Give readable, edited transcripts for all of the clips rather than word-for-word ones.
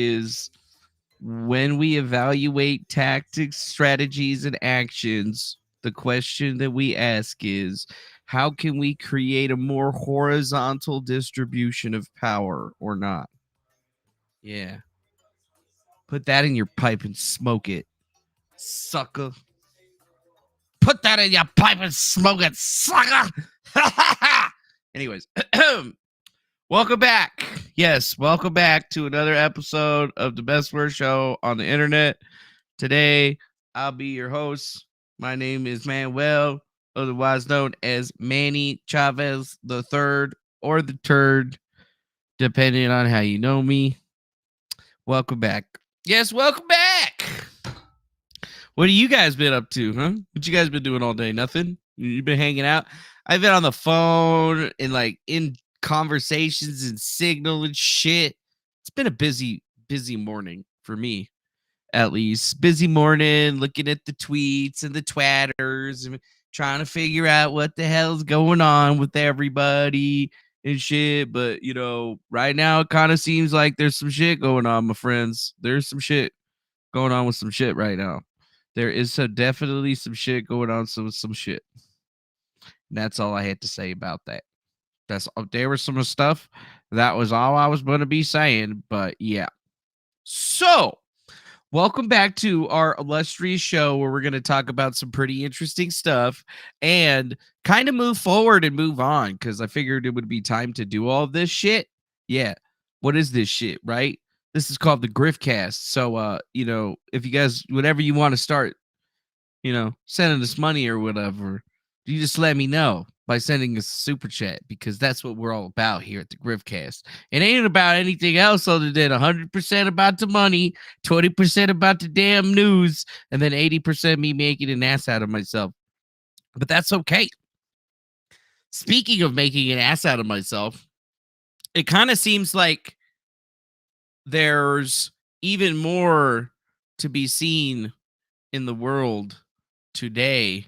is when we evaluate tactics, strategies, and actions, the question that we ask is how can we create a more horizontal distribution of power or not? Yeah. Put that in your pipe and smoke it, sucker. Put that in your pipe and smoke it, sucker. Anyways, welcome back. Yes, welcome back to another episode of the Best Word Show on the internet. Today, I'll be your host. My name is Manuel, otherwise known as Manny Chavez the Third or the Turd, depending on how you know me. Welcome back. Yes, welcome back. What have you guys been up to, huh? What you guys been doing all day? Nothing? You've been hanging out? I've been on the phone and like in conversations and signal and shit. It's been a busy morning for me, at least. Busy morning, looking at the tweets and the twatters and trying to figure out what the hell's going on with everybody and shit. But, you know, right now it kind of seems like there's some shit going on, my friends. There's some shit going on with some shit right now. There is definitely some shit going on with some shit. And that's all I had to say about that. There was some stuff. That was all I was going to be saying. But yeah. So, welcome back to our illustrious show where we're going to talk about some pretty interesting stuff and kind of move forward and move on because I figured it would be time to do all of this shit. Yeah. What is this shit, right? This is called the GRIFTCAST. So, you know, if you guys, whenever you want to start, you know, sending us money or whatever, you just let me know by sending us a super chat because that's what we're all about here at the GRIFTCAST. It ain't about anything else other than 100% about the money, 20% about the damn news, and then 80% me making an ass out of myself. But that's okay. Speaking of making an ass out of myself, it kind of seems like there's even more to be seen in the world today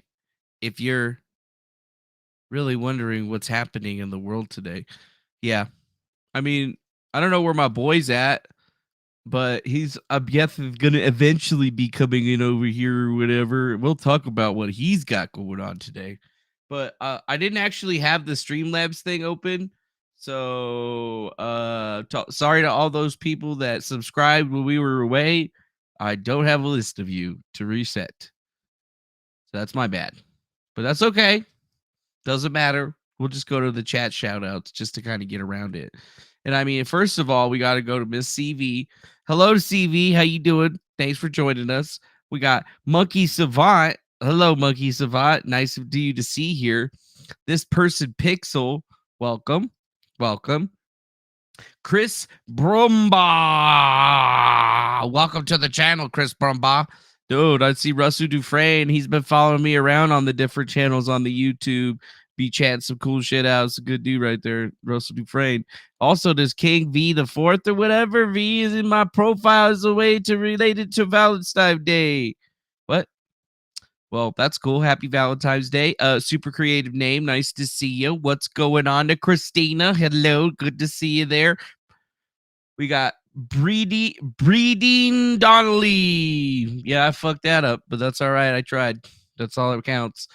if you're really wondering what's happening in the world today. Yeah. I mean, I don't know where my boy's at, but he's I'm guessing gonna eventually be coming in over here or whatever. We'll talk about what he's got going on today. But I didn't actually have the Streamlabs thing open. So sorry to all those people that subscribed when we were away. I don't have a list of you to reset. So that's my bad. But that's okay. Doesn't matter. We'll just go to the chat shout outs just to kind of get around it. And I mean, first of all, we got to go to Miss CV. Hello, CV. How you doing? Thanks for joining us. We got Monkey Savant. Hello, Monkey Savant. Nice of you to see here. This person Pixel. Welcome. Welcome. Chris Brumbaugh. Welcome to the channel, Chris Brumbaugh. Dude, I see Russell Dufresne. He's been following me around on the different channels on the YouTube. Be chatting some cool shit out. It's a good dude right there, Russell Dufresne. Also, this King V the Fourth or whatever. V is in my profile as a way to relate it to Valentine's Day. What? Well, that's cool. Happy Valentine's Day. Super creative name. Nice to see you. What's going on to Christina? Hello. Good to see you there. We got Breeding Donnelly. Yeah, I fucked that up, but that's all right. I tried. That's all that counts.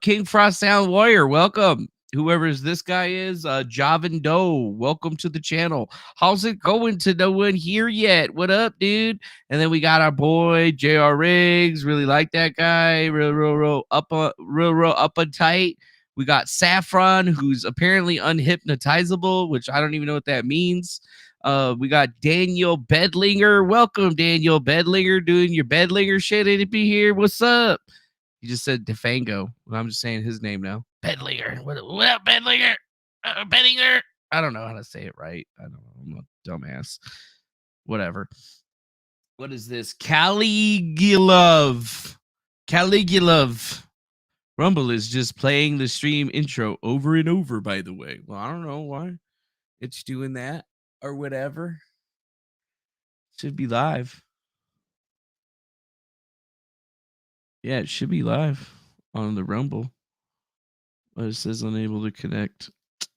King Frost Sound Warrior, welcome. Whoever this guy is, Javin Doe, welcome to the channel. How's it going to no one here yet? What up, dude? And then we got our boy J.R. Riggs. Really like that guy. Real up and tight. We got Saffron, who's apparently unhypnotizable, which I don't even know what that means. We got Daniel Bedlinger. Welcome, Daniel Bedlinger, doing your Bedlinger shit. It'd be here. What's up? He just said Defango. Well, I'm just saying his name now. Bedlinger. What up, Bedlinger? Bedlinger. I don't know how to say it right. I don't know. I'm a dumbass. Whatever. What is this? Caligulov. Rumble is just playing the stream intro over and over, by the way. Well, I don't know why it's doing that or whatever. Should be live. Yeah, it should be live on the Rumble. But it says unable to connect.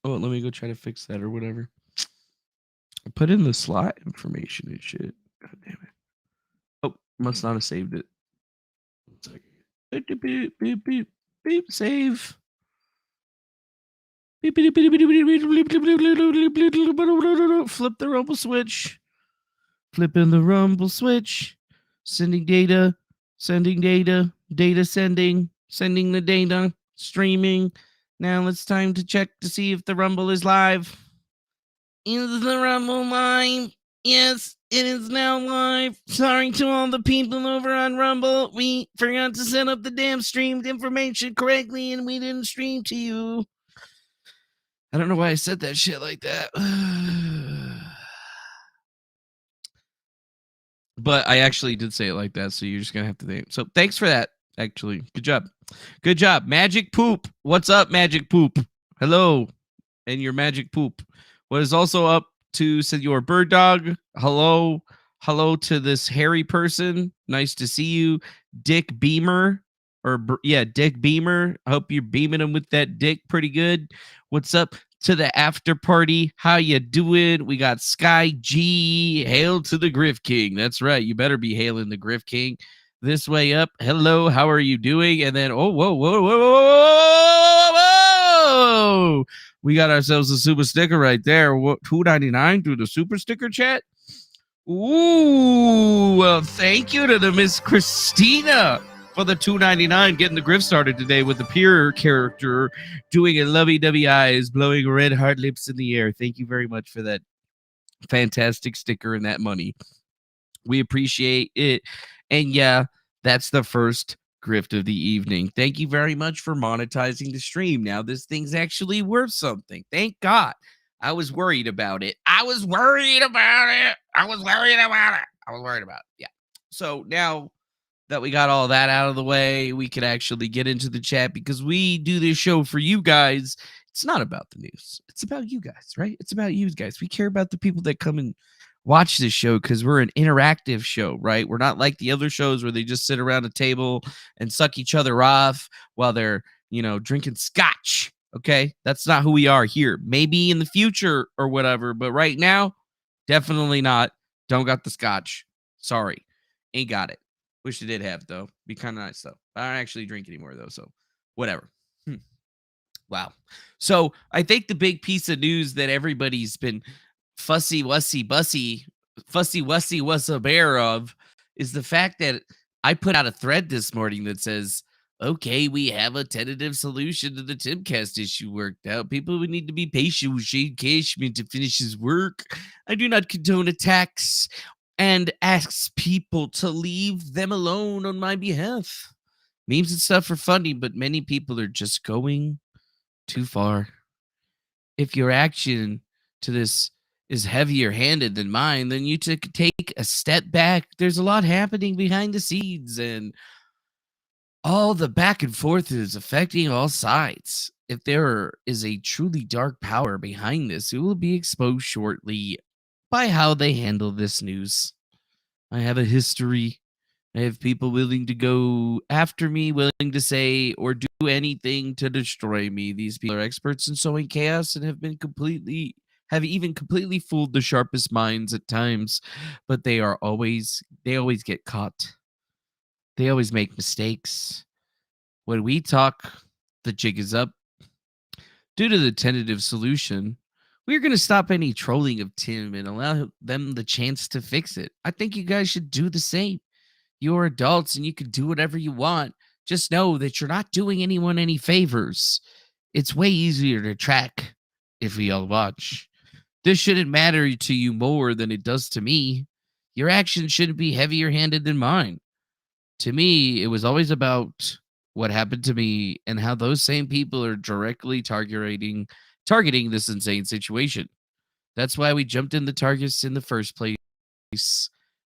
Oh, let me go try to fix that or whatever. I put in the slot information and shit. Must not have saved it. Beep, beep, beep, beep, beep, beep, save. Flip the rumble switch. Flipping the rumble switch. Sending data. Sending data. Data sending. Sending the data. Streaming. Now it's time to check to see if the rumble is live. Is the rumble live? Yes, it is now live. Sorry to all the people over on Rumble. We forgot to set up the damn streamed information correctly and we didn't stream to you. I don't know why I said that shit like that. But I actually did say it like that, so you're just going to have to think. So thanks for that, actually. Good job. Good job. Magic Poop. What's up, Magic Poop? Hello. And your Magic Poop. What is also up to Senor Bird Dog? Hello. Hello to this hairy person. Nice to see you. Dick Beamer. Dick Beamer. I hope you're beaming him with that dick pretty good. What's up to the after party? How you doing? We got Sky G. Hail to the Griff King. That's right. You better be hailing the Griff King. This way up. Hello. How are you doing? And then, oh, whoa, whoa, whoa, whoa, whoa, whoa. We got ourselves a super sticker right there. $2.99 through the super sticker chat. Ooh, well, thank you to the Miss Christina for the $2.99, getting the Griff started today with the pure character doing a lovey-dovey eyes, blowing red heart lips in the air. Thank you very much for that fantastic sticker and that money. We appreciate it. And yeah, that's the first grift of the evening. Thank you very much for monetizing the stream. Now this thing's actually worth something. Thank God. I was worried about it. Yeah. So now that we got all that out of the way, we could actually get into the chat because we do this show for you guys. It's not about the news. It's about you guys, right? It's about you guys. We care about the people that come and watch this show because we're an interactive show, right? We're not like the other shows where they just sit around a table and suck each other off while they're, drinking scotch. Okay? That's not who we are here. Maybe in the future or whatever, but right now, definitely not. Don't got the scotch. Sorry. Ain't got it. Wish I did have, though. Be kind of nice, though. I don't actually drink anymore, though, so whatever. Wow. So I think the big piece of news that everybody's been fussy was a bear of is the fact that I put out a thread this morning that says, okay, we have a tentative solution to the Timcast issue worked out. People would need to be patient with Shane Cashman to finish his work. I do not condone attacks and asks people to leave them alone on my behalf. Memes and stuff are funny, but many people are just going too far. If your action to this is heavier handed than mine, then you take a step back. There's a lot happening behind the scenes, and all the back and forth is affecting all sides. If there is a truly dark power behind this, it will be exposed shortly by how they handle this news. I have a history. I have people willing to go after me, willing to say or do anything to destroy me. These people are experts in sowing chaos and have even completely fooled the sharpest minds at times, but they always get caught. They always make mistakes. When we talk, the jig is up. Due to the tentative solution, we're going to stop any trolling of Tim and allow them the chance to fix it. I think you guys should do the same. You're adults and you can do whatever you want. Just know that you're not doing anyone any favors. It's way easier to track if we all watch. This shouldn't matter to you more than it does to me. Your actions shouldn't be heavier handed than mine. To me, it was always about what happened to me and how those same people are directly targeting this insane situation. That's why we jumped in the targets in the first place.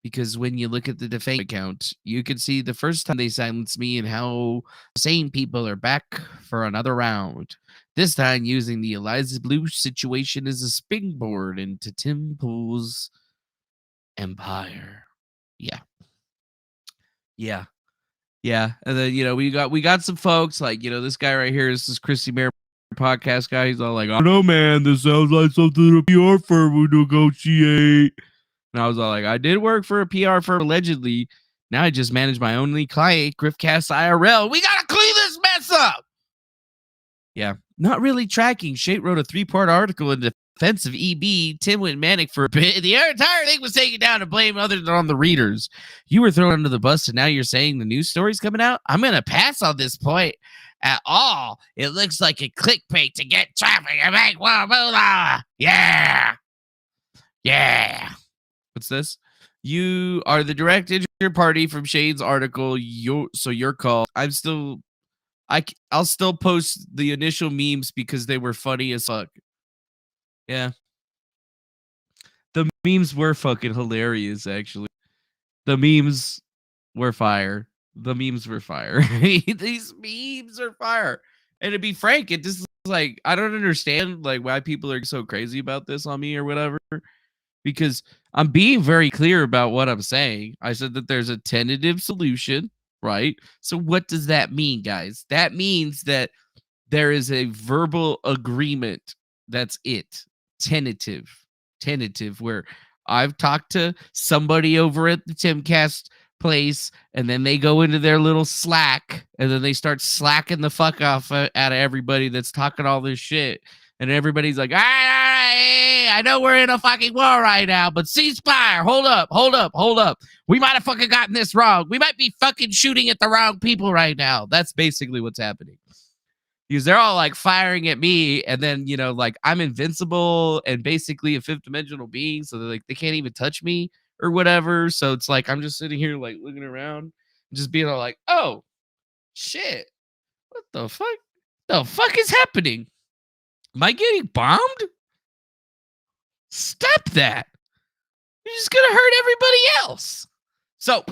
Because when you look at the defame account, you can see the first time they silenced me and how the same people are back for another round. This time using the Eliza Blue situation as a springboard into Tim Pool's empire. Yeah. And then, we got some folks like, this guy right here, this is Chrissy Mayer podcast guy. He's all like, I don't know, man, this sounds like something a PR firm would negotiate. And I was all like, I did work for a PR firm allegedly Now I just manage my only client, GriftCast IRL. We gotta clean this mess up. Yeah, not really tracking. Shate wrote a 3-part article in defense of EB. Tim went manic for a bit. The entire thing was taken down to blame other than on the readers. You were thrown under the bus, and now you're saying the news story's coming out? I'm going to pass on this point at all. It looks like a clickbait to get traffic and make more moolah. Yeah. Yeah. What's this? You are the direct injured party from Shane's article. So your call. I'll still post the initial memes because they were funny as fuck. Yeah. The memes were fucking hilarious, actually. The memes were fire. These memes are fire. And to be frank, it just like, I don't understand like why people are so crazy about this on me or whatever. Because I'm being very clear about what I'm saying. I said that there's a tentative solution, right? So what does that mean, guys? That means that there is a verbal agreement. That's it. Tentative, where I've talked to somebody over at the Timcast place, and then they go into their little Slack, and then they start slacking the fuck off out of everybody that's talking all this shit. And everybody's like, all right, I know we're in a fucking war right now, but ceasefire. Hold up. We might have fucking gotten this wrong. We might be fucking shooting at the wrong people right now. That's basically what's happening. Because they're all like firing at me, and then, you know, like I'm invincible and basically a 5th dimensional being, so they're like, they can't even touch me or whatever. So it's like, I'm just sitting here like looking around and just being all like, oh, shit. What the fuck? The fuck is happening? Am I getting bombed? Stop that. You're just going to hurt everybody else. So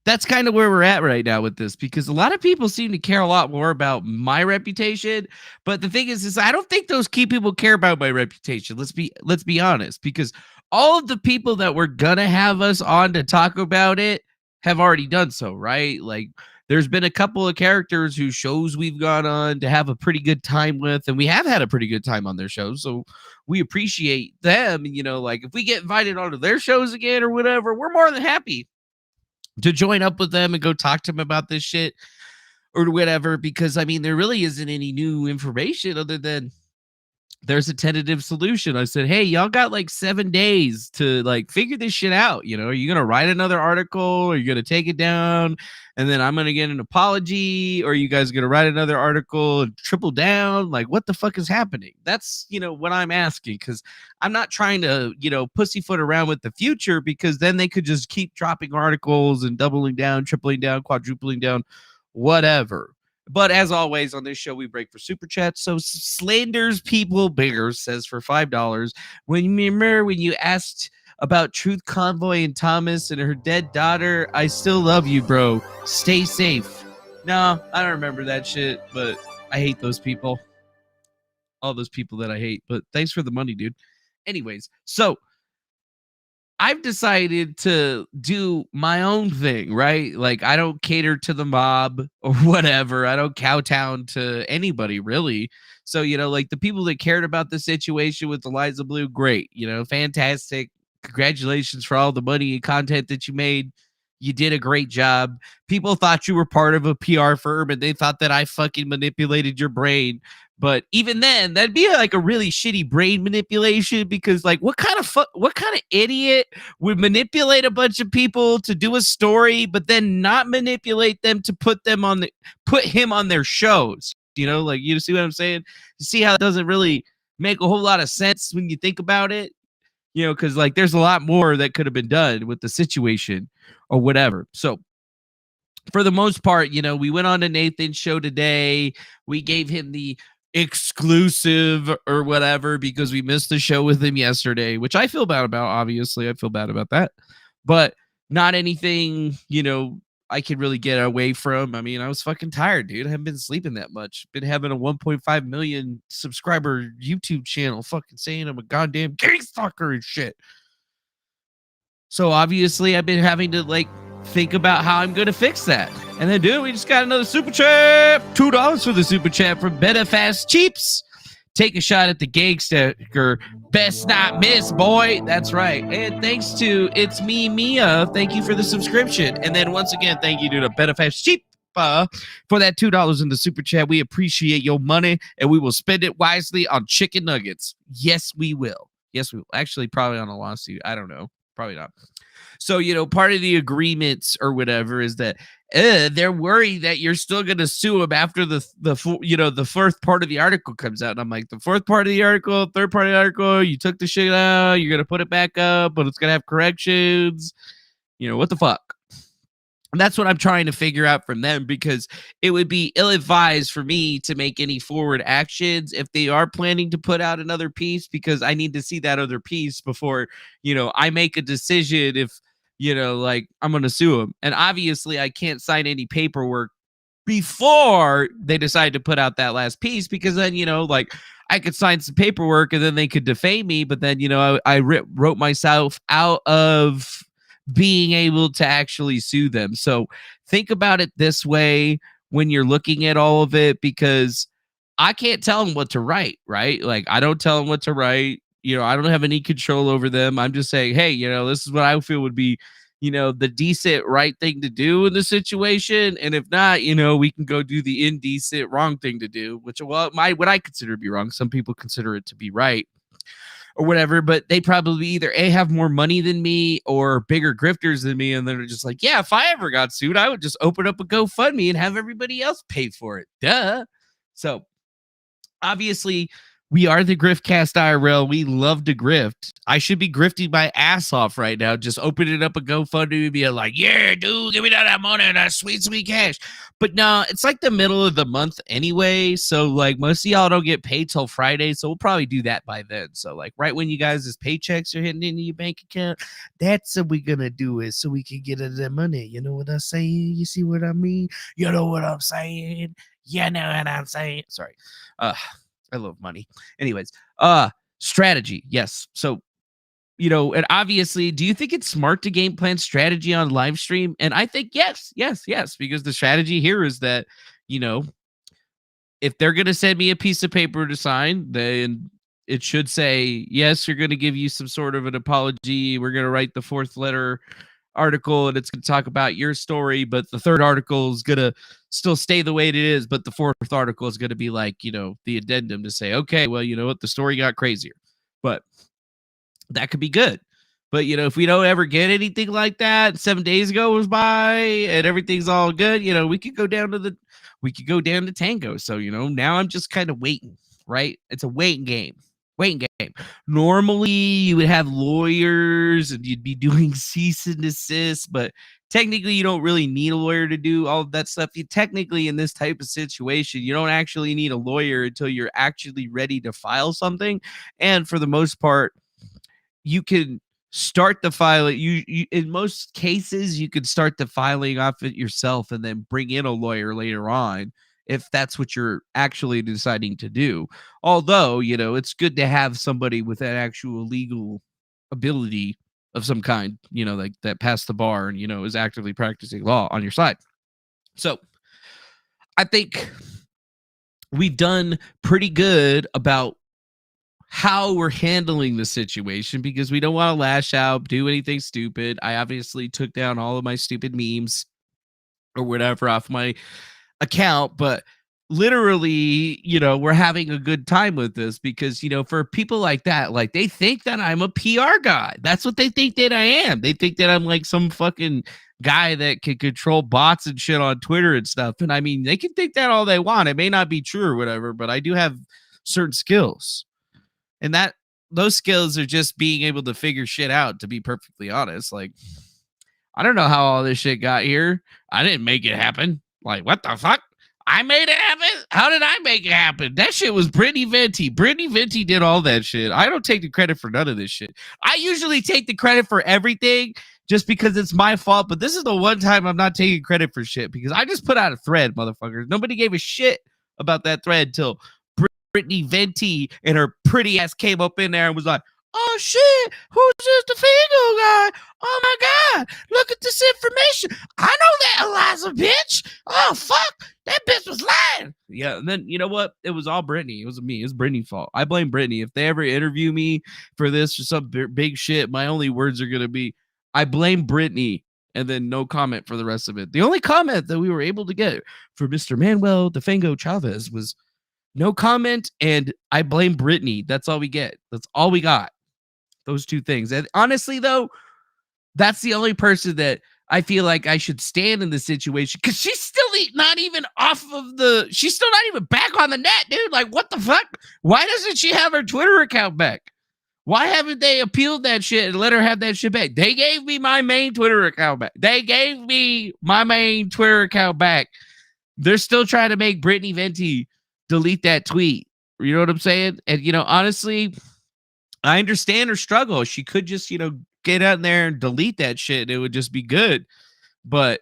that's kind of where we're at right now with this, because a lot of people seem to care a lot more about my reputation. But the thing is I don't think those key people care about my reputation. Let's be honest, because all of the people that were going to have us on to talk about it have already done so, right? Like, there's been a couple of characters whose shows we've gone on to have a pretty good time with, and we have had a pretty good time on their shows. So we appreciate them. You know, like if we get invited onto their shows again or whatever, we're more than happy to join up with them and go talk to them about this shit or whatever. Because I mean, there really isn't any new information other than there's a tentative solution. I said, hey, y'all got like 7 days to like figure this shit out. You know, are you going to write another article? Are you going to take it down? And then I'm going to get an apology? Or are you guys going to write another article and triple down? Like, what the fuck is happening? That's, you know, what I'm asking, because I'm not trying to, you know, pussyfoot around with the future, because then they could just keep dropping articles and doubling down, tripling down, quadrupling down, whatever. But as always on this show, we break for super chat. So Slanders People Bigger says for $5. Remember when you asked about Truth Convoy and Thomas and her dead daughter? I still love you, bro. Stay safe. No, I don't remember that shit, but I hate those people. All those people that I hate. But thanks for the money, dude. Anyways, so I've decided to do my own thing, right? Like, I don't cater to the mob or whatever. I don't kowtown to anybody, really. So, you know, like the people that cared about the situation with Eliza Blue, great. You know, fantastic. Congratulations for all the money and content that you made. You did a great job. People thought you were part of a PR firm, and they thought that I fucking manipulated your brain. But even then, that'd be like a really shitty brain manipulation, because like what kind of idiot would manipulate a bunch of people to do a story, but then not manipulate them to put him on their shows? You know, like, you see what I'm saying? You see how it doesn't really make a whole lot of sense when you think about it? You know, because like there's a lot more that could have been done with the situation or whatever. So for the most part, you know, we went on to Nathan's show today. We gave him the exclusive or whatever because we missed the show with him yesterday, which I feel bad about. Obviously, I feel bad about that, but not anything, you know, I could really get away from. I mean, I was fucking tired, dude. I haven't been sleeping that much. Been having a 1.5 million subscriber YouTube channel, fucking saying I'm a goddamn gang stalker and shit. So obviously I've been having to like think about how I'm going to fix that. And then, dude, we just got another super chat. $2 for the super chat from Better Fast Cheaps. Take a shot at the gangster Best not miss, boy. That's right. And thanks to It's Me, Mia. Thank you for the subscription. And then once again, thank you to the Benefast Cheap for that $2 in the super chat. We appreciate your money, and we will spend it wisely on chicken nuggets. Yes, we will. Yes, we will. Actually, probably on a lawsuit. I don't know. Probably not. So, part of the agreements or whatever is that they're worried that you're still going to sue them after the fourth part of the article comes out. And I'm like, the fourth part of the article, third part of the article, you took the shit out, you're going to put it back up, but it's going to have corrections. What the fuck? And that's what I'm trying to figure out from them, because it would be ill-advised for me to make any forward actions if they are planning to put out another piece, because I need to see that other piece before, I make a decision if, like I'm going to sue them. And obviously I can't sign any paperwork before they decide to put out that last piece, because then, like I could sign some paperwork and then they could defame me. But then, I wrote myself out of being able to actually sue them. So think about it this way when you're looking at all of it, because I can't tell them what to write, right? Like I don't tell them what to write. I don't have any control over them. I'm just saying, hey, this is what I feel would be, the decent right thing to do in the situation. And if not, we can go do the indecent wrong thing to do, which, well, what I consider to be wrong. Some people consider it to be right, or whatever, but they probably either have more money than me or bigger grifters than me, and they're just like, yeah, if I ever got sued, I would just open up a GoFundMe and have everybody else pay for it. Duh. So obviously we are the GriftCast IRL. We love to grift. I should be grifting my ass off right now, just opening up a GoFundMe and being like, yeah, dude, give me that money, that sweet cash. But no, it's like the middle of the month anyway. So like most of y'all don't get paid till Friday. So we'll probably do that by then. So like right when you guys' paychecks are hitting into your bank account, that's what we're going to do it so we can get that money. You know what I'm saying? You see what I mean? You know what I'm saying? You know what I'm saying? Sorry. I love money. Anyways, strategy. Yes. So, and obviously, do you think it's smart to game plan strategy on live stream? And I think yes, because the strategy here is that, if they're going to send me a piece of paper to sign, then it should say, yes, you're going to give you some sort of an apology. We're going to write the fourth letter article and it's going to talk about your story, but the third article is going to still stay the way it is, but the fourth article is going to be like, the addendum to say, okay, well, you know what, the story got crazier. But that could be good. But if we don't ever get anything like that, 7 days ago was by and everything's all good, we could go down to tango. So now I'm just kind of waiting, right? It's a waiting game. Normally you would have lawyers and you'd be doing cease and desist, but technically you don't really need a lawyer to do all of that stuff. You technically, in this type of situation, you don't actually need a lawyer until you're actually ready to file something. And for the most part, you can start the filing. You in most cases, you could start the filing off it yourself and then bring in a lawyer later on, if that's what you're actually deciding to do. Although, it's good to have somebody with that actual legal ability of some kind, like that passed the bar and, is actively practicing law on your side. So I think we've done pretty good about how we're handling the situation, because we don't want to lash out, do anything stupid. I obviously took down all of my stupid memes or whatever off my account, but literally, we're having a good time with this because, for people like that, like they think that I'm a PR guy. That's what they think that I am. They think that I'm like some fucking guy that can control bots and shit on Twitter and stuff. And I mean, they can think that all they want. It may not be true or whatever, but I do have certain skills. And those skills are just being able to figure shit out, to be perfectly honest. Like, I don't know how all this shit got here. I didn't make it happen. Like, what the fuck? I made it happen? How did I make it happen? That shit was Brittany Venti. Brittany Venti did all that shit. I don't take the credit for none of this shit. I usually take the credit for everything just because it's my fault, but this is the one time I'm not taking credit for shit because I just put out a thread, motherfuckers. Nobody gave a shit about that thread till Brittany Venti and her pretty ass came up in there and was like, oh shit, who's this DeFingo guy? Oh my god, look at this information. I know that Eliza bitch. Oh fuck, that bitch was lying. Yeah, and then you know what? It was all Brittany. It was me. It was Brittany's fault. I blame Brittany. If they ever interview me for this or some big shit, my only words are gonna be, I blame Brittany, and then no comment for the rest of it. The only comment that we were able to get for Mr. Manuel DeFingo Chavez was no comment, and I blame Brittany. That's all we get. That's all we got. Those two things. And honestly, though, that's the only person that I feel like I should stand in this situation, because she's still not even off of the. She's still not even back on the net, dude. Like, what the fuck? Why doesn't she have her Twitter account back? Why haven't they appealed that shit and let her have that shit back? They gave me my main Twitter account back. They're still trying to make Brittany Venti delete that tweet. You know what I'm saying? And, you know, honestly, I understand her struggle. She could just, you know, get out there and delete that shit and it would just be good. But,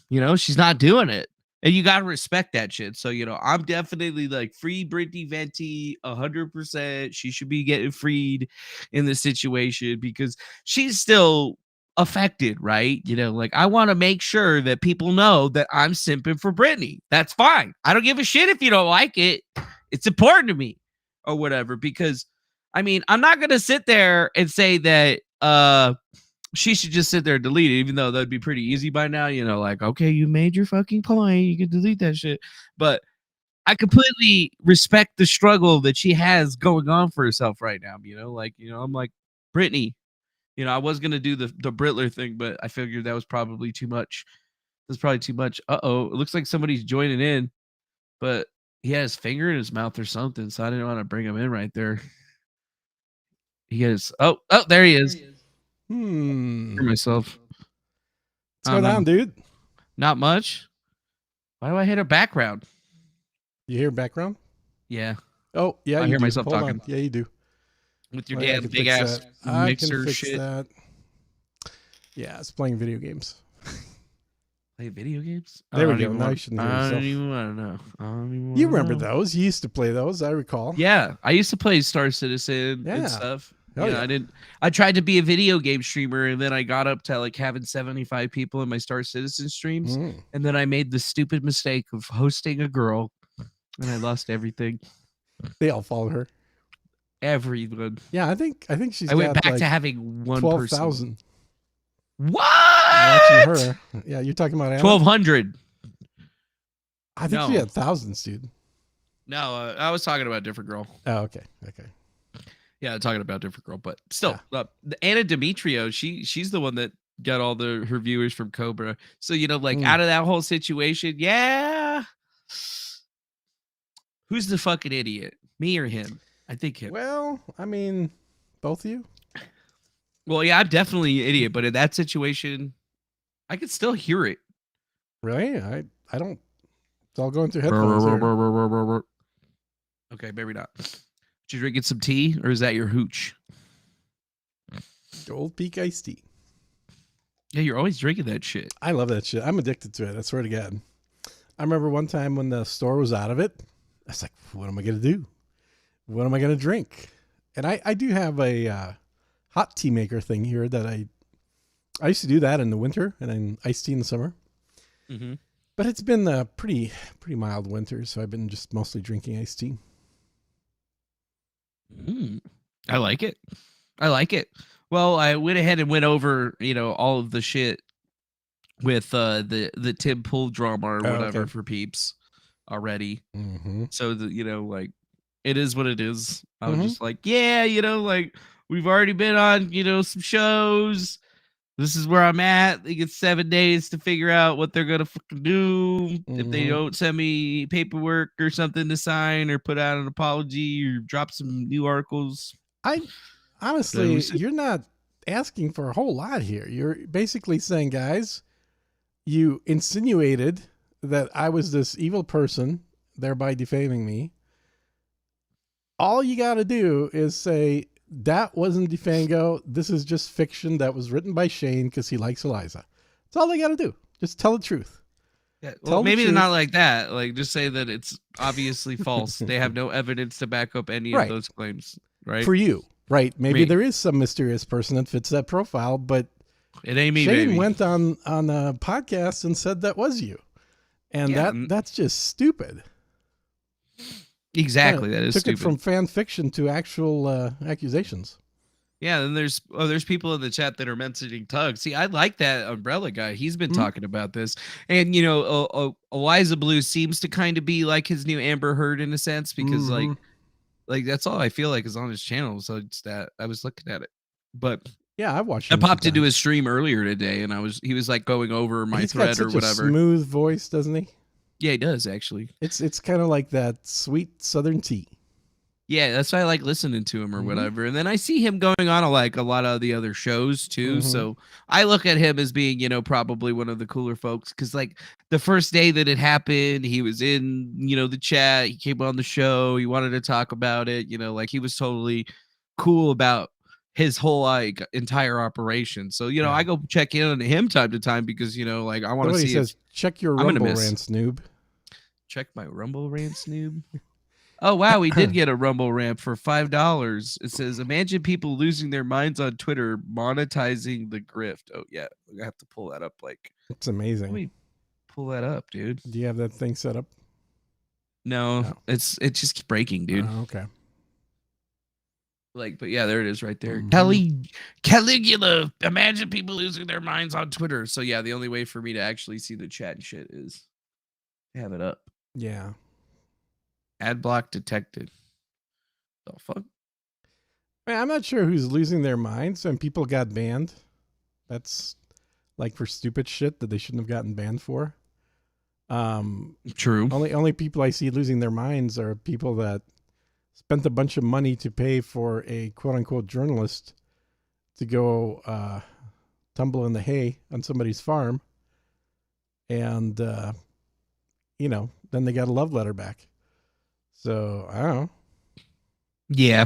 you know, she's not doing it. And you got to respect that shit. So, you know, I'm definitely like free Brittany Venti 100%. She should be getting freed in this situation because she's still affected, right? You know, like I want to make sure that people know that I'm simping for Brittany. That's fine. I don't give a shit if you don't like it. It's important to me or whatever, because I mean, I'm not going to sit there and say that she should just sit there and delete it, even though that'd be pretty easy by now. You know, like, okay, you made your fucking point. You can delete that shit. But I completely respect the struggle that she has going on for herself right now. You know, like, you know, I'm like, Brittany, you know, I was going to do the Britler thing, but I figured that was probably too much. That's probably too much. Uh-oh. It looks like somebody's joining in, but he has his finger in his mouth or something, so I didn't want to bring him in right there. He has, oh, there he is. Hear myself. What's going on, dude? Not much. Why do I hit a background? You hear background? Yeah. Oh, yeah. I hear myself talking. Yeah, you do. With your damn big ass mixer shit. That. Yeah, it's playing video games. Play video games? There we go. Now you shouldn't hear yourself. I don't even want to know. You remember those? You used to play those, I recall. Yeah, I used to play Star Citizen and stuff. Yeah, I tried to be a video game streamer, and then I got up to like having 75 people in my Star Citizen streams, and then I made the stupid mistake of hosting a girl, and I lost everything. They all followed her. Everyone. Yeah, I think she's. I went back to having 12,000. What? Watching her. Yeah, you're talking about Anna? 1,200. I think she had thousands, dude. No, I was talking about a different girl. Oh, okay. Yeah, talking about a different girl, but still, Anna Demetrio, she's the one that got all her viewers from Cobra. So, you know, like out of that whole situation, yeah. Who's the fucking idiot? Me or him? I think him. Well, I mean, both of you. Well, yeah, I'm definitely an idiot, but in that situation, I could still hear it. Really? I don't. It's all going through headphones. Okay, maybe not. Did you drinking some tea, or is that your hooch? Old Peak iced tea. Yeah, you're always drinking that shit. I love that shit. I'm addicted to it. I swear to God. I remember one time when the store was out of it, I was like, what am I going to do? What am I going to drink? And I do have a hot tea maker thing here that I used to do that in the winter and then iced tea in the summer. Mm-hmm. But it's been a pretty mild winter, so I've been just mostly drinking iced tea. I like it. Well, I went ahead and went over, you know, all of the shit with the Tim Pool drama or whatever for peeps already. Mm-hmm. So that, you know, like it is what it is. I was just like, yeah, you know, like we've already been on, you know, some shows. This is where I'm at. They get 7 days to figure out what they're gonna fucking do. If they don't send me paperwork or something to sign or put out an apology or drop some new articles. Honestly, you're not asking for a whole lot here. You're basically saying, guys, you insinuated that I was this evil person, thereby defaming me. All you got to do is say, that wasn't DeFango. This is just fiction that was written by Shane because he likes Eliza. That's all they got to do. Just tell the truth. Yeah, well, maybe they're not like that. Like, just say that it's obviously false. They have no evidence to back up any of those claims. right? For you, right? Maybe Me. there is some mysterious person that fits that profile, but It ain't me, Shane baby. went on a podcast and said that was you, and that's just stupid. Exactly, that is took stupid. it from fan fiction to actual accusations. Yeah, and there's people in the chat that are mentioning Tug. See, I like that umbrella guy. He's been talking about this, and Eliza Blue seems to kind of be like his new Amber Heard in a sense, because like that's all I feel like is on his channel. So it's that I was looking at it, but yeah, I watched. I popped into his stream earlier today, and he was like going over my thread or whatever. A smooth voice, doesn't he? Yeah, he does actually. It's kind of like that sweet Southern tea. Yeah, that's why I like listening to him or whatever. And then I see him going on like a lot of the other shows too. So I look at him as being, probably one of the cooler folks. Cause like the first day that it happened, he was in, the chat. He came on the show. He wanted to talk about it. Like he was totally cool about his whole like entire operation. So, I go check in on him time to time because, like I want to see. He says, check your Rumble rant, Snoob. Check my Rumble rant, Snoob. Oh, wow. We did get a Rumble ramp for $5. It says, imagine people losing their minds on Twitter monetizing the grift. Oh, yeah. I have to pull that up. Like, it's amazing. Let me pull that up, dude. Do you have that thing set up? No. It just keeps breaking, dude. Oh, okay. Like, but yeah, there it is right there. Caligula. Imagine people losing their minds on Twitter. So, yeah, the only way for me to actually see the chat and shit is to have it up. Yeah. Ad block detected. The fuck? I'm not sure who's losing their minds and people got banned. That's like for stupid shit that they shouldn't have gotten banned for. True. Only people I see losing their minds are people that spent a bunch of money to pay for a quote unquote journalist to go tumble in the hay on somebody's farm. And, then they got a love letter back. So I don't know. Yeah,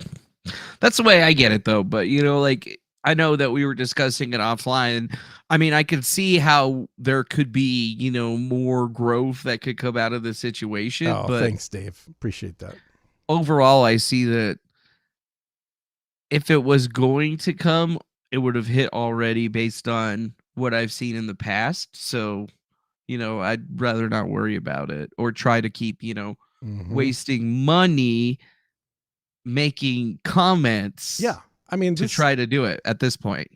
that's the way I get it, though. But like I know that we were discussing it offline. I mean, I could see how there could be more growth that could come out of the situation. Oh, but thanks, Dave. Appreciate that. Overall, I see that if it was going to come, it would have hit already based on what I've seen in the past. So, I'd rather not worry about it or try to keep wasting money making comments. Yeah. I mean, to try to do it at this point,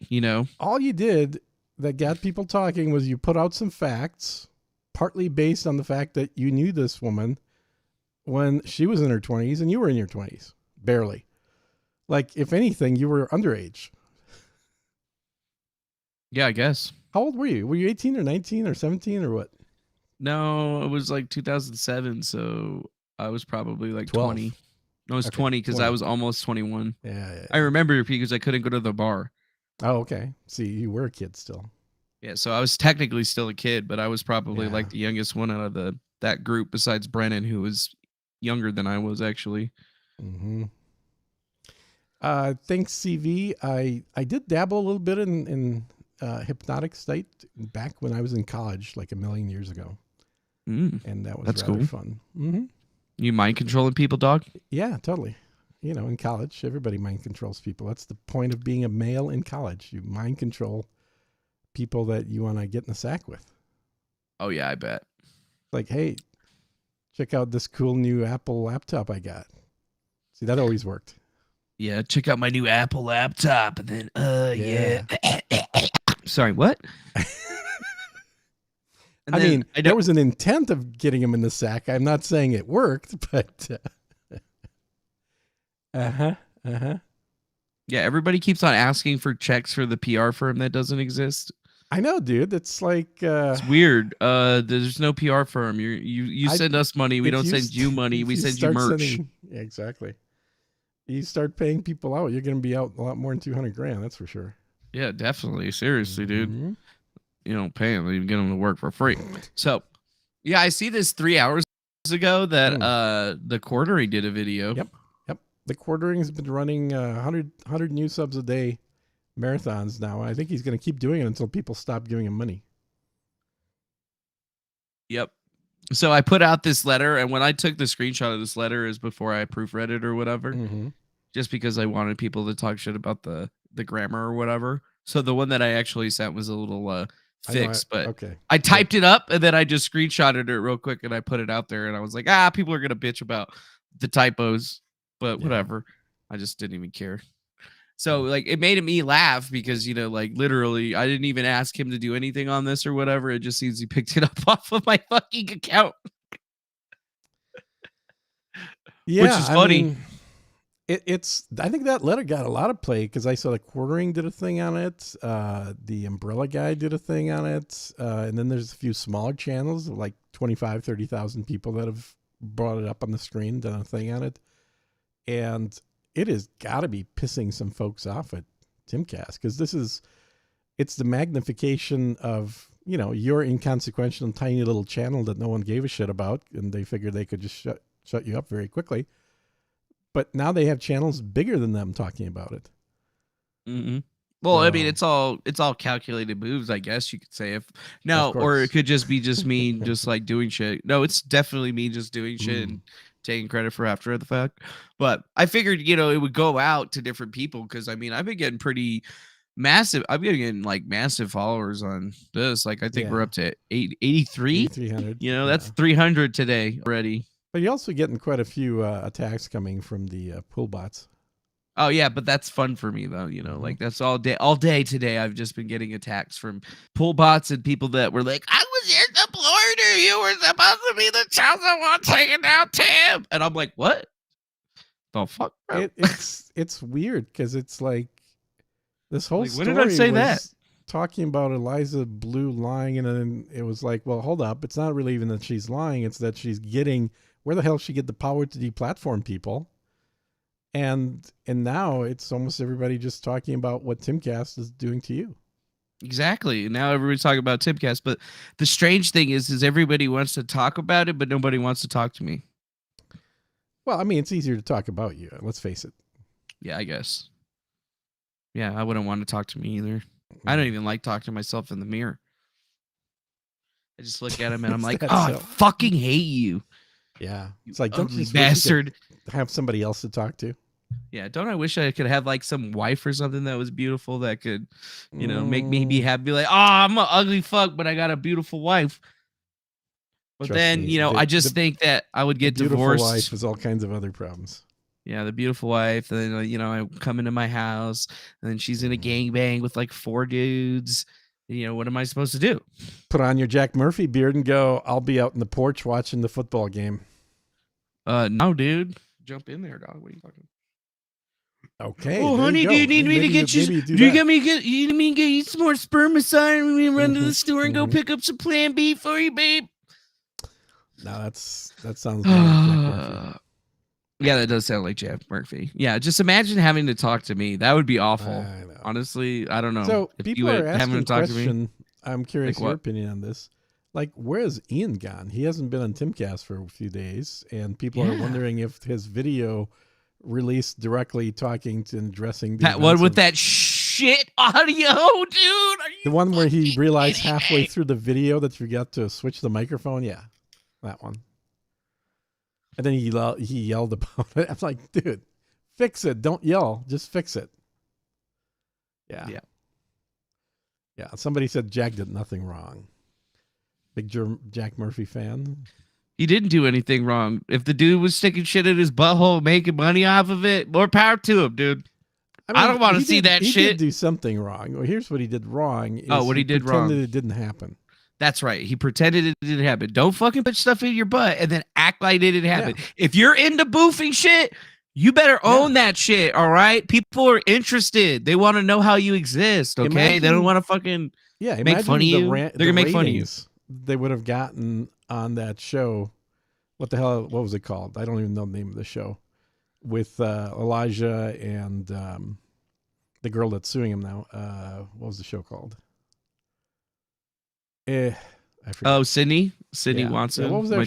all you did that got people talking was you put out some facts, partly based on the fact that you knew this woman when she was in her 20s and you were in your 20s, barely. Like, if anything, you were underage. Yeah, I guess. How old were you? Were you 18 or 19 or 17 or what? No, it was like 2007, so I was probably like 12. 20. I was 20 because I was almost 21. Yeah. I remember because I couldn't go to the bar. Oh, okay. See, you were a kid still. Yeah, so I was technically still a kid, but I was probably like the youngest one out of that group besides Brennan, who was younger than I was actually. Thanks, CV. I did dabble a little bit in hypnotic state back when I was in college, like a million years ago. And that was rather cool. Fun. You mind controlling people, dog? Yeah, totally. In college, everybody mind controls people. That's the point of being a male in college. You mind control people that you want to get in the sack with. Oh, yeah, I bet. Like, hey, check out this cool new Apple laptop I got. See, that always worked. Yeah, check out my new Apple laptop. And then, yeah. Sorry, what? I mean, there was an intent of getting him in the sack. I'm not saying it worked, but Yeah, everybody keeps on asking for checks for the PR firm that doesn't exist. I know, dude. It's like it's weird. There's no PR firm. You send us money. We don't send you money. We send you merch. Yeah, exactly. You start paying people out, you're going to be out a lot more than $200,000. That's for sure. Yeah, definitely. Seriously, dude. You don't pay them, you get them to work for free. So, yeah, I see this 3 hours ago that the Quartering did a video. Yep. The Quartering has been running 100 new subs a day marathons now. I think he's going to keep doing it until people stop giving him money. Yep. So I put out this letter, and when I took the screenshot of this letter is before I proofread it or whatever. just because I wanted people to talk shit about the grammar or whatever. So the one that I actually sent was a little fixed, but okay. I typed it up and then I just screenshotted it real quick and I put it out there and I was like, people are gonna bitch about the typos, but whatever. I just didn't even care. So like it made me laugh because, like literally I didn't even ask him to do anything on this or whatever. It just seems he picked it up off of my fucking account. Yeah, which is funny. I mean, I think that letter got a lot of play because I saw the Quartering did a thing on it. The Umbrella Guy did a thing on it. And then there's a few smaller channels of like 25, 30,000 people that have brought it up on the screen, done a thing on it. And it has got to be pissing some folks off at Timcast because it's the magnification of, your inconsequential tiny little channel that no one gave a shit about. And they figured they could just shut you up very quickly. But now they have channels bigger than them talking about it. Mm-hmm. Well, I mean, it's all calculated moves, I guess you could say. Or it could just be me just like doing shit. No, it's definitely me just doing shit and taking credit for after the fact. But I figured, it would go out to different people because I mean, I've been getting pretty massive. I've been getting like massive followers on this. Like I think we're up to 83. 300. That's 300 today already. But you're also getting quite a few attacks coming from the pool bots. Oh yeah, but that's fun for me though. Like that's all day today. I've just been getting attacks from pool bots and people that were like, "I was here to Florida. You were supposed to be the chosen one taking down Tim," and I'm like, "What the fuck, bro?" It's weird because it's like this whole story. When did I say that? Talking about Eliza Blue lying, and then it was like, well, hold up. It's not really even that she's lying. It's that she's getting. Where the hell she get the power to deplatform people? And now it's almost everybody just talking about what Timcast is doing to you. Exactly. And now everybody's talking about Timcast. But the strange thing is everybody wants to talk about it, but nobody wants to talk to me. Well, I mean, it's easier to talk about you. Let's face it. Yeah, I guess. Yeah, I wouldn't want to talk to me either. I don't even like talking to myself in the mirror. I just look at him and I'm like, I fucking hate you. Yeah. It's like, don't you bastard have somebody else to talk to? Yeah. Don't I wish I could have like some wife or something that was beautiful that could, make me be happy. Be like, I'm an ugly fuck, but I got a beautiful wife. But then, I just think that I would get divorced. Beautiful wife has all kinds of other problems. Yeah, the beautiful wife. And then, I come into my house and then she's in a gangbang with like 4 dudes. What am I supposed to do? Put on your Jack Murphy beard and go, I'll be out in the porch watching the football game. No, dude. Jump in there, dog. What are you talking about? Okay. Oh, honey, do you need me to get you? Do you get me get you some more spermicide and we run to the store and go pick up some Plan B for you, babe? No, that sounds like Jack Murphy. Yeah, that does sound like Jack Murphy. Yeah, just imagine having to talk to me. That would be awful. Honestly, I don't know. So if people you are asking a question. To me. I'm curious your opinion on this. Like, where's Ian gone? He hasn't been on Timcast for a few days, and people are wondering if his video released directly talking to and addressing that one with that shit audio, dude. The one where he realized halfway through the video that you got to switch the microphone. Yeah, that one. And then he yelled about it. I'm like, dude, fix it. Don't yell. Just fix it. Yeah. Somebody said Jack did nothing wrong. Big Jack Murphy fan. He didn't do anything wrong. If the dude was sticking shit in his butthole, making money off of it, more power to him, dude. I don't want to see that shit. He did do something wrong. Well, here's what he did wrong. What he did wrong? Pretended it didn't happen. That's right. He pretended it didn't happen. Don't fucking put stuff in your butt and then act like it didn't happen. Yeah. If you're into boofing shit, you better own that shit, all right? People are interested. They want to know how you exist, okay? They don't want to fucking make fun of you. They're going to make fun of you. They would have gotten on that show. What the hell? What was it called? I don't even know the name of the show. With Elijah and the girl that's suing him now. What was the show called? I forget. Sydney Watson. What was that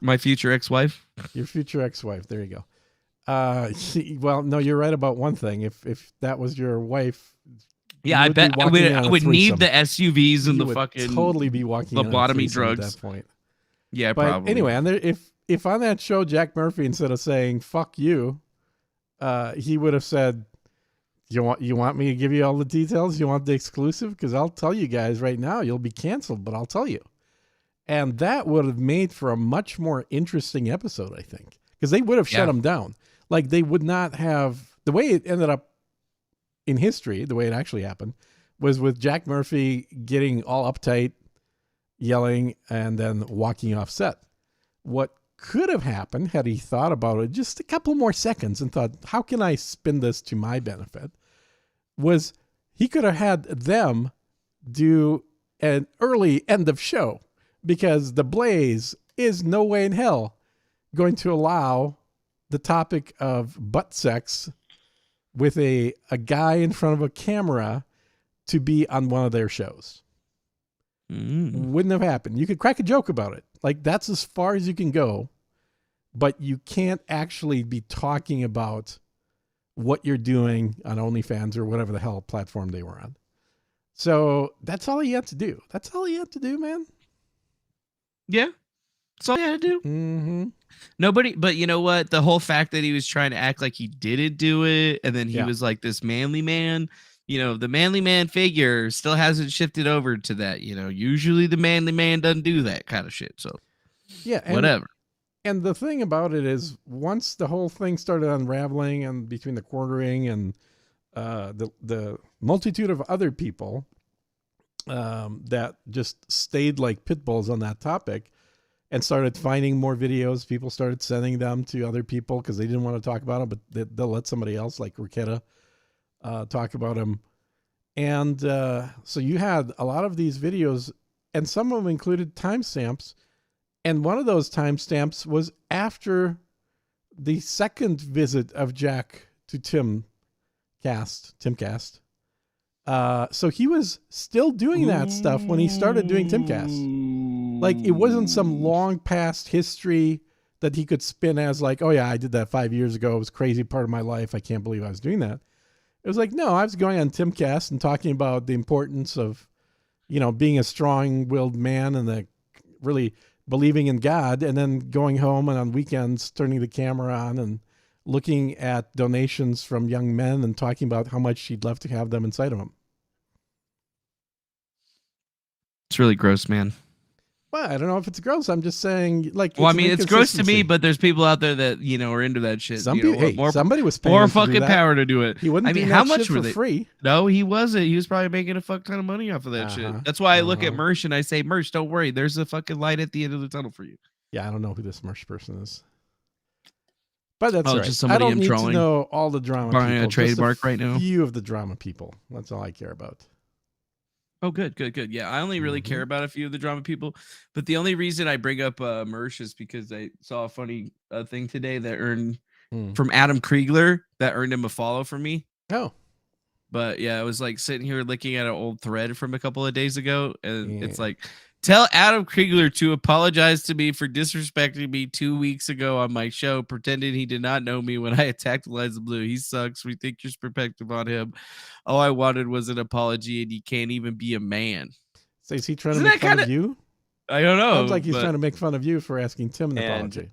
my future ex-wife. Your future ex-wife. There you go. Well, no, you're right about one thing. If that was your wife, I bet I would need the SUVs and the fucking totally be walking lobotomy drugs at that point. Yeah, but probably. Anyway, and if on that show Jack Murphy, instead of saying "fuck you," he would have said, you want me to give you all the details? You want the exclusive? Because I'll tell you guys right now, you'll be canceled, but I'll tell you. And that would have made for a much more interesting episode, I think, because they would have shut him down. Like, they would not have, the way it ended up in history, the way it actually happened, was with Jack Murphy getting all uptight, yelling, and then walking off set. What could have happened had he thought about it just a couple more seconds and thought, how can I spin this to my benefit, was he could have had them do an early end of show, because the Blaze is no way in hell going to allow the topic of butt sex with a guy in front of a camera to be on one of their shows. Wouldn't have happened. You could crack a joke about it. Like, that's as far as you can go, but you can't actually be talking about what you're doing on OnlyFans or whatever the hell platform they were on. So that's all he had to do. That's all he had to do, man. Yeah. That's all he had to do. Mm-hmm. Nobody, but you know what? The whole fact that he was trying to act like he didn't do it, and then he was like this manly man, you know, the manly man figure still hasn't shifted over to that. You know, usually the manly man doesn't do that kind of shit. So, yeah, whatever. And the thing about it is, once the whole thing started unraveling, and between the quartering and the multitude of other people that just stayed like pit bulls on that topic and started finding more videos, people started sending them to other people because they didn't want to talk about them, but they'll let somebody else like Riquetta talk about them. And so you had a lot of these videos, and some of them included timestamps. And one of those timestamps was after the second visit of Jack to Timcast. So he was still doing that stuff when he started doing Timcast. Like, it wasn't some long past history that he could spin as like, oh yeah, I did that 5 years ago. It was a crazy part of my life. I can't believe I was doing that. It was like, no, I was going on Timcast and talking about the importance of, you know, being a strong-willed man and really believing in God, and then going home and on weekends turning the camera on and looking at donations from young men and talking about how much he'd love to have them inside of him. It's really gross, man. Well, I don't know if it's gross. I'm just saying, like, well, I mean, it's gross to me, but there's people out there that, you know, are into that shit. Somebody was paying more fucking power to do it. He wouldn't. I mean, how much were they? Free? No, he wasn't. He was probably making a fuck ton of money off of that shit. That's why I look at Mersh and I say, Mersh, don't worry. There's a fucking light at the end of the tunnel for you. Yeah, I don't know who this Mersh person is, but that's all right. Just I don't need trolling. To know all the drama. Buying people. A trademark right now. Few of the drama people. That's all I care about. Oh, good. Yeah, I only really care about a few of the drama people, but the only reason I bring up Mersh is because I saw a funny thing today that earned from Adam Kriegler that earned him a follow from me. Oh, but yeah, I was like sitting here looking at an old thread from a couple of days ago, and it's like, tell Adam Kriegler to apologize to me for disrespecting me 2 weeks ago on my show, pretending he did not know me when I attacked Eliza Blue. He sucks. We think your perspective on him. All I wanted was an apology, and he can't even be a man. So is he trying to make fun of you? I don't know. Sounds like he's trying to make fun of you for asking Tim an apology.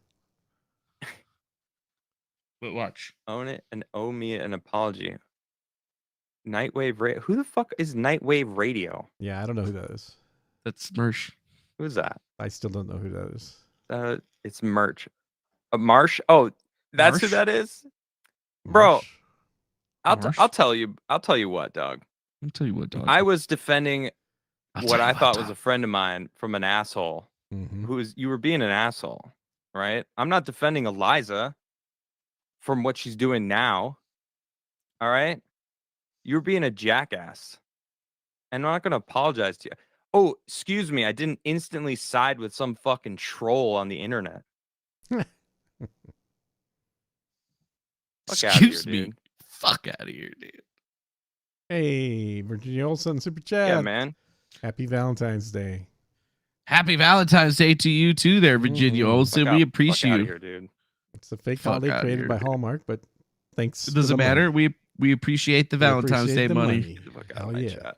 But watch. Own it and owe me an apology. Nightwave Radio. Who the fuck is Nightwave Radio? Yeah, I don't know who that is. That's Mersh. Who's that? I still don't know who that is. It's Merch. Marsh? Oh, that's Marsh? Who that is? Bro, Marsh? I'll tell you what, dog. I'll tell you what, dog. I was defending what I thought was a friend of mine from an asshole. You were being an asshole, right? I'm not defending Eliza from what she's doing now. All right? You're being a jackass. And I'm not going to apologize to you. Oh, excuse me. I didn't instantly side with some fucking troll on the internet. Excuse me. Fuck out of here, dude. Hey, Virginia Olsen, Super Chat. Yeah, man. Happy Valentine's Day. Happy Valentine's Day to you too there, Virginia Olsen. We appreciate you. Here, dude. It's a fake holiday created by Hallmark, but thanks. It doesn't matter. We appreciate the Valentine's Day money. Hell yeah.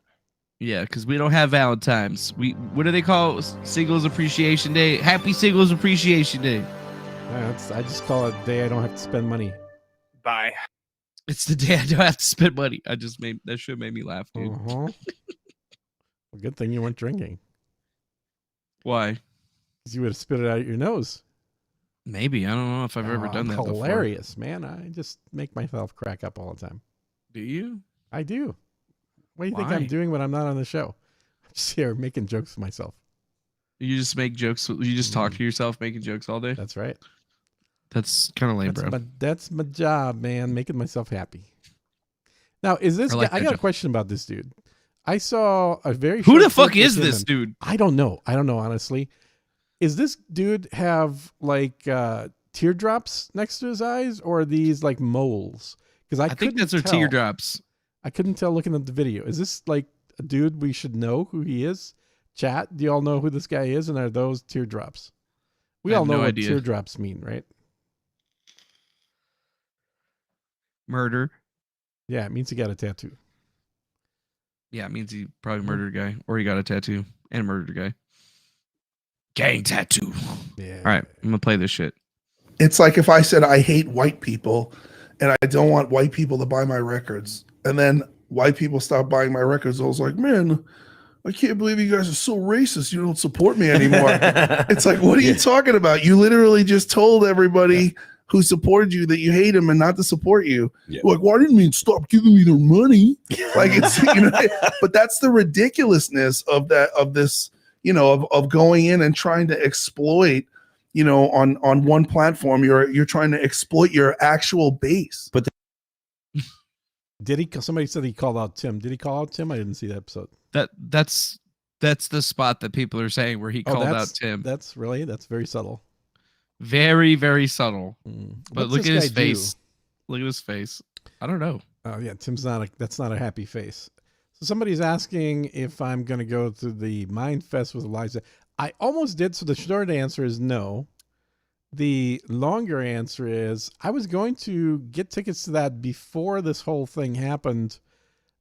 Yeah, because we don't have Valentine's. What do they call Singles Appreciation Day? Happy Singles Appreciation Day. I just call it a day I don't have to spend money. Bye. It's the day I don't have to spend money. That shit made me laugh, dude. Well, good thing you weren't drinking. Why? Because you would have spit it out your nose. Maybe. I don't know if I've ever done that hilarious, before. man. I just make myself crack up all the time. Do you? I do. What do you think I'm doing when I'm not on the show? I'm just here making jokes to myself. You just make jokes. You just talk to yourself making jokes all day? That's right. That's kind of lame, bro. That's my job, man. Making myself happy. Now, is this guy? I got a question about this dude. I saw a very. Who the fuck is this dude? I don't know. Honestly. Is this dude have like teardrops next to his eyes, or are these like moles? Because I think that's teardrops. I couldn't tell looking at the video. Is this like a dude we should know who he is? Chat, do y'all know who this guy is? And are those teardrops? We all know what teardrops mean, right? Murder. Yeah, it means he got a tattoo. Yeah, it means he probably murdered a guy, or he got a tattoo and murdered a guy. Gang tattoo. Yeah. All right, I'm gonna play this shit. It's like if I said I hate white people, and I don't want white people to buy my records, and then white people stop buying my records. I was like, man, I can't believe you guys are so racist. You don't support me anymore. It's like, what are you talking about? You literally just told everybody who supported you that you hate them and not to support you. Like, why didn't you stop giving me their money? Like, it's, but that's the ridiculousness of this, of going in and trying to exploit, on one platform, you're trying to exploit your actual base. But somebody said he called out Tim. Did he call out Tim? I didn't see that episode. That's the spot that people are saying where he called out Tim. That's very subtle. Very, very subtle. But look at his face. Do? Look at his face. I don't know. Oh yeah, that's not a happy face. So somebody's asking if I'm going to go to the Mind Fest with Eliza. I almost did. So the short answer is no. The longer answer is I was going to get tickets to that before this whole thing happened.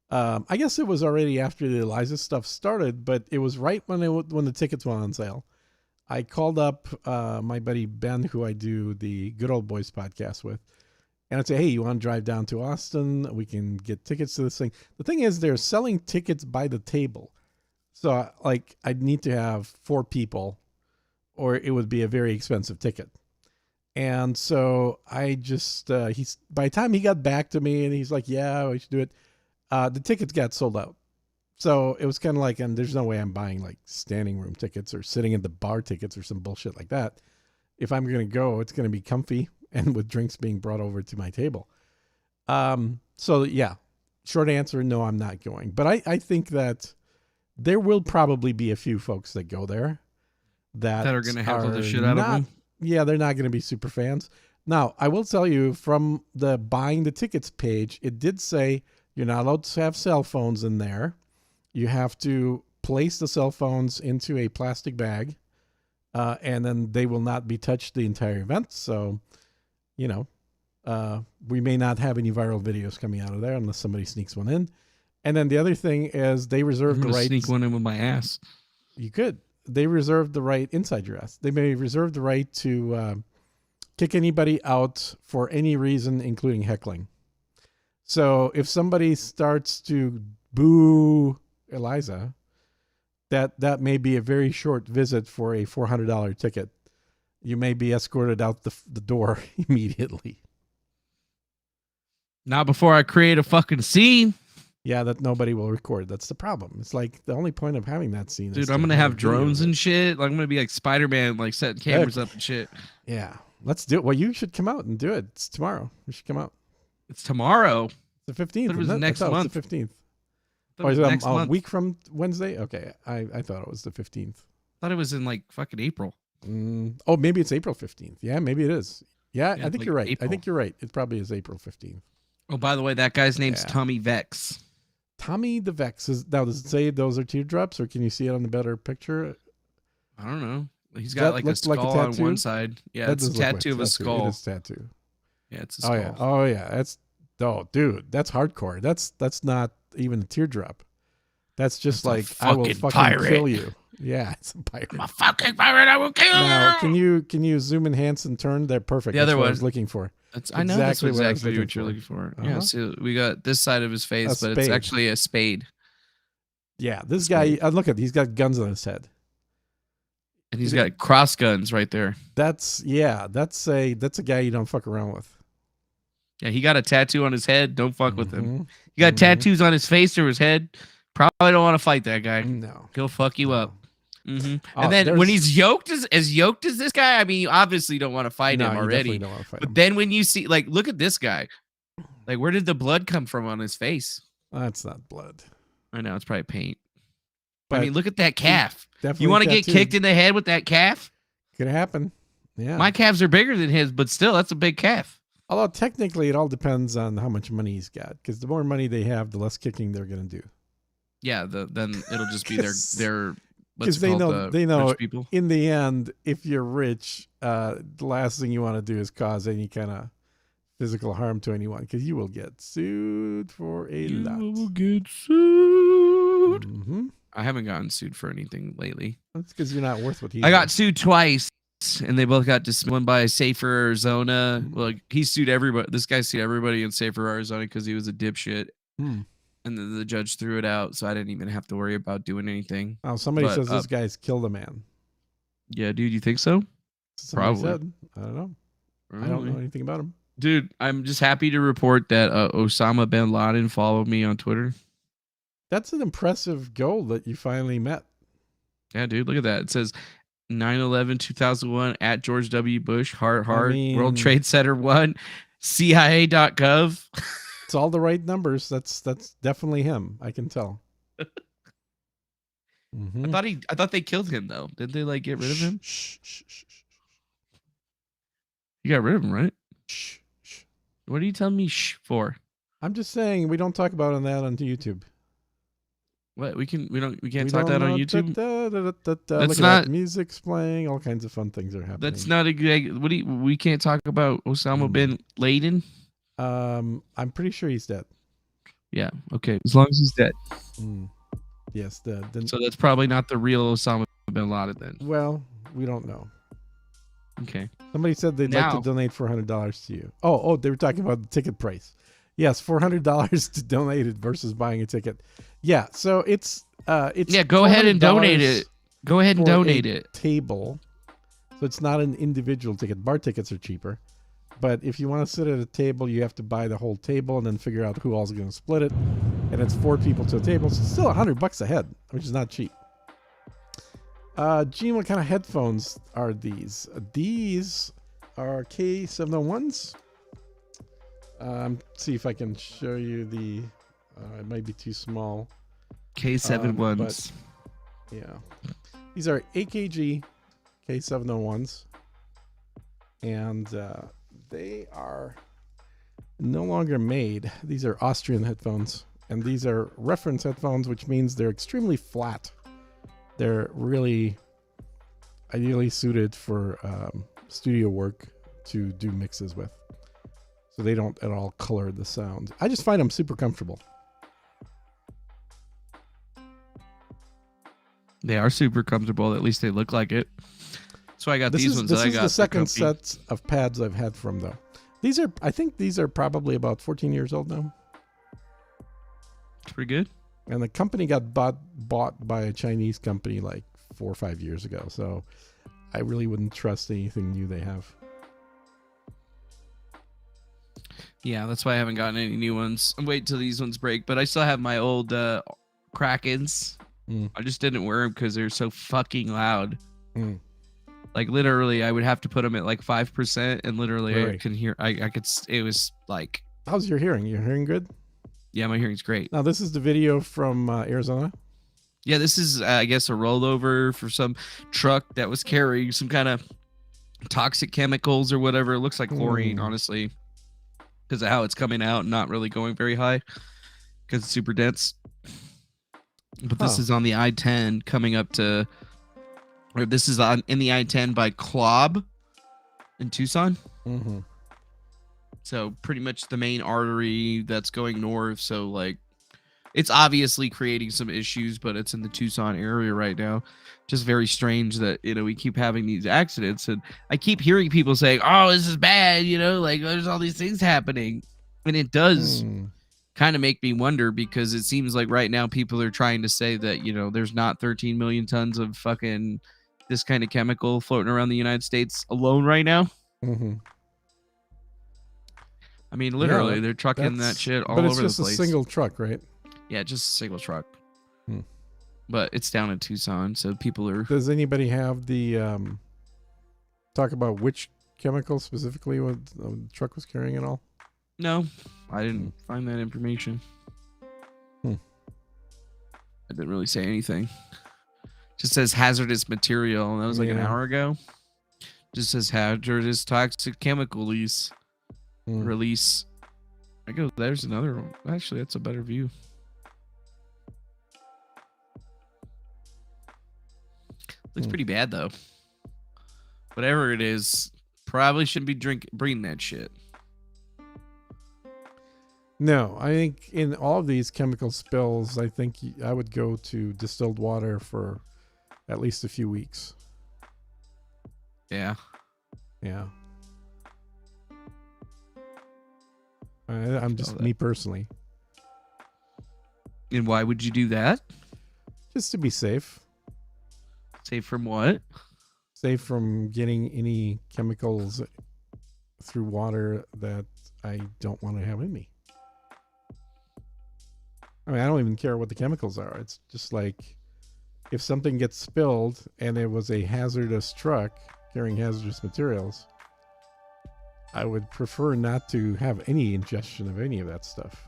I guess it was already after the Eliza stuff started, but it was right when the tickets went on sale. I called up my buddy Ben, who I do the Good Old Boys podcast with, and I'd say, hey, you want to drive down to Austin? We can get tickets to this thing. The thing is, they're selling tickets by the table. So, I'd need to have 4 people, or it would be a very expensive ticket. And so I just, by the time he got back to me and he's like, yeah, we should do it, the tickets got sold out. So it was kind of like, and there's no way I'm buying like standing room tickets or sitting in the bar tickets or some bullshit like that. If I'm going to go, it's going to be comfy and with drinks being brought over to my table. So yeah, short answer, no, I'm not going. But I think that there will probably be a few folks that go there that are going to heckle the shit out of them. Yeah, they're not going to be super fans. Now, I will tell you from the buying the tickets page, it did say you're not allowed to have cell phones in there. You have to place the cell phones into a plastic bag, and then they will not be touched the entire event. So, we may not have any viral videos coming out of there unless somebody sneaks one in. And then the other thing is they reserve the right to sneak one in with my ass. You could. They reserve the right inside your ass. They may reserve the right to kick anybody out for any reason, including heckling. So if somebody starts to boo Eliza, that may be a very short visit for a $400 ticket. You may be escorted out the door immediately. Not before I create a fucking scene. Yeah, that nobody will record. That's the problem. It's like the only point of having that scene. Dude, I'm going to have drones and shit. Like, I'm going to be like Spider-Man, like setting cameras up and shit. Yeah, let's do it. Well, you should come out and do it. It's tomorrow. You should come out. It's tomorrow. The 15th. It was next month. The 15th. Or is it a week from Wednesday? Okay, I thought it was the 15th. I thought it was in like fucking April. Oh, maybe it's April 15th. Yeah, maybe it is. Yeah, I think like you're right. April. I think you're right. It probably is April 15th. Oh, by the way, that guy's name's Tommy Vex. Tommy the Vex. Now, does it say those are teardrops, or can you see it on the better picture? I don't know. He's got like a skull on one side. Yeah, it's a tattoo of a skull. It is tattoo. Yeah, it's a skull. Oh yeah. Dude, that's hardcore. That's not even a teardrop. That's just like I will fucking kill you. Yeah, it's a pirate. I'm a fucking pirate. I will kill you. Now, can you zoom enhance and turn? They're perfect. The other That's what one. I was looking for. I know that's exactly what I was exactly looking what you're for. looking for. Uh-huh. Yeah, so we got this side of his face, A but it's spade. actually a spade. Yeah, this guy. Look at, he's got guns on his head, and he's got cross guns right there. That's a guy you don't fuck around with. Yeah, he got a tattoo on his head. Don't fuck with him. He got tattoos on his face or his head. Probably don't want to fight that guy. No, he'll fuck you up. Oh, and then when he's yoked as yoked as this guy, I mean, you obviously don't want to fight him already. You don't want to fight him. Then when you see, like, look at this guy. Like, where did the blood come from on his face? That's not blood. I know, it's probably paint. But I mean, look at that calf. You want to get kicked in the head with that calf? Could happen. Yeah. My calves are bigger than his, but still, that's a big calf. Although technically, it all depends on how much money he's got. Because the more money they have, the less kicking they're going to do. Yeah, then it'll just be their because they know people. In the end, if you're rich, the last thing you want to do is cause any kind of physical harm to anyone, because you will get sued for a lot. You will get sued. I haven't gotten sued for anything lately. That's because you're not worth what he. I got sued twice, and they both got dismissed. One by Safer Arizona. Well, he sued everybody. This guy sued everybody in Safer Arizona because he was a dipshit. And then the judge threw it out, so I didn't even have to worry about doing anything. Oh, somebody says this guy's killed a man. Yeah, dude, you think so? Somebody said. I don't know. Really? I don't know anything about him. Dude, I'm just happy to report that Osama bin Laden followed me on Twitter. That's an impressive goal that you finally met. Yeah, dude, look at that. It says 9/11/2001 at George W. Bush, heart, World Trade Center 1, CIA.gov. It's all the right numbers. That's definitely him. I can tell. I thought they killed him though. Did they like get rid of him? You got rid of him, right? What are you telling me for? I'm just saying we don't talk about that on YouTube. What we can't talk that on YouTube. That's not music's playing. All kinds of fun things are happening. That's not we can't talk about Osama bin Laden. I'm pretty sure he's dead. Yeah. Okay. As long as he's dead. Yes. So that's probably not the real Osama bin Laden then. Well, we don't know. Okay. Somebody said they'd like to donate $400 to you. Oh, they were talking about the ticket price. Yes, $400 to donate it versus buying a ticket. Yeah. So it's yeah. Go ahead and donate it. Go ahead and donate it. Table. So it's not an individual ticket. Bar tickets are cheaper. But if you want to sit at a table, you have to buy the whole table and then figure out who all's going to split it. And it's 4 people to a table. So it's still $100 a head, which is not cheap. Gene, what kind of headphones are these? These are K701s. See if I can show you the... it might be too small. K701s. Yeah. These are AKG K701s. And... they are no longer made. These are Austrian headphones, and these are reference headphones, which means they're extremely flat. They're really ideally suited for studio work to do mixes with. So they don't at all color the sound. I just find them super comfortable. They are super comfortable. At least they look like it. So I got these ones. This is the second set of pads I've had from them. I think these are probably about 14 years old now. It's pretty good. And the company got bought by a Chinese company like 4 or 5 years ago. So I really wouldn't trust anything new they have. Yeah, that's why I haven't gotten any new ones. I'm waiting till these ones break, but I still have my old Krakens. I just didn't wear them because they're so fucking loud. Like literally, I would have to put them at like 5%, and literally I can hear. I could. It was like. How's your hearing? Your hearing good? Yeah, my hearing's great. Now this is the video from Arizona. Yeah, this is I guess a rollover for some truck that was carrying some kind of toxic chemicals or whatever. It looks like chlorine, honestly, because of how it's coming out and not really going very high because it's super dense. But this is on the I-10 coming up to. Or this is in the I-10 by Klob in Tucson. So pretty much the main artery that's going north. So like it's obviously creating some issues, but it's in the Tucson area right now. Just very strange that, we keep having these accidents, and I keep hearing people saying, oh, this is bad, like there's all these things happening. And it does kind of make me wonder, because it seems like right now people are trying to say that, there's not 13 million tons of fucking this kind of chemical floating around the United States alone right now. Mm-hmm. I mean, literally, they're trucking that shit all over the place. But it's just a single truck, right? Yeah, just a single truck. But it's down in Tucson, so people are... Does anybody have the... talk about which chemical specifically the truck was carrying at all? No, I didn't find that information. I didn't really say anything. Just says hazardous material, and that was like an hour ago. Just says hazardous toxic chemical release. I go, there's another one. Actually, that's a better view. Looks pretty bad, though. Whatever it is, probably shouldn't be breathing that shit. No, I think in all of these chemical spills, I think I would go to distilled water for at least a few weeks. Yeah. Yeah. I'm just me personally. And why would you do that? Just to be safe. Safe from what? Safe from getting any chemicals through water that I don't want to have in me. I mean, I don't even care what the chemicals are. It's just like if something gets spilled and it was a hazardous truck carrying hazardous materials, I would prefer not to have any ingestion of any of that stuff.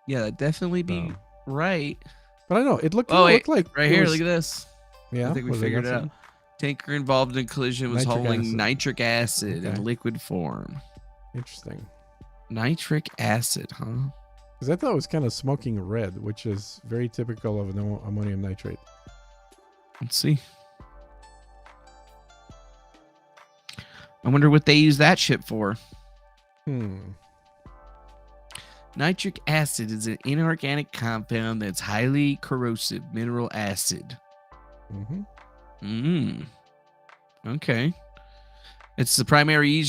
Yeah, that'd definitely be right. But I know it looked like right here. Look at this. Yeah, I think we figured it out. Tanker involved in collision was hauling nitric acid in liquid form. Interesting. Nitric acid, huh? Because I thought it was kind of smoking red, which is very typical of ammonium nitrate. Let's see. I wonder what they use that shit for. Nitric acid is an inorganic compound that's highly corrosive mineral acid. Okay. It's the primary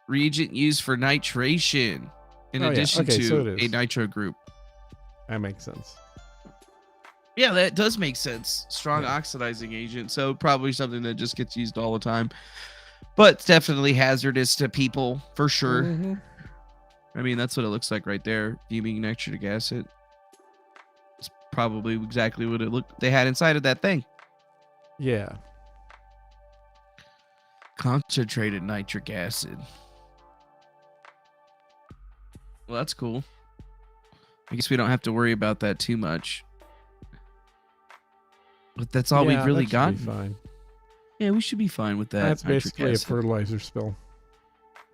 reagent used for nitration, in addition to a nitro group. That makes sense. Yeah, that does make sense. Strong oxidizing agent, so probably something that just gets used all the time. But it's definitely hazardous to people, for sure. I mean, that's what it looks like right there. Fuming nitric acid. It's probably exactly what they had inside of that thing. Yeah. Concentrated nitric acid. Well, that's cool. I guess we don't have to worry about that too much. But that's all we've really got. Fine. Yeah, we should be fine with that. That's basically a fertilizer spill.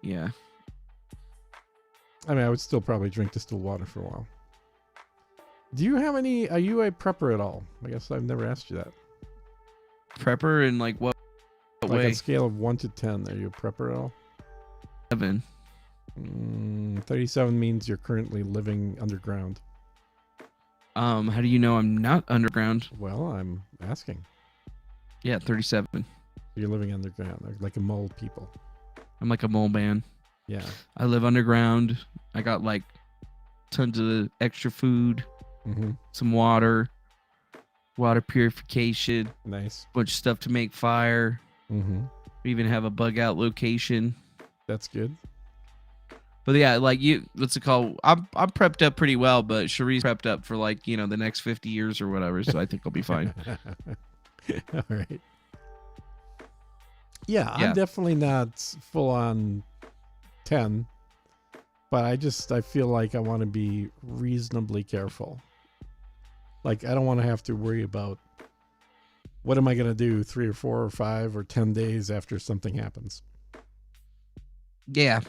Yeah. I mean, I would still probably drink distilled water for a while. Do you have any... Are you a prepper at all? I guess I've never asked you that. Prepper in like what way? Like a scale of 1 to 10. Are you a prepper at all? 7. 37 means you're currently living underground. How do you know I'm not underground? Well, I'm asking. Yeah, 37. You're living underground, like a mole people. I'm like a mole man. Yeah. I live underground. I got like tons of extra food, some water purification. Nice. Bunch of stuff to make fire. We even have a bug out location. That's good. But yeah, like what's it called? I'm prepped up pretty well, but Cherie's prepped up for like, the next 50 years or whatever. So I think I'll be fine. All right. Yeah, I'm definitely not full on 10, but I feel like I want to be reasonably careful. Like, I don't want to have to worry about what am I going to do 3 or 4 or 5 or 10 days after something happens. Yeah.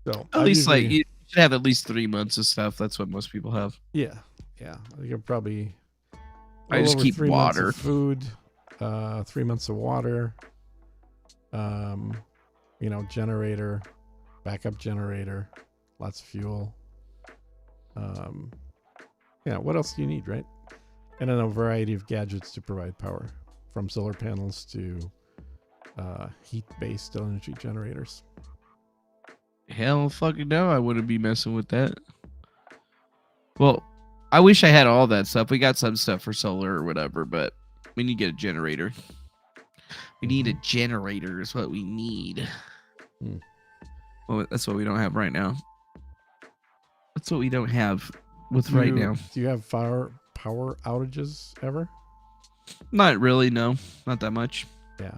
So at least like you should have at least 3 months of stuff. That's what most people have. Yeah. I think I'll probably. I just keep 3 water, months of food, 3 months of water, generator, backup generator, lots of fuel. Yeah, what else do you need, right? And then a variety of gadgets to provide power, from solar panels to heat-based energy generators. Hell fucking no, I wouldn't be messing with that. Well, I wish I had all that stuff. We got some stuff for solar or whatever, but we need to get a generator. We need a generator is what we need. Well, that's what we don't have right now. That's what we don't have with right now. Do you have power outages ever? Not really, no. Not that much. Yeah.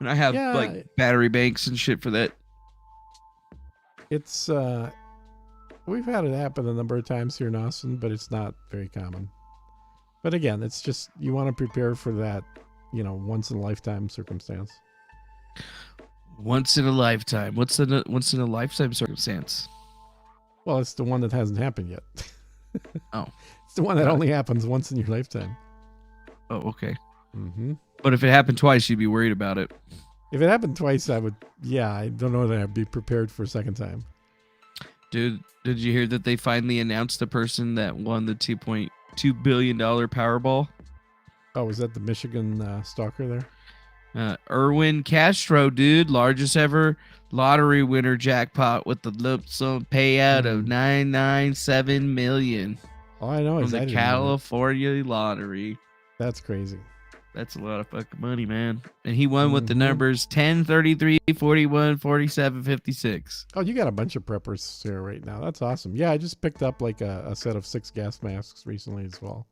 And I have like battery banks and shit for that. It's we've had it happen a number of times here in Austin, but it's not very common. But again, it's just you want to prepare for that, once in a lifetime circumstance. Once in a lifetime. What's in a lifetime circumstance? Well, it's the one that hasn't happened yet. Oh. It's the one that only happens once in your lifetime. Oh, okay. Mm-hmm. But if it happened twice, you'd be worried about it. If it happened twice, I don't know that I'd be prepared for a second time. Dude, did you hear that they finally announced the person that won the $2.2 billion Powerball? Oh, was that the Michigan stalker there? Erwin Castro, dude, largest ever lottery winner jackpot with the lump sum payout of $997 million. All I know is from the California lottery. That's crazy. That's a lot of fucking money, man. And he won with the numbers 10, 33, 41, 47, 56. Oh, you got a bunch of preppers here right now. That's awesome. Yeah, I just picked up like a set of 6 gas masks recently as well.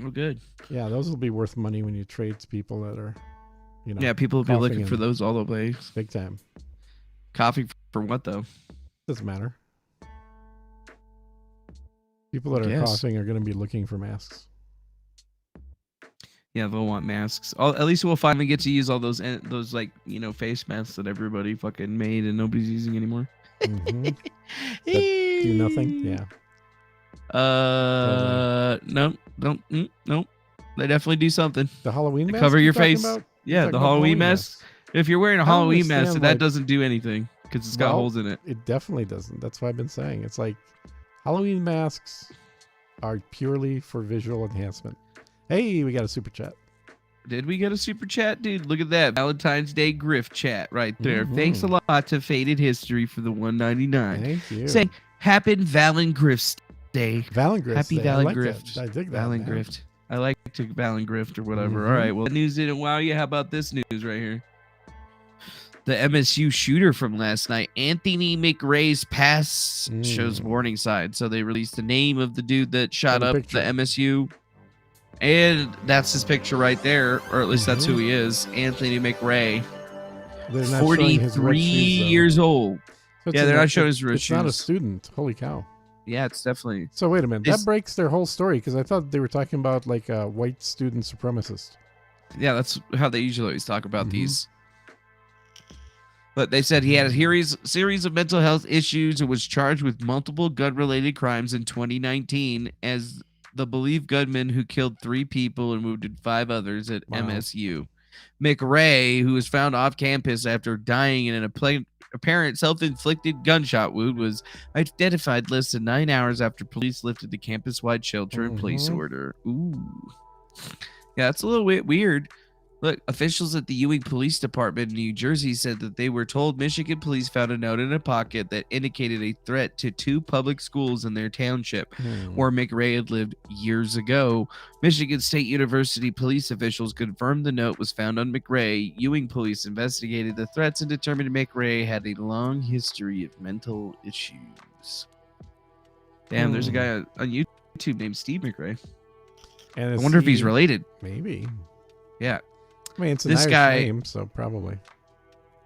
Oh, good. Yeah, those will be worth money when you trade to people that are, yeah, people will be looking for those all the way. Big time. Coughing for what, though? Doesn't matter. People that are coughing are going to be looking for masks. Yeah, they'll want masks. At least we'll finally get to use all those like, face masks that everybody fucking made and nobody's using anymore. That do nothing? Yeah. No, don't. No. They definitely do something. The Halloween mask? Cover your face. About? Yeah, the Halloween mask. If you're wearing a Halloween mask, that doesn't do anything because it's got holes in it. It definitely doesn't. That's what I've been saying. It's like Halloween masks are purely for visual enhancement. Hey, we got a super chat. Did we get a super chat? Dude, look at that. Valentine's Day grift chat right there. Thanks a lot to Faded History for the $1.99. Thank you. Saying, happy Valen Grift Day. Valen Grift Happy Day. Valen Grift. I dig that. Valen Grift. I like to Valen Grift or whatever. All right, well, the news didn't wow you. How about this news right here? The MSU shooter from last night, Anthony McRae's past shows warning signs. So they released the name of the dude that shot up the MSU. And that's his picture right there, or at least that's who he is, Anthony McRae. 43 years old. So yeah, they're not showing his It's shoes. not a student. Holy cow. Yeah, it's definitely. So wait a minute. That breaks their whole story because I thought they were talking about like a white student supremacist. Yeah, that's how they usually always talk about these. But they said he had a series of mental health issues and was charged with multiple gun-related crimes in 2019 as the believed gunman who killed 3 people and wounded 5 others at MSU. McRae, who was found off campus after dying in an apparent self-inflicted gunshot wound, was identified less than 9 hours after police lifted the campus-wide shelter-in-place order. Ooh. Yeah, it's a little bit weird. Look, officials at the Ewing Police Department in New Jersey said that they were told Michigan police found a note in a pocket that indicated a threat to 2 public schools in their township, where McRae had lived years ago. Michigan State University police officials confirmed the note was found on McRae. Ewing police investigated the threats and determined McRae had a long history of mental issues. Damn, there's a guy on YouTube named Steve McRae. And I wonder if he's related. Maybe. Yeah. I mean, it's an Irish name, so probably.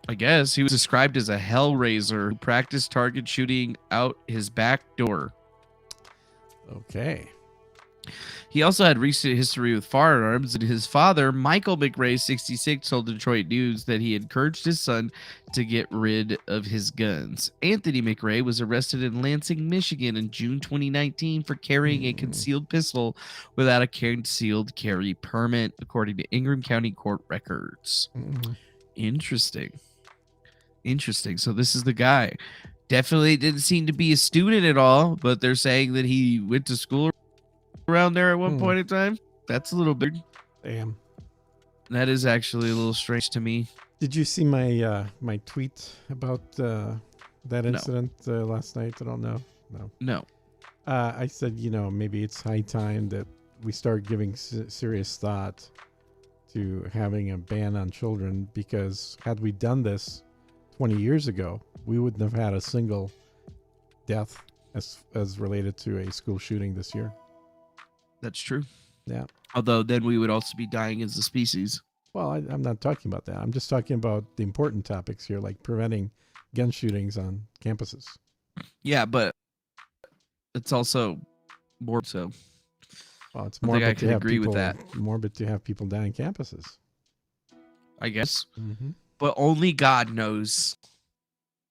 I guess he was described as a hellraiser who practiced target shooting out his back door. Okay. He also had recent history with firearms, and his father, Michael McRae, 66, told Detroit News that he encouraged his son to get rid of his guns. Anthony McRae was arrested in Lansing, Michigan in June 2019 for carrying a concealed pistol without a concealed carry permit, according to Ingham County court records. Interesting. So this is the guy. Definitely didn't seem to be a student at all, but they're saying that he went to school around there at one point in time. That's a little weird. Damn. That is actually a little strange to me. Did you see my my tweet about that incident last night? I don't know. No. I said, maybe it's high time that we start giving serious thought to having a ban on children, because had we done this 20 years ago, we wouldn't have had a single death as related to a school shooting this year. That's true. Yeah. Although then we would also be dying as a species. Well, I'm not talking about that. I'm just talking about the important topics here, like preventing gun shootings on campuses. Yeah, but it's also more so. Well, it's I morbid think I to can have agree with people, that. morbid to have people die on campuses. I guess. Mm-hmm. But only God knows.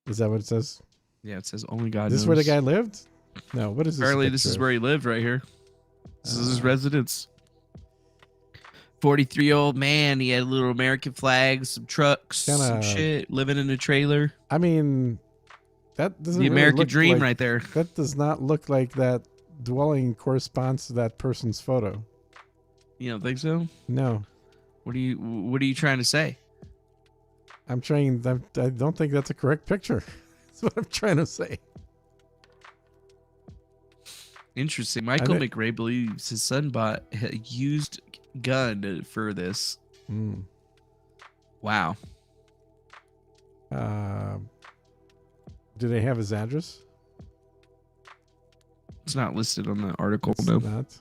Is that what it says? Yeah, it says only God knows. Is this where the guy lived? No, what is this? Apparently this is where he lived right here. This is his residence. 43-year-old man. He had little American flags, some trucks, some shit, living in a trailer. I mean, that doesn't the really American look dream like, right there. That does not look like that dwelling corresponds to that person's photo. You don't think so? No. What are you trying to say? I don't think that's a correct picture. That's what I'm trying to say. Interesting. Michael McRae believes his son bought a used gun for this. Wow. Do they have his address? It's not listed on the article. It's not.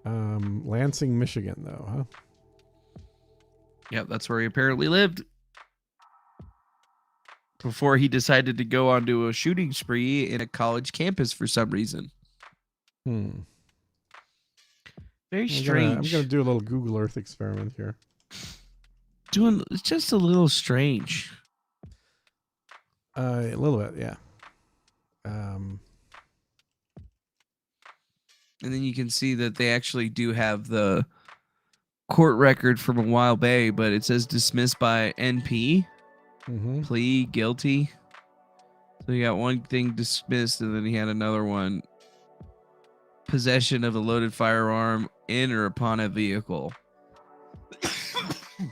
Lansing, Michigan, though, huh? Yep, that's where he apparently lived before he decided to go onto a shooting spree in a college campus for some reason. Very strange. I'm gonna do a little Google Earth experiment here. It's just a little strange. A little bit, yeah. And then you can see that they actually do have the court record from a while back, but it says dismissed by NP. Plea guilty. So you got one thing dismissed, and then he had another one. Possession of a loaded firearm in or upon a vehicle.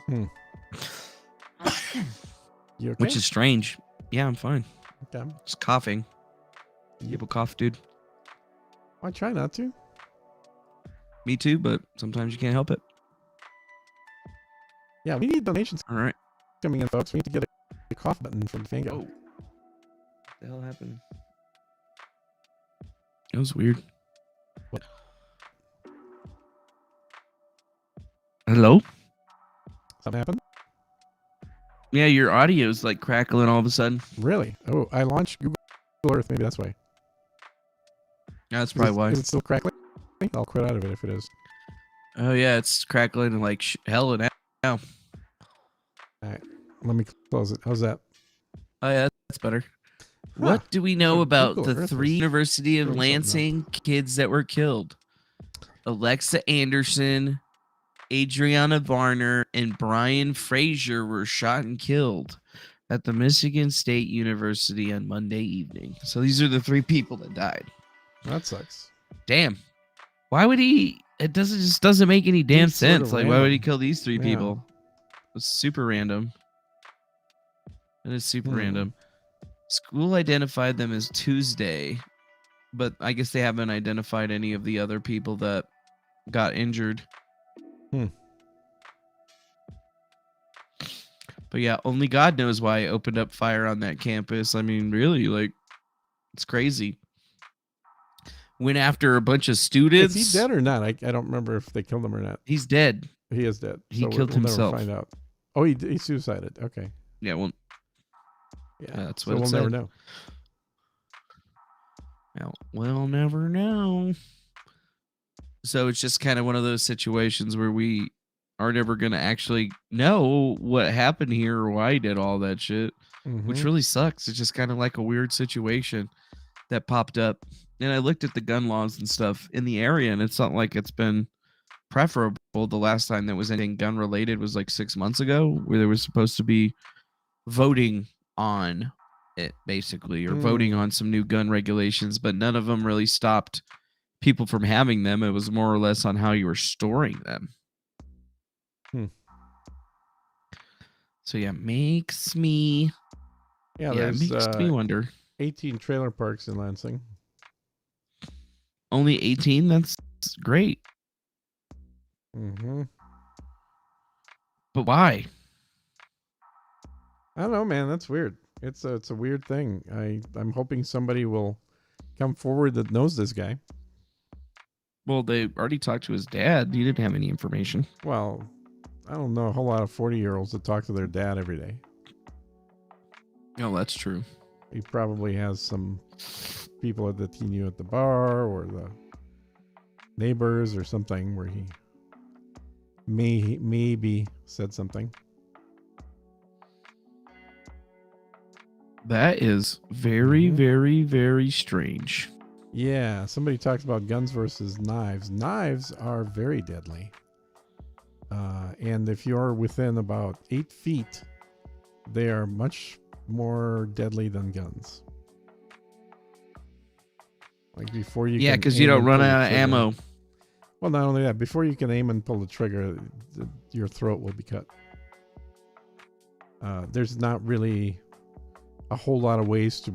You okay? Which is strange. Yeah, I'm fine. Okay. Just coughing. People cough, dude. I try not to. Me too, but sometimes you can't help it. Yeah, we need donations. All right. Coming in, folks. We need to get a cough button from Fango. Oh. What the hell happened? It was weird. What? Hello? Something happened? Yeah, your audio's like crackling all of a sudden. Really? Oh, I launched Google Earth. Maybe that's why. Yeah, that's probably why. Is it still crackling? I'll quit out of it if it is. Oh, yeah, it's crackling like hell now. All right. Let me close it. How's that? Oh, yeah, that's better. What do we know about Google the Earth three University of doing Lansing kids that were killed? Alexa Anderson, Adriana Varner, and Brian Frazier were shot and killed at the Michigan State University on Monday evening. So these are the three people that died. That sucks. Damn. Why would he? It doesn't make any damn Seems sort of sense. Like, why would he random. kill these three Yeah. people? It's super random. It is super random. School identified them as Tuesday, but I guess they haven't identified any of the other people that got injured. But yeah, only God knows why I opened up fire on that campus. I mean, really, like, it's crazy. Went after a bunch of students. Is he dead or not? I don't remember if they killed him or not. He's dead. He is dead. He So killed we'll himself. Never find out. Oh, he suicided. Okay. Yeah, well, Yeah, that's so what it we'll never said. know. Well, we'll never know. So it's just kind of one of those situations where we are never going to actually know what happened here or why he did all that shit, which really sucks. It's just kind of like a weird situation that popped up. And I looked at the gun laws and stuff in the area, and it's not like it's been preferable. The last time that was anything gun related was like 6 months ago, where there was supposed to be voting on it, basically, or voting on some new gun regulations, but none of them really stopped people from having them. It was more or less on how you were storing them. So yeah, makes me wonder. 18 trailer parks in Lansing. Only 18? That's great. Mm-hmm. But why? I don't know, man. That's weird. It's a weird thing. I'm hoping somebody will come forward that knows this guy. Well, they already talked to his dad. He didn't have any information. Well, I don't know a whole lot of 40-year-olds that talk to their dad every day. Oh, that's true. He probably has some people that he knew at the bar or the neighbors or something where he maybe said something. That is very, very, very strange. Yeah, somebody talks about guns versus knives. Knives are very deadly. And if you're within about 8 feet, they are much more deadly than guns. Like before you Yeah, because you don't run out of ammo. Well, not only that, before you can aim and pull the trigger, your throat will be cut. There's not really a whole lot of ways to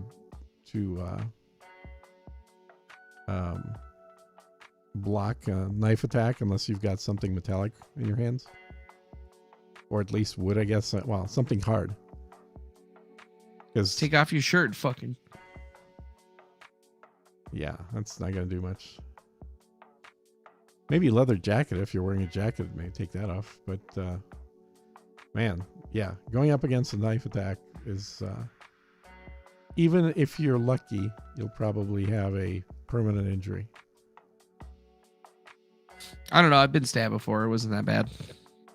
block a knife attack unless you've got something metallic in your hands, or at least wood, I guess. Well, something hard. Because take off your shirt, fucking. Yeah, that's not gonna do much. Maybe a leather jacket if you're wearing a jacket, may take that off. But man, yeah, going up against a knife attack is even if you're lucky, you'll probably have a permanent injury. I don't know. I've been stabbed before. It wasn't that bad.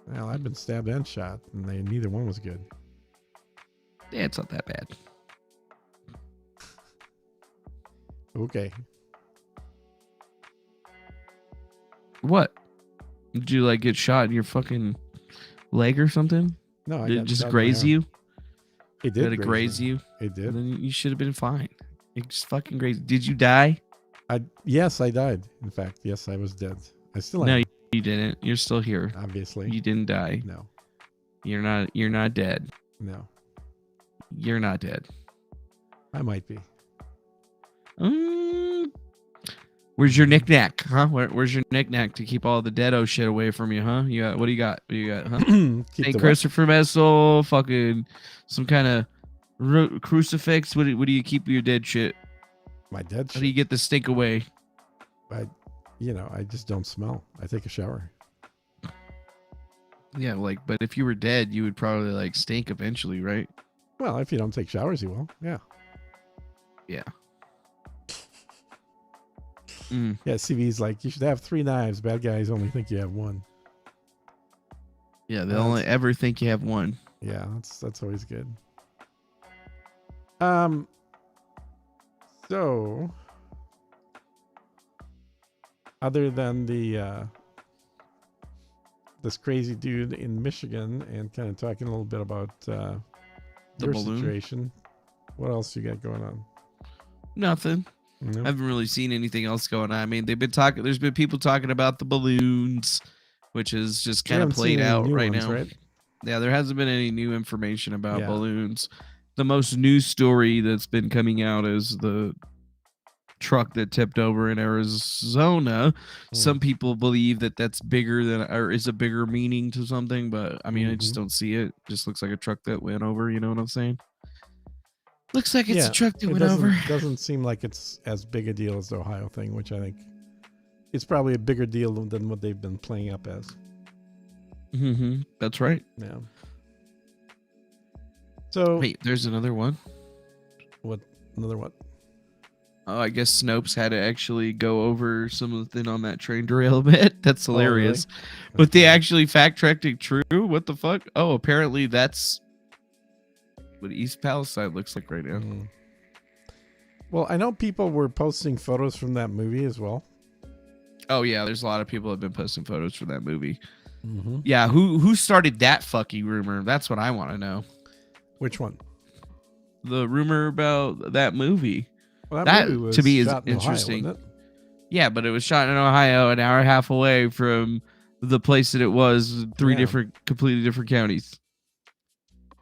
Well, I've been stabbed and shot, and neither one was good. Yeah, it's not that bad. Okay. What? Did you like get shot in your fucking leg or something? No, did it just graze you? It did. Did it graze you? It did. Then you should have been fine. It just fucking grazed. Did you die? Yes, I died. In fact, yes, I was dead. I still am. No, you didn't. You're still here. Obviously. You didn't die. No. You're not dead. No. You're not dead. I might be. Where's your knick-knack, huh? Where's your knick-knack to keep all the deado shit away from you, huh? What do you got? What do you got, huh? St. Christopher Messel, fucking some kind of crucifix. What do you keep your dead shit? My dead shit? How do you get the stink away? I just don't smell. I take a shower. Yeah, but if you were dead, you would probably stink eventually, right? Well, if you don't take showers, you will. Yeah. Yeah. Yeah, CV's like, you should have 3 knives. Bad guys only think you have 1. Yeah, they'll only ever think you have 1. Yeah, that's always good. So other than this crazy dude in Michigan and kind of talking a little bit about your situation, what else you got going on? Nothing. No. I haven't really seen anything else going on. I mean, there's been people talking about the balloons, which is just kind of played out right now. Right? Yeah, there hasn't been any new information about balloons. The most news story that's been coming out is the truck that tipped over in Arizona. Some people believe that that's bigger than, or is a bigger meaning to something, but I mean, I just don't see it. It just looks like a truck that went over, you know what I'm saying? Looks like it's a truck that went over. It doesn't seem like it's as big a deal as the Ohio thing, which I think it's probably a bigger deal than what they've been playing up as. That's right. Yeah. So wait, there's another one. What? Another what? Oh, I guess Snopes had to actually go over something on that train derail a bit. That's hilarious. Oh, really? But they actually fact-checked it true? What the fuck? Oh, apparently that's what East Palestine looks like right now. Well, I know people were posting photos from that movie as well. Oh, yeah. There's a lot of people have been posting photos from that movie. Yeah, who started that fucking rumor? That's what I want to know. Which one? the rumor about that movie. Well, that movie was to me is shot in interesting. Ohio, wasn't it? Yeah, but it was shot in Ohio, an hour and a half away from the place that it was, completely different counties.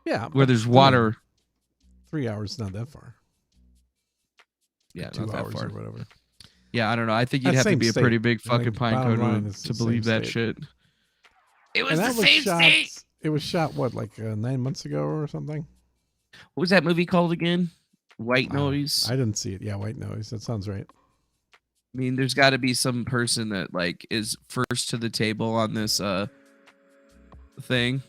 Yeah, where there's water. 3 hours, not that far. Yeah, 2 not that hours far. or whatever. Yeah, I don't know. I think you'd have to be a pretty big fucking pine cone to believe that shit. It was the same state. It was shot, what, like 9 months ago or something? What was that movie called again? White Noise? I didn't see it. Yeah, White Noise. That sounds right. I mean, there's got to be some person that like is first to the table on this thing.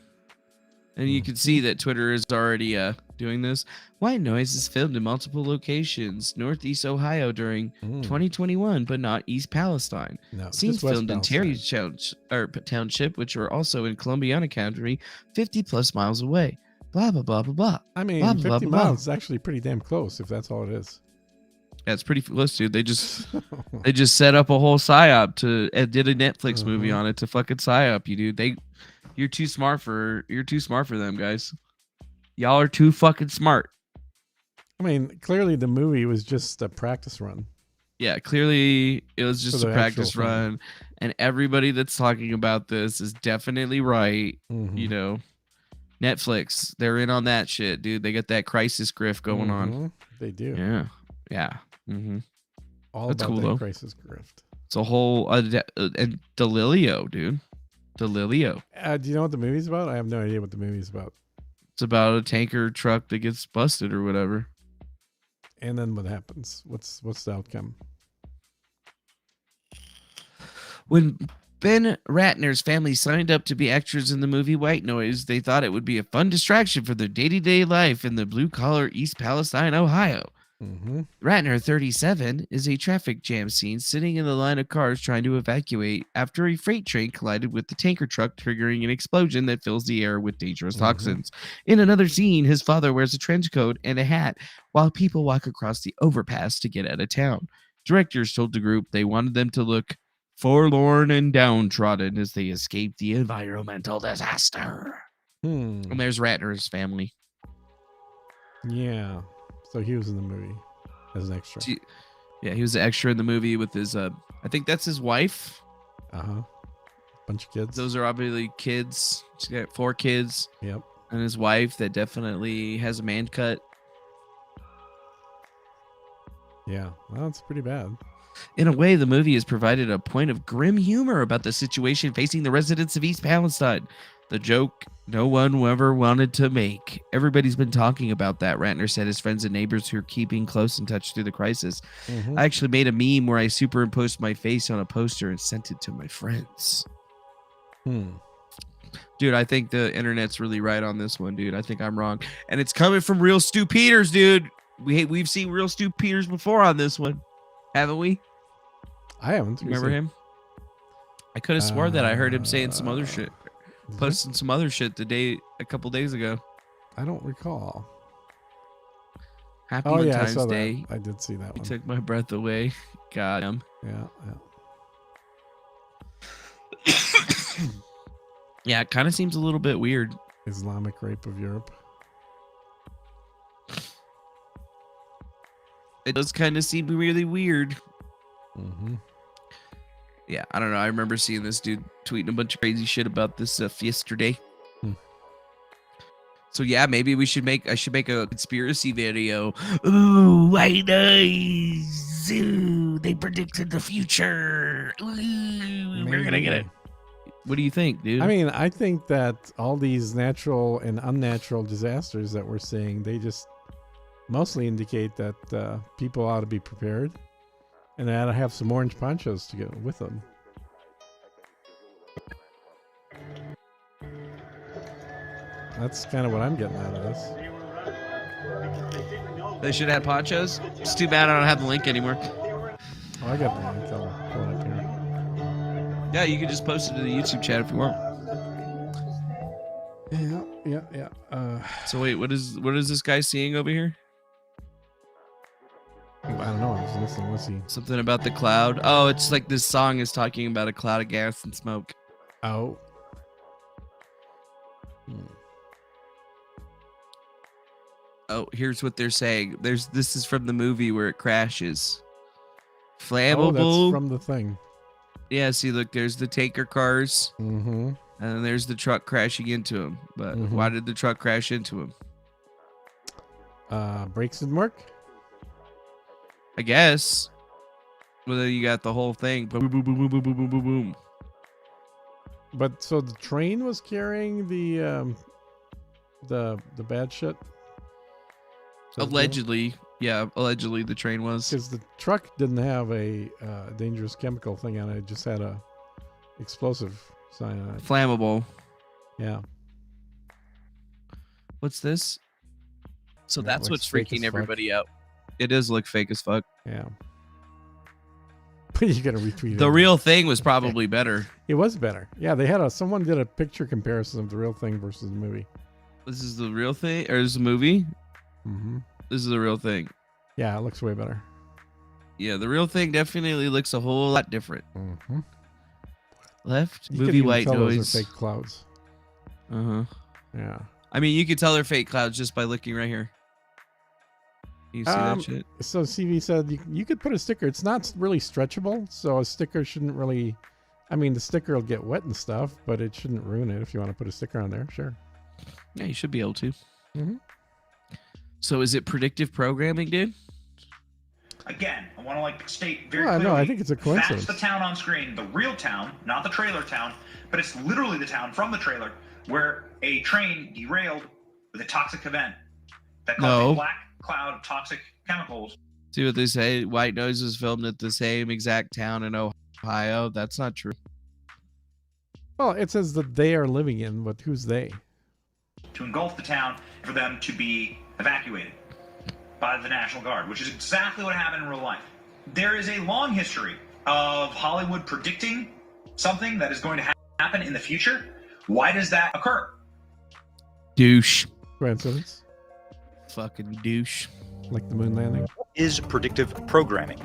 And you can see that Twitter is already doing this. White Noise is filmed in multiple locations, Northeast Ohio during 2021, but not East Palestine. No, scenes filmed in Terry Township, which are also in Columbiana County, 50 plus miles away. Blah, blah, blah, blah, blah. I mean, blah, 50 blah, miles blah. is actually pretty damn close, if that's all it is. Yeah, it's pretty close, dude. They just set up a whole psyop did a Netflix movie on it to fucking psyop you, dude. You're too smart for them, guys. Y'all are too fucking smart. I mean, clearly the movie was just a practice run. Yeah, clearly it was just a practice run, and everybody that's talking about this is definitely right. You know, Netflix, they're in on that shit, dude. They got that crisis grift going on. They do. Yeah. All That's about cool, that though. crisis grift. It's a whole and Delilio, dude. Delilio. Do you know what the movie's about? I have no idea what the movie's about. It's about a tanker truck that gets busted or whatever. And then what happens? What's the outcome? When Ben Ratner's family signed up to be extras in the movie White Noise, they thought it would be a fun distraction for their day-to-day life in the blue-collar East Palestine, Ohio. Ratner, 37, is a traffic jam scene sitting in the line of cars trying to evacuate after a freight train collided with the tanker truck, triggering an explosion that fills the air with dangerous toxins. In another scene, his father wears a trench coat and a hat while people walk across the overpass to get out of town. Directors told the group they wanted them to look forlorn and downtrodden as they escape the environmental disaster. And there's Ratner's family. Yeah. So he was in the movie as an extra. Yeah, he was an extra in the movie with his, I think that's his wife. Bunch of kids. Those are obviously kids. He's got 4 kids. Yep. And his wife that definitely has a man cut. Yeah, well, that's pretty bad. In a way, the movie has provided a point of grim humor about the situation facing the residents of East Palestine. The joke no one ever wanted to make. Everybody's been talking about that, Ratner said, his friends and neighbors who are keeping close in touch through the crisis. I actually made a meme where I superimposed my face on a poster and sent it to my friends. Dude, I think the internet's really right on this one, dude. I think I'm wrong. And it's coming from Real Stu Peters, dude. We've seen Real Stu Peters before on this one, haven't we? I haven't. Remember him? I could have sworn that I heard him saying some other shit. Posting some other shit a couple days ago. I don't recall. Happy Valentine's Day. I did see that one. He took my breath away. Got him. Yeah. Yeah, it kind of seems a little bit weird. Islamic rape of Europe. It does kind of seem really weird. Yeah, I don't know. I remember seeing this dude tweeting a bunch of crazy shit about this stuff yesterday. So yeah, maybe I should make a conspiracy video. Ooh, White Noise. Ooh, they predicted the future. Ooh, we're gonna get it. What do you think, dude? I mean, I think that all these natural and unnatural disasters that we're seeing, they just mostly indicate that people ought to be prepared. And they ought to have some orange ponchos to go with them. That's kind of what I'm getting out of this. They should have ponchos. It's too bad I don't have the link anymore. Oh, I got the link. I'll pull it up here. Yeah, you can just post it to the YouTube chat if you want. Yeah. So wait, what is this guy seeing over here? I don't know. I was listening. What's he? Something about the cloud. Oh, it's like this song is talking about a cloud of gas and smoke. Oh. Oh, here's what they're saying. This is from the movie where it crashes. Oh, Flammable. that's from the thing. Yeah, see, look, there's the tanker cars, Mm-hmm. and then there's the truck crashing into him. But why did the truck crash into him? Brakes didn't work? I guess. Well, then you got the whole thing. Boom, boom, boom, boom, boom, boom, boom, boom, boom. But so the train was carrying the bad shit? Allegedly. Yeah, allegedly the train was. Because the truck didn't have a dangerous chemical thing on it. It just had a explosive sign on it. Flammable. Yeah. What's this? So Yeah, that's it what's looks fake freaking as everybody out. It does look fake as fuck. Yeah. But you gotta retweet it. The real thing was probably better. It was better. Yeah, they had someone did a picture comparison of the real thing versus the movie. This is the real thing? Or is the movie? Mm-hmm. This is the real thing. Yeah, it looks way better. Yeah, the real thing definitely looks a whole lot different. Mm-hmm. Left, You movie can even white tell noise. those are fake clouds. Uh-huh. Yeah. I mean, you could tell they're fake clouds just by looking right here. You see that shit? So CV said you could put a sticker. It's not really stretchable, so a sticker shouldn't really. I mean, the sticker will get wet and stuff, but it shouldn't ruin it if you want to put a sticker on there. Sure. Yeah, you should be able to. Mm-hmm. So is it predictive programming, dude? Again, I want to state very Well, clearly. no, I think it's a coincidence. That's the town on screen, the real town, not the trailer town, but it's literally the town from the trailer where a train derailed with a toxic event that caused a black cloud of toxic chemicals. See what they say? White Noise was filmed at the same exact town in Ohio. That's not true. Well, it says that they are living in, but who's they? To engulf the town for them to be evacuated by the National Guard, which is exactly what happened in real life. There is a long history of Hollywood predicting something that is going to happen in the future. Why does that occur? Douche. Coincidence? Fucking douche. Like the moon landing? Is predictive programming.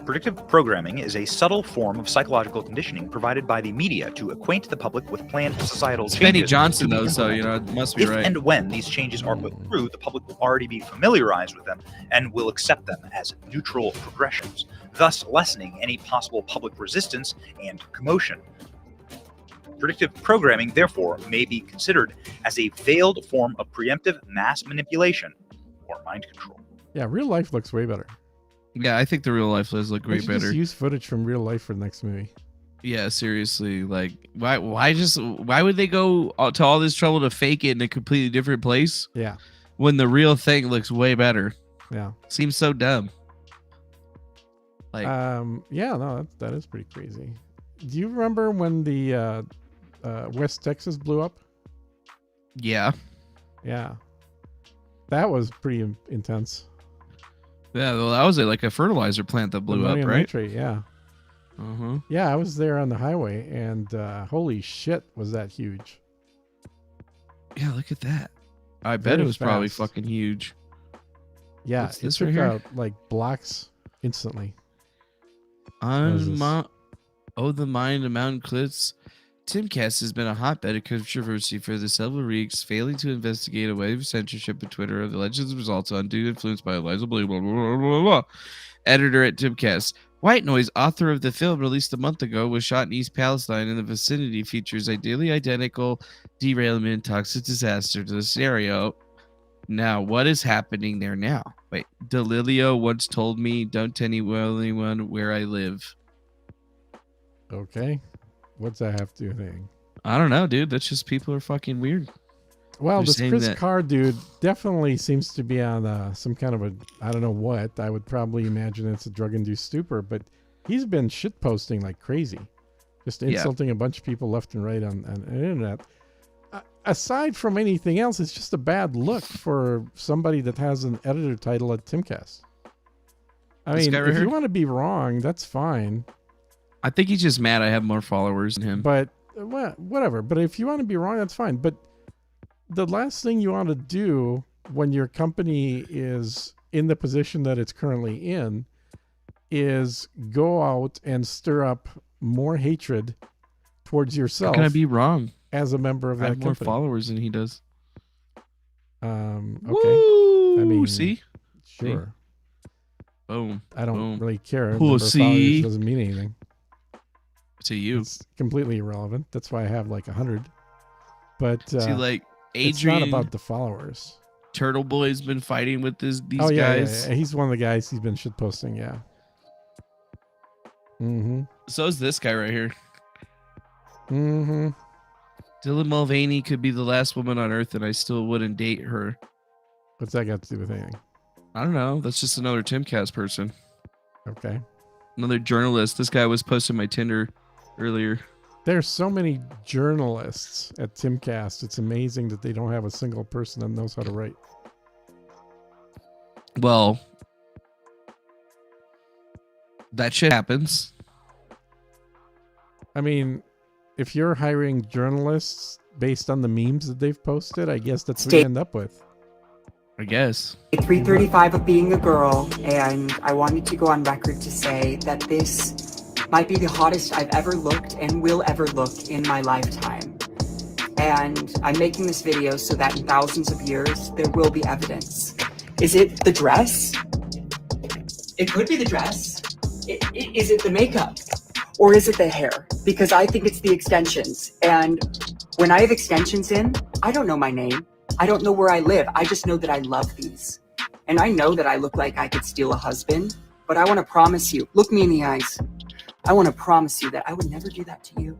Predictive programming is a subtle form of psychological conditioning provided by the media to acquaint the public with planned societal It's changes. Benny Johnson, though, so, you know, it must be If right. and when these changes are put through, the public will already be familiarized with them and will accept them as neutral progressions, thus lessening any possible public resistance and commotion. Predictive programming, therefore, may be considered as a veiled form of preemptive mass manipulation or mind control. Yeah, real life looks way better. Yeah, I think the real life does look We way should better. just use footage from real life for the next movie. Yeah, seriously. Like, why would they go to all this trouble to fake it in a completely different place? Yeah. When the real thing looks way better. Yeah. Seems so dumb. Like, yeah, no, that is pretty crazy. Do you remember when the West Texas blew up? yeah. Yeah. That was pretty intense. Yeah, well, that was like a fertilizer plant that blew up, Ammonium right? nitrate, yeah. Uh-huh. Yeah, I was there on the highway, and holy shit, was that huge. Yeah, look at that. I bet Very it was probably fast. fucking huge. Yeah, What's it this took right here? out like blocks instantly. is this? The Mind of Mountain Cliffs. Timcast has been a hotbed of controversy for the several weeks, failing to investigate a wave of censorship on Twitter of the alleged results undue influence by Eliza Blah, blah, blah, blah, blah, blah. Editor at Timcast. White Noise, author of the film released a month ago, was shot in East Palestine, and the vicinity features ideally identical derailment toxic disaster to the scenario. Now, what is happening there now? Wait, Delilio once told me, don't tell anyone where I live. Okay. What's that have to do with anything? I don't know, dude. That's just people are fucking weird. Well, They're this saying Chris that- Carr dude definitely seems to be on some kind of I don't know what. I would probably imagine it's a drug-induced stupor, but he's been shit posting like crazy. Just insulting a bunch of people left and right on the internet. Aside from anything else, it's just a bad look for somebody that has an editor title at Timcast. I This mean, guy right if here? you want to be wrong, that's fine. I think he's just mad I have more followers than him. But well, whatever. But if you want to be wrong, that's fine. But the last thing you want to do when your company is in the position that it's currently in is go out and stir up more hatred towards How yourself can I be wrong? as a member of I that have more company. followers than he does. Okay. Woo! I mean, see? Sure. Boom. I don't Boom. really care. Number of Pussy. followers doesn't mean anything. To you. It's completely irrelevant. That's why I have like 100. But See, like it's not Adrian about the followers. Turtle Boy's been fighting with these Oh, yeah, guys. yeah. He's one of the guys he's been shit posting, yeah. Mm-hmm. So is this guy right here. Mm-hmm. Dylan Mulvaney could be the last woman on Earth, and I still wouldn't date her. What's that got to do with anything? I don't know. That's just another Timcast person. Okay. Another journalist. This guy was posting my Tinder earlier. There's so many journalists at Timcast. It's amazing that they don't have a single person that knows how to write. Well, that shit happens. I mean, if you're hiring journalists based on the memes that they've posted, I guess that's what you end up with. I guess. 335 of being a girl, and I wanted to go on record to say that this might be the hottest I've ever looked and will ever look in my lifetime. And I'm making this video so that in thousands of years, there will be evidence. Is it the dress? It could be the dress. Is it the makeup? Or is it the hair? Because I think it's the extensions. And when I have extensions in, I don't know my name. I don't know where I live. I just know that I love these. And I know that I look like I could steal a husband, but I want to promise you, look me in the eyes. I want to promise you that I would never do that to you.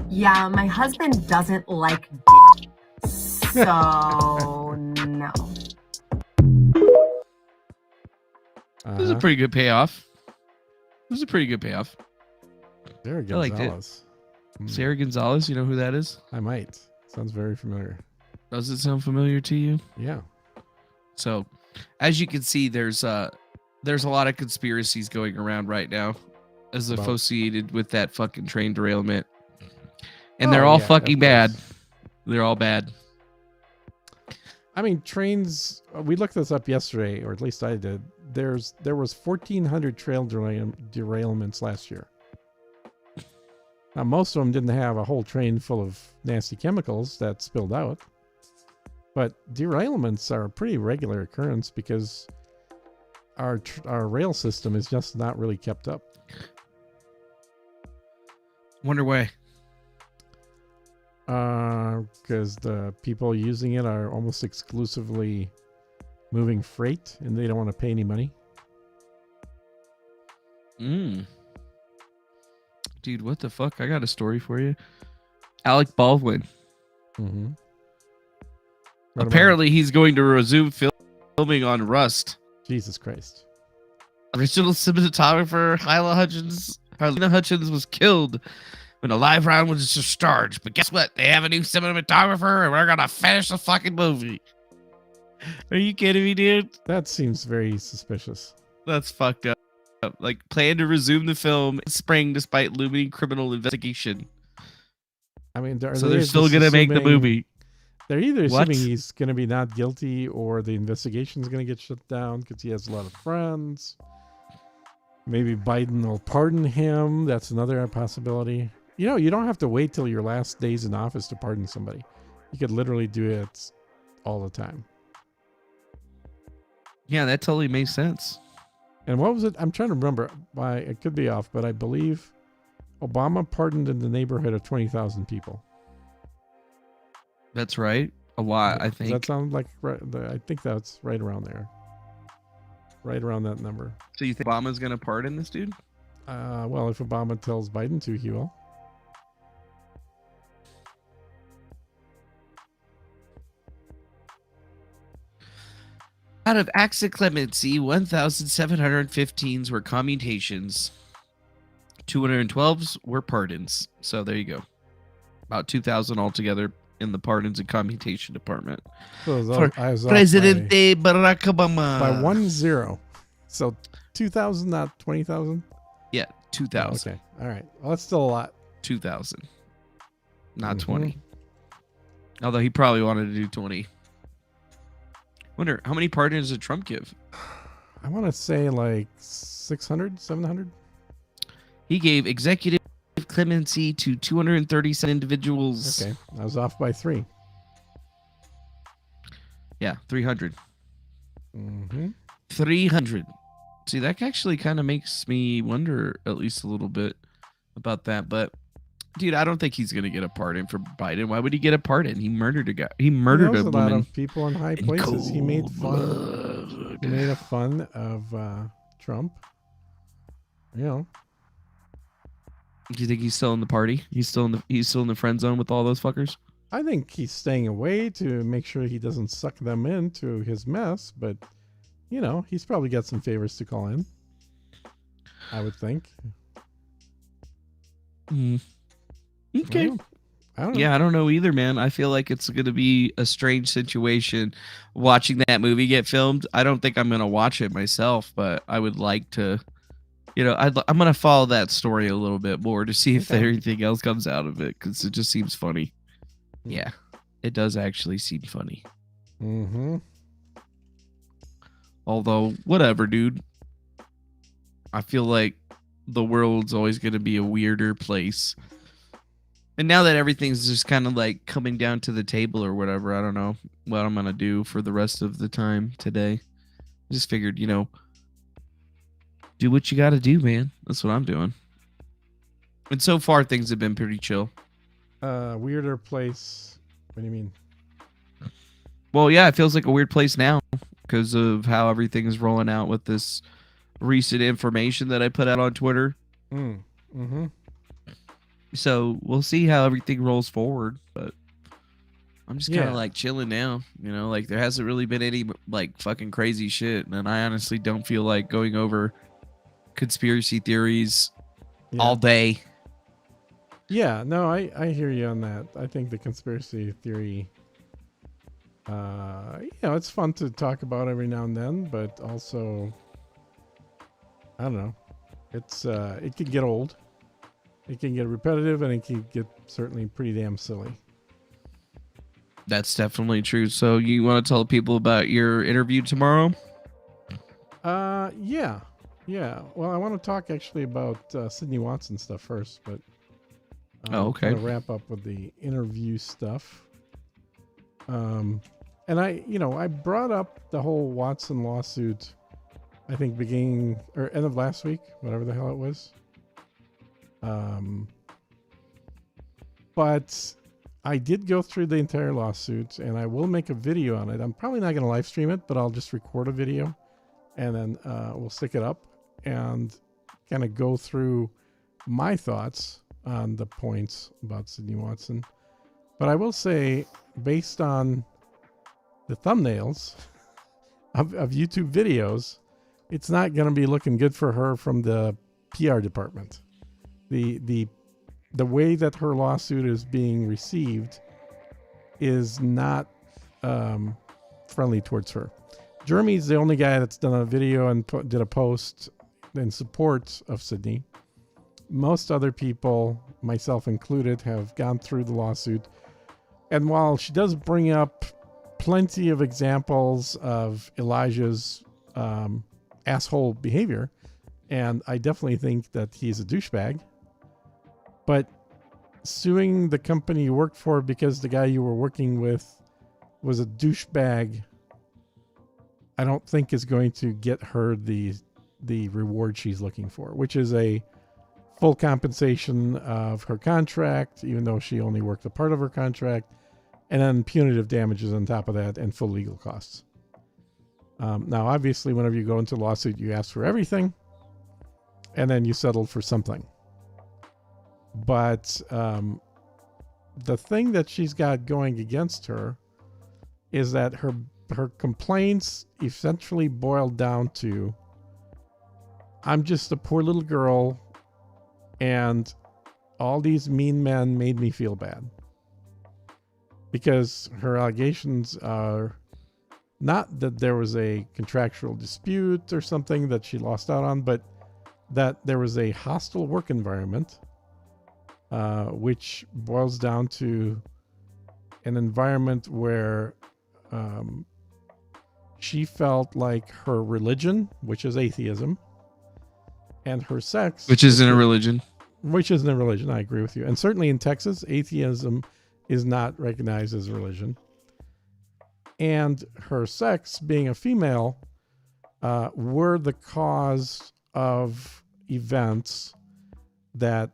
Yeah, my husband doesn't like dick. So, no. This is a pretty good payoff. This is a pretty good payoff. Sarah I liked it. Gonzalez. Sarah Gonzalez, you know who that is? I might. Sounds very familiar. Does it sound familiar to you? Yeah. So, as you can see, there's a lot of conspiracies going around right now as associated with that fucking train derailment. And they're all fucking bad. They're all bad. I mean, trains, we looked this up yesterday, or at least I did. There was 1,400 trail derailments last year. Now, most of them didn't have a whole train full of nasty chemicals that spilled out. But derailments are a pretty regular occurrence because our rail system is just not really kept up. Wonder why. Because the people using it are almost exclusively moving freight and they don't want to pay any money. Dude, what the fuck? I got a story for you. Alec Baldwin. Mm-hmm. Apparently, he's going to resume filming on Rust. Jesus Christ. Original cinematographer Halyna Hutchins was killed when a live round was discharged. But guess what? They have a new cinematographer and we're going to finish the fucking movie. Are you kidding me, dude? That seems very suspicious. That's fucked up. Like, plan to resume the film in spring despite looming criminal investigation. I mean, so they're still going to make the movie. They're either assuming he's going to be not guilty or the investigation is going to get shut down because he has a lot of friends. Maybe Biden will pardon him. That's another possibility. You know, you don't have to wait till your last days in office to pardon somebody. You could literally do it all the time. Yeah, that totally makes sense. And what was it? I'm trying to remember. It could be off, but I believe Obama pardoned in the neighborhood of 20,000 people. That's right. A lot, I think. Does that sound like right? I think that's right around there. Right around that number. So you think Obama's going to pardon this dude? Well, if Obama tells Biden to, he will. Out of acts of clemency, 1,715s were commutations. 212s were pardons. So there you go. About 2,000 altogether in the pardons and commutation department. So for Presidente Barack Obama. By 1-0. So 2,000, not 20,000? Yeah, 2,000. Okay. All right. Well, that's still a lot. 2,000. Not 20. Although he probably wanted to do 20. Wonder how many pardons did Trump give? I want to say like 600, 700. He gave executive clemency to 237 individuals. Okay, I was off by 3. Yeah, 300. Mm-hmm. 300. See, that actually kind of makes me wonder at least a little bit about that. But, dude, I don't think he's going to get a pardon for Biden. Why would he get a pardon? He murdered a guy. He murdered a lot woman. of people in high places. He made fun. He made a fun of Trump. You know. Do you think he's still in the party? He's still in the friend zone with all those fuckers? I think he's staying away to make sure he doesn't suck them into his mess, but you know, he's probably got some favors to call in. I would think. Okay. I don't know. Yeah, I don't know either, man. I feel like it's going to be a strange situation watching that movie get filmed. I don't think I'm going to watch it myself, but I would like to, you know, I'm going to follow that story a little bit more to see if anything else comes out of it, because it just seems funny. Yeah, it does actually seem funny. Mm-hmm. Although, whatever, dude. I feel like the world's always going to be a weirder place. And now that everything's just kind of like coming down to the table or whatever, I don't know what I'm going to do for the rest of the time today. I just figured, you know, do what you got to do, man. That's what I'm doing. And so far, things have been pretty chill. Weirder place. What do you mean? Well, yeah, it feels like a weird place now because of how everything is rolling out with this recent information that I put out on Twitter. Mm-hmm. So we'll see how everything rolls forward, but I'm just kind of like chilling now, you know, like there hasn't really been any like fucking crazy shit. And I honestly don't feel like going over conspiracy theories all day. Yeah, no, I hear you on that. I think the conspiracy theory, you know, it's fun to talk about every now and then, but also, I don't know, it's it can get old. It can get repetitive, and it can get certainly pretty damn silly. That's definitely true. So you want to tell people about your interview tomorrow? Yeah. Well, I want to talk actually about Sydney Watson stuff first, but okay. To wrap up with the interview stuff. And I brought up the whole Watson lawsuit, I think beginning or end of last week, whatever the hell it was. But I did go through the entire lawsuit, and I will make a video on it. I'm probably not going to live stream it, but I'll just record a video, and then we'll stick it up and kind of go through my thoughts on the points about Sydney Watson. But I will say, based on the thumbnails of YouTube videos, it's not going to be looking good for her from the PR department. The way that her lawsuit is being received is not friendly towards her. Jeremy's the only guy that's done a video and did a post in support of Sydney. Most other people, myself included, have gone through the lawsuit. And while she does bring up plenty of examples of Elijah's asshole behavior, and I definitely think that he's a douchebag, but suing the company you worked for because the guy you were working with was a douchebag, I don't think is going to get her the reward she's looking for, which is a full compensation of her contract, even though she only worked a part of her contract, and then punitive damages on top of that and full legal costs. Now, obviously, whenever you go into a lawsuit, you ask for everything, and then you settle for something. But the thing that she's got going against her is that her complaints essentially boiled down to, I'm just a poor little girl, and all these mean men made me feel bad. Because her allegations are not that there was a contractual dispute or something that she lost out on, but that there was a hostile work environment, which boils down to an environment where she felt like her religion, which is atheism, and her sex, which isn't a religion. Which isn't a religion, I agree with you. And certainly in Texas, atheism is not recognized as a religion. and her sex, being a female, were the cause of events that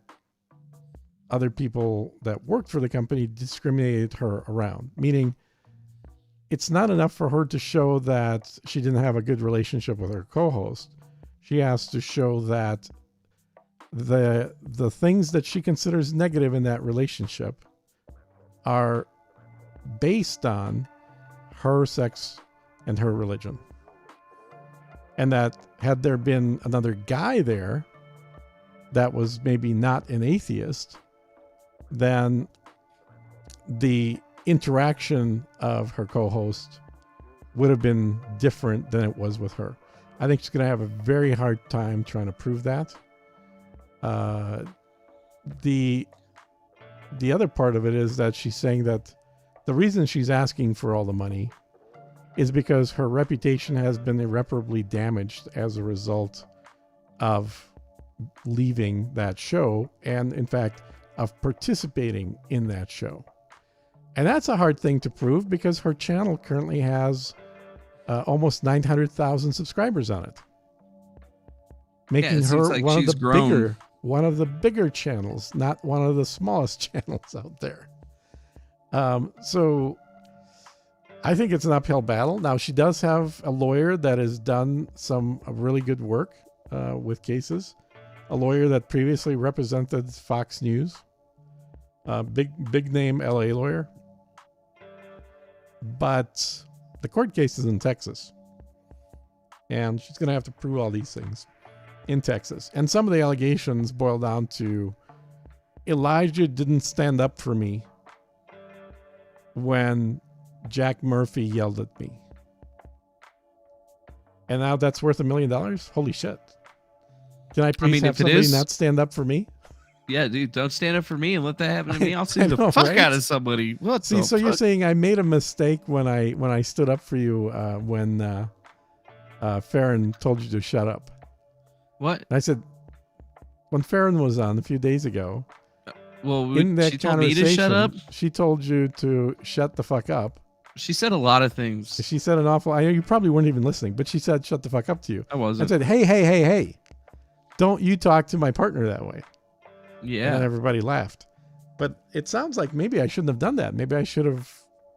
other people that worked for the company discriminated her around. Meaning, it's not enough for her to show that she didn't have a good relationship with her co-host. She has to show that the things that she considers negative in that relationship are based on her sex and her religion. And that had there been another guy there that was maybe not an atheist, then the interaction of her co-host would have been different than it was with her. I think she's going to have a very hard time trying to prove that. The other part of it is that she's saying that the reason she's asking for all the money is because her reputation has been irreparably damaged as a result of leaving that show and, in fact, of participating in that show. And that's a hard thing to prove because her channel currently has almost 900,000 subscribers on it, making her like one of the bigger channels, not one of the smallest channels out there. So I think it's an uphill battle. Now, she does have a lawyer that has done some really good work with cases. A lawyer that previously represented Fox News, big name LA lawyer. But the court case is in Texas. And she's going to have to prove all these things in Texas. And some of the allegations boil down to Elijah didn't stand up for me when Jack Murphy yelled at me. And now that's worth $1 million? Holy shit. Can I please have somebody not stand up for me? Yeah, dude, don't stand up for me and let that happen to me. I'll sue the fuck out of somebody. So you're saying I made a mistake when I stood up for you when Farron told you to shut up. What? I said, when Farron was on a few days ago, in that she told me to shut up? She told you to shut the fuck up. She said a lot of things. She said an awful... I know you probably weren't even listening, but she said shut the fuck up to you. I wasn't. I said, hey. Don't you talk to my partner that way. Yeah. And then everybody laughed. But it sounds like maybe I shouldn't have done that. Maybe I should have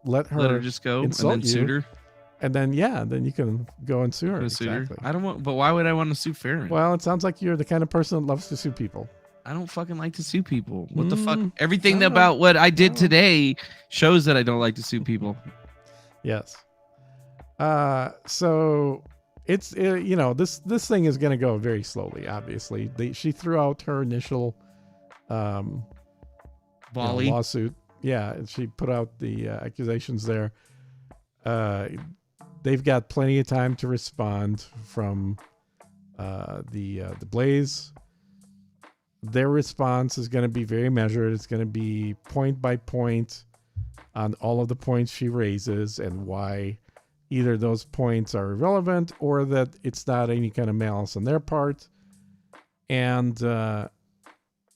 let her just go insult and then sued her. And then, then you can go and sue her. Exactly. I don't want... But why would I want to sue Farron? Well, it sounds like you're the kind of person that loves to sue people. I don't fucking like to sue people. What the fuck? Everything about what I did today shows that I don't like to sue people. Yes. So it's this thing is going to go very slowly. Obviously, she threw out her initial lawsuit. Yeah, she put out the accusations there. They've got plenty of time to respond from the Blaze. Their response is going to be very measured. It's going to be point by point on all of the points she raises and why either those points are irrelevant or that it's not any kind of malice on their part. And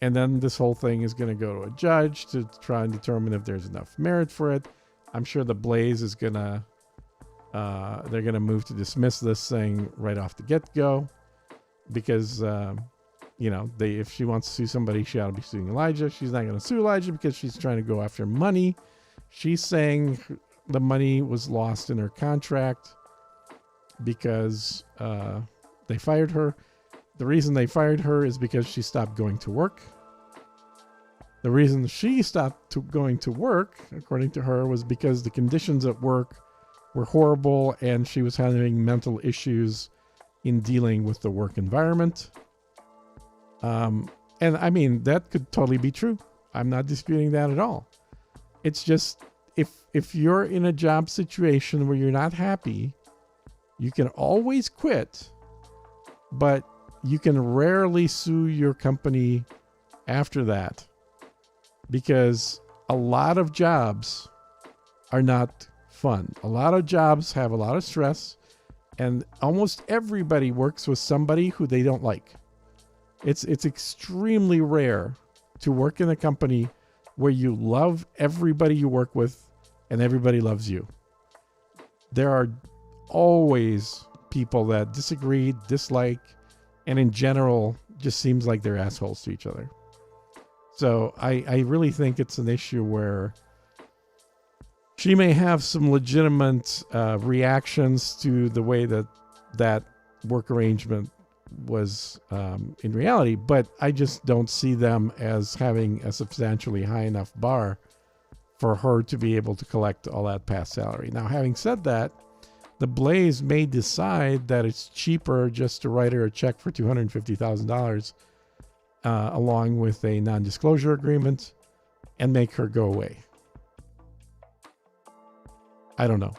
then this whole thing is going to go to a judge to try and determine if there's enough merit for it. I'm sure the Blaze is going to, they're going to move to dismiss this thing right off the get-go because, if she wants to sue somebody, she ought to be suing Elijah. She's not going to sue Elijah because she's trying to go after money. She's saying the money was lost in her contract because they fired her. The reason they fired her is because she stopped going to work. The reason she stopped going to work, according to her, was because the conditions at work were horrible and she was having mental issues in dealing with the work environment. And I mean, that could totally be true. I'm not disputing that at all. It's just, if you're in a job situation where you're not happy, you can always quit, but you can rarely sue your company after that because a lot of jobs are not fun. A lot of jobs have a lot of stress, and almost everybody works with somebody who they don't like. It's extremely rare to work in a company where you love everybody you work with and everybody loves you. there are always people that disagree, dislike, and in general just seems like they're assholes to each other. So I really think it's an issue where she may have some legitimate reactions to the way that work arrangement was in reality, but I just don't see them as having a substantially high enough bar for her to be able to collect all that past salary. Now, having said that, the Blaze may decide that it's cheaper just to write her a check for $250,000 along with a non-disclosure agreement and make her go away. I don't know.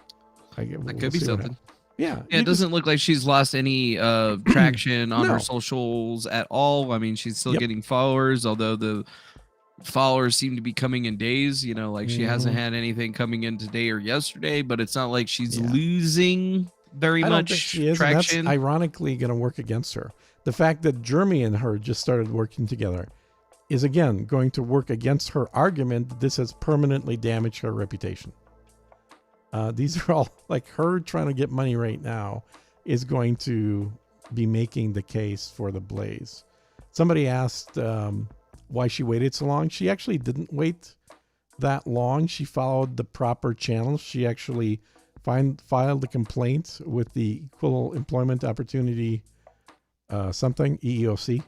That could be something. Yeah, it doesn't look like she's lost any traction on her socials at all. I mean, she's still getting followers, although the followers seem to be coming in days. You know, like she hasn't had anything coming in today or yesterday, but it's not like she's losing very much she is, traction. And that's ironically going to work against her. The fact that Jeremy and her just started working together is, again, going to work against her argument that this has permanently damaged her reputation. These are all like her trying to get money right now is going to be making the case for the Blaze. Somebody asked why she waited so long. She actually didn't wait that long. She followed the proper channels. She actually filed a complaint with the Equal Employment Opportunity EEOC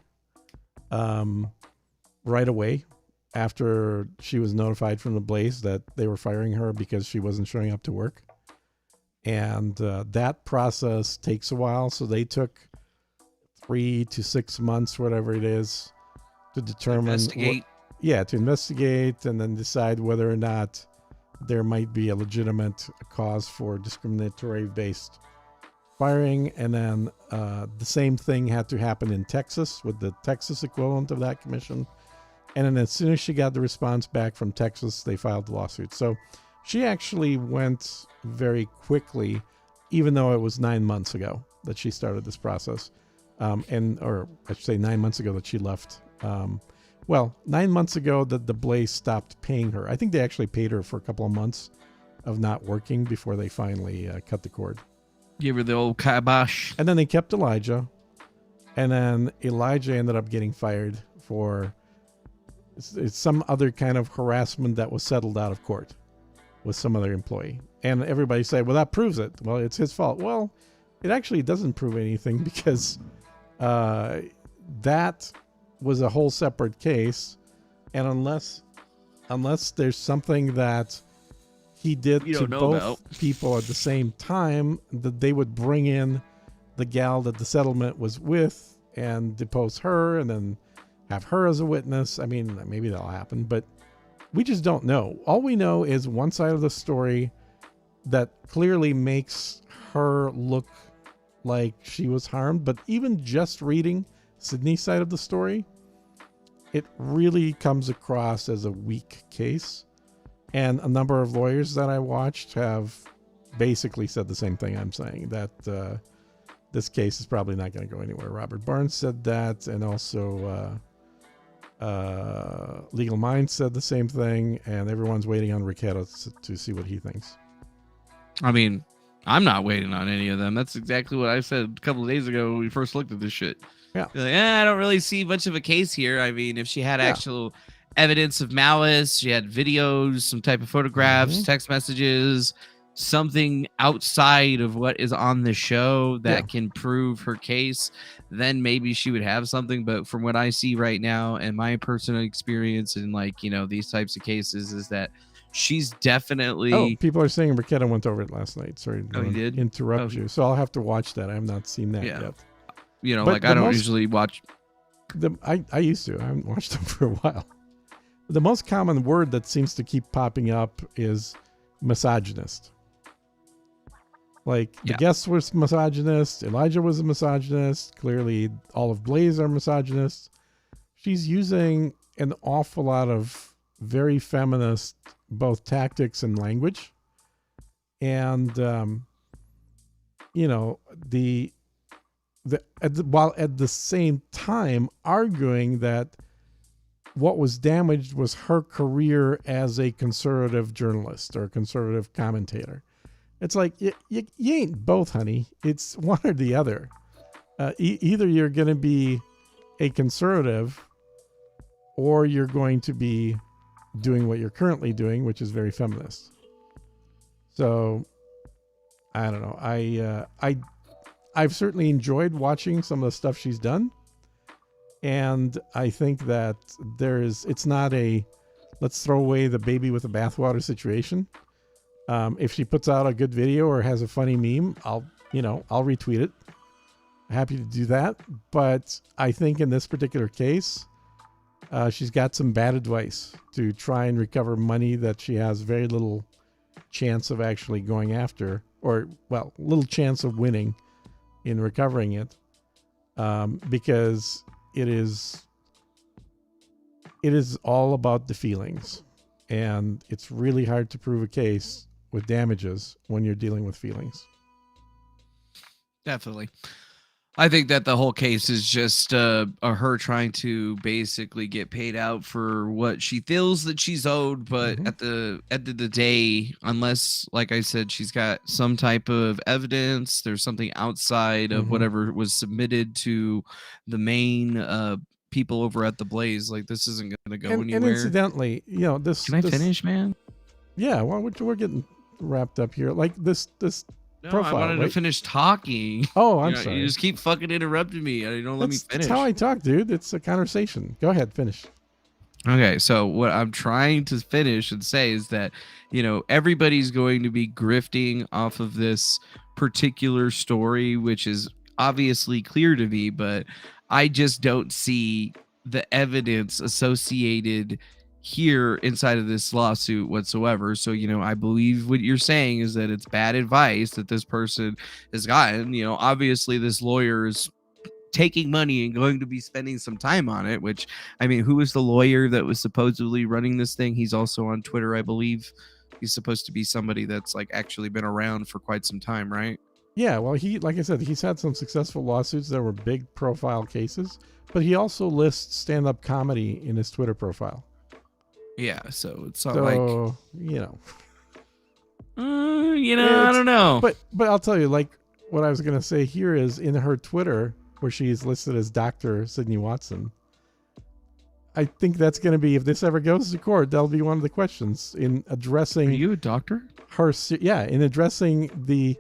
right away. After she was notified from the Blaze that they were firing her because she wasn't showing up to work. And that process takes a while. So they took 3 to 6 months, whatever it is, to determine. To investigate and then decide whether or not there might be a legitimate cause for discriminatory-based firing. And then the same thing had to happen in Texas with the Texas equivalent of that commission. And then as soon as she got the response back from Texas, they filed the lawsuit. So she actually went very quickly, even though it was 9 months ago that she started this process. Or I should say 9 months ago that she left. 9 months ago that the Blaze stopped paying her. I think they actually paid her for a couple of months of not working before they finally cut the cord. Give her the old kibosh. And then they kept Elijah. And then Elijah ended up getting fired for... It's some other kind of harassment that was settled out of court with some other employee. And everybody said, well, that proves it. Well, it's his fault. Well, it actually doesn't prove anything because that was a whole separate case. And unless there's something that he did to both people at the same time, that they would bring in the gal that the settlement was with and depose her and then have her as a witness. I mean, maybe that'll happen, but we just don't know. All we know is one side of the story that clearly makes her look like she was harmed. But even just reading Sydney's side of the story, it really comes across as a weak case. And a number of lawyers that I watched have basically said the same thing I'm saying, that this case is probably not going to go anywhere. Robert Barnes said that, and also Legal Minds said the same thing, and everyone's waiting on Ricketto to see what he thinks. I mean, I'm not waiting on any of them. That's exactly what I said a couple of days ago when we first looked at this shit. Yeah. Like, I don't really see much of a case here. I mean, if she had actual evidence of malice, she had videos, some type of photographs, text messages, something outside of what is on the show that can prove her case, then maybe she would have something. But from what I see right now and my personal experience in these types of cases is that she's definitely... Oh, people are saying Ricketto went over it last night. Sorry to he did? interrupt you. So I'll have to watch that. I have not seen that yet. But I don't usually watch... I used to. I haven't watched them for a while. The most common word that seems to keep popping up is misogynist. Like, the guest was misogynist. Elijah was a misogynist. Clearly, all of Blaze are misogynists. She's using an awful lot of very feminist, both tactics and language. And, while at the same time arguing that what was damaged was her career as a conservative journalist or a conservative commentator. It's like you ain't both, honey. It's one or the other. Either you're going to be a conservative, or you're going to be doing what you're currently doing, which is very feminist. So I don't know. I've certainly enjoyed watching some of the stuff she's done, and I think that it's not a let's throw away the baby with the bathwater situation. If she puts out a good video or has a funny meme, I'll retweet it. Happy to do that. But I think in this particular case, she's got some bad advice to try and recover money that she has very little chance of actually going after, or little chance of winning in recovering it, because it is all about the feelings, and it's really hard to prove a case with damages when you're dealing with feelings. Definitely. I think that the whole case is just her trying to basically get paid out for what she feels that she's owed. But at the end of the day, unless, like I said, she's got some type of evidence, there's something outside of whatever was submitted to the main people over at the Blaze, like this isn't going to go anywhere. And incidentally, this. Can I finish, man? Yeah, well, we're getting wrapped up here. Like this No, profile, I wanted to finish talking. Oh, I'm sorry. You just keep fucking interrupting me. You don't let me finish. That's how I talk, dude. It's a conversation. Go ahead, finish. Okay, so what I'm trying to finish and say is that, everybody's going to be grifting off of this particular story, which is obviously clear to me, but I just don't see the evidence associated here inside of this lawsuit whatsoever. So, I believe what you're saying is that it's bad advice that this person has gotten. Obviously this lawyer is taking money and going to be spending some time on it, which, I mean, who was the lawyer that was supposedly running this thing? He's also on Twitter, I believe. He's supposed to be somebody that's like actually been around for quite some time, right? Yeah, well, like I said, he's had some successful lawsuits that were big profile cases, but he also lists stand-up comedy in his Twitter profile. Yeah, so it's not I don't know. But I'll tell you, like, what I was going to say here is in her Twitter, where she's listed as Dr. Sydney Watson, I think that's going to be, if this ever goes to court, that'll be one of the questions in addressing... Are you a doctor? In addressing the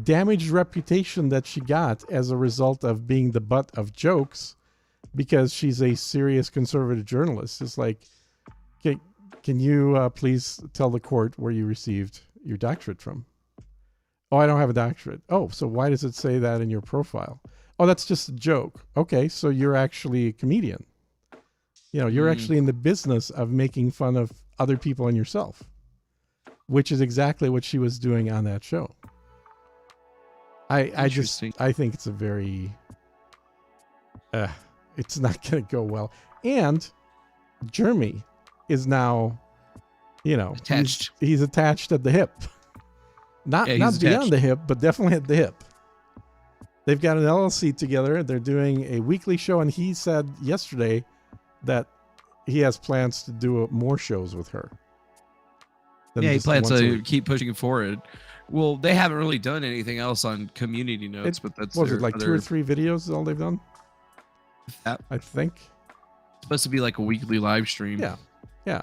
damaged reputation that she got as a result of being the butt of jokes, because she's a serious conservative journalist. It's like, can you please tell the court where you received your doctorate from? Oh, I don't have a doctorate. Oh, so why does it say that in your profile? Oh, that's just a joke. Okay, so you're actually a comedian. You're actually in the business of making fun of other people and yourself, which is exactly what she was doing on that show. I think it's a very, it's not going to go well. And Jeremy is now, attached. He's attached at the hip. Not beyond the hip, but definitely at the hip. They've got an LLC together. They're doing a weekly show, and he said yesterday that he has plans to do more shows with her. Yeah, he plans to keep pushing it forward. Well, they haven't really done anything else on community notes, but that's was it like 2 or 3 videos is all they've done? I think it's supposed to be like a weekly live stream. Yeah.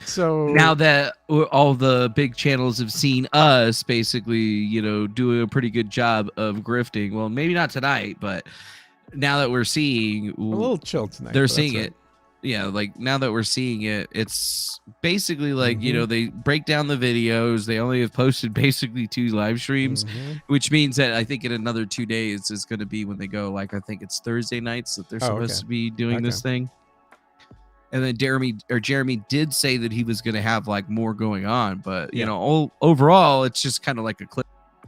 So now that all the big channels have seen us basically, doing a pretty good job of grifting. Well, maybe not tonight, but now that we're seeing a little chill tonight, they're seeing it. Yeah, like now that we're seeing it, it's basically like, they break down the videos. They only have posted basically 2 live streams, which means that I think in another 2 days is going to be when they go, like, I think it's Thursday nights that they're supposed to be doing this thing. And then Jeremy did say that he was going to have like more going on, but overall, it's just kind of like a clip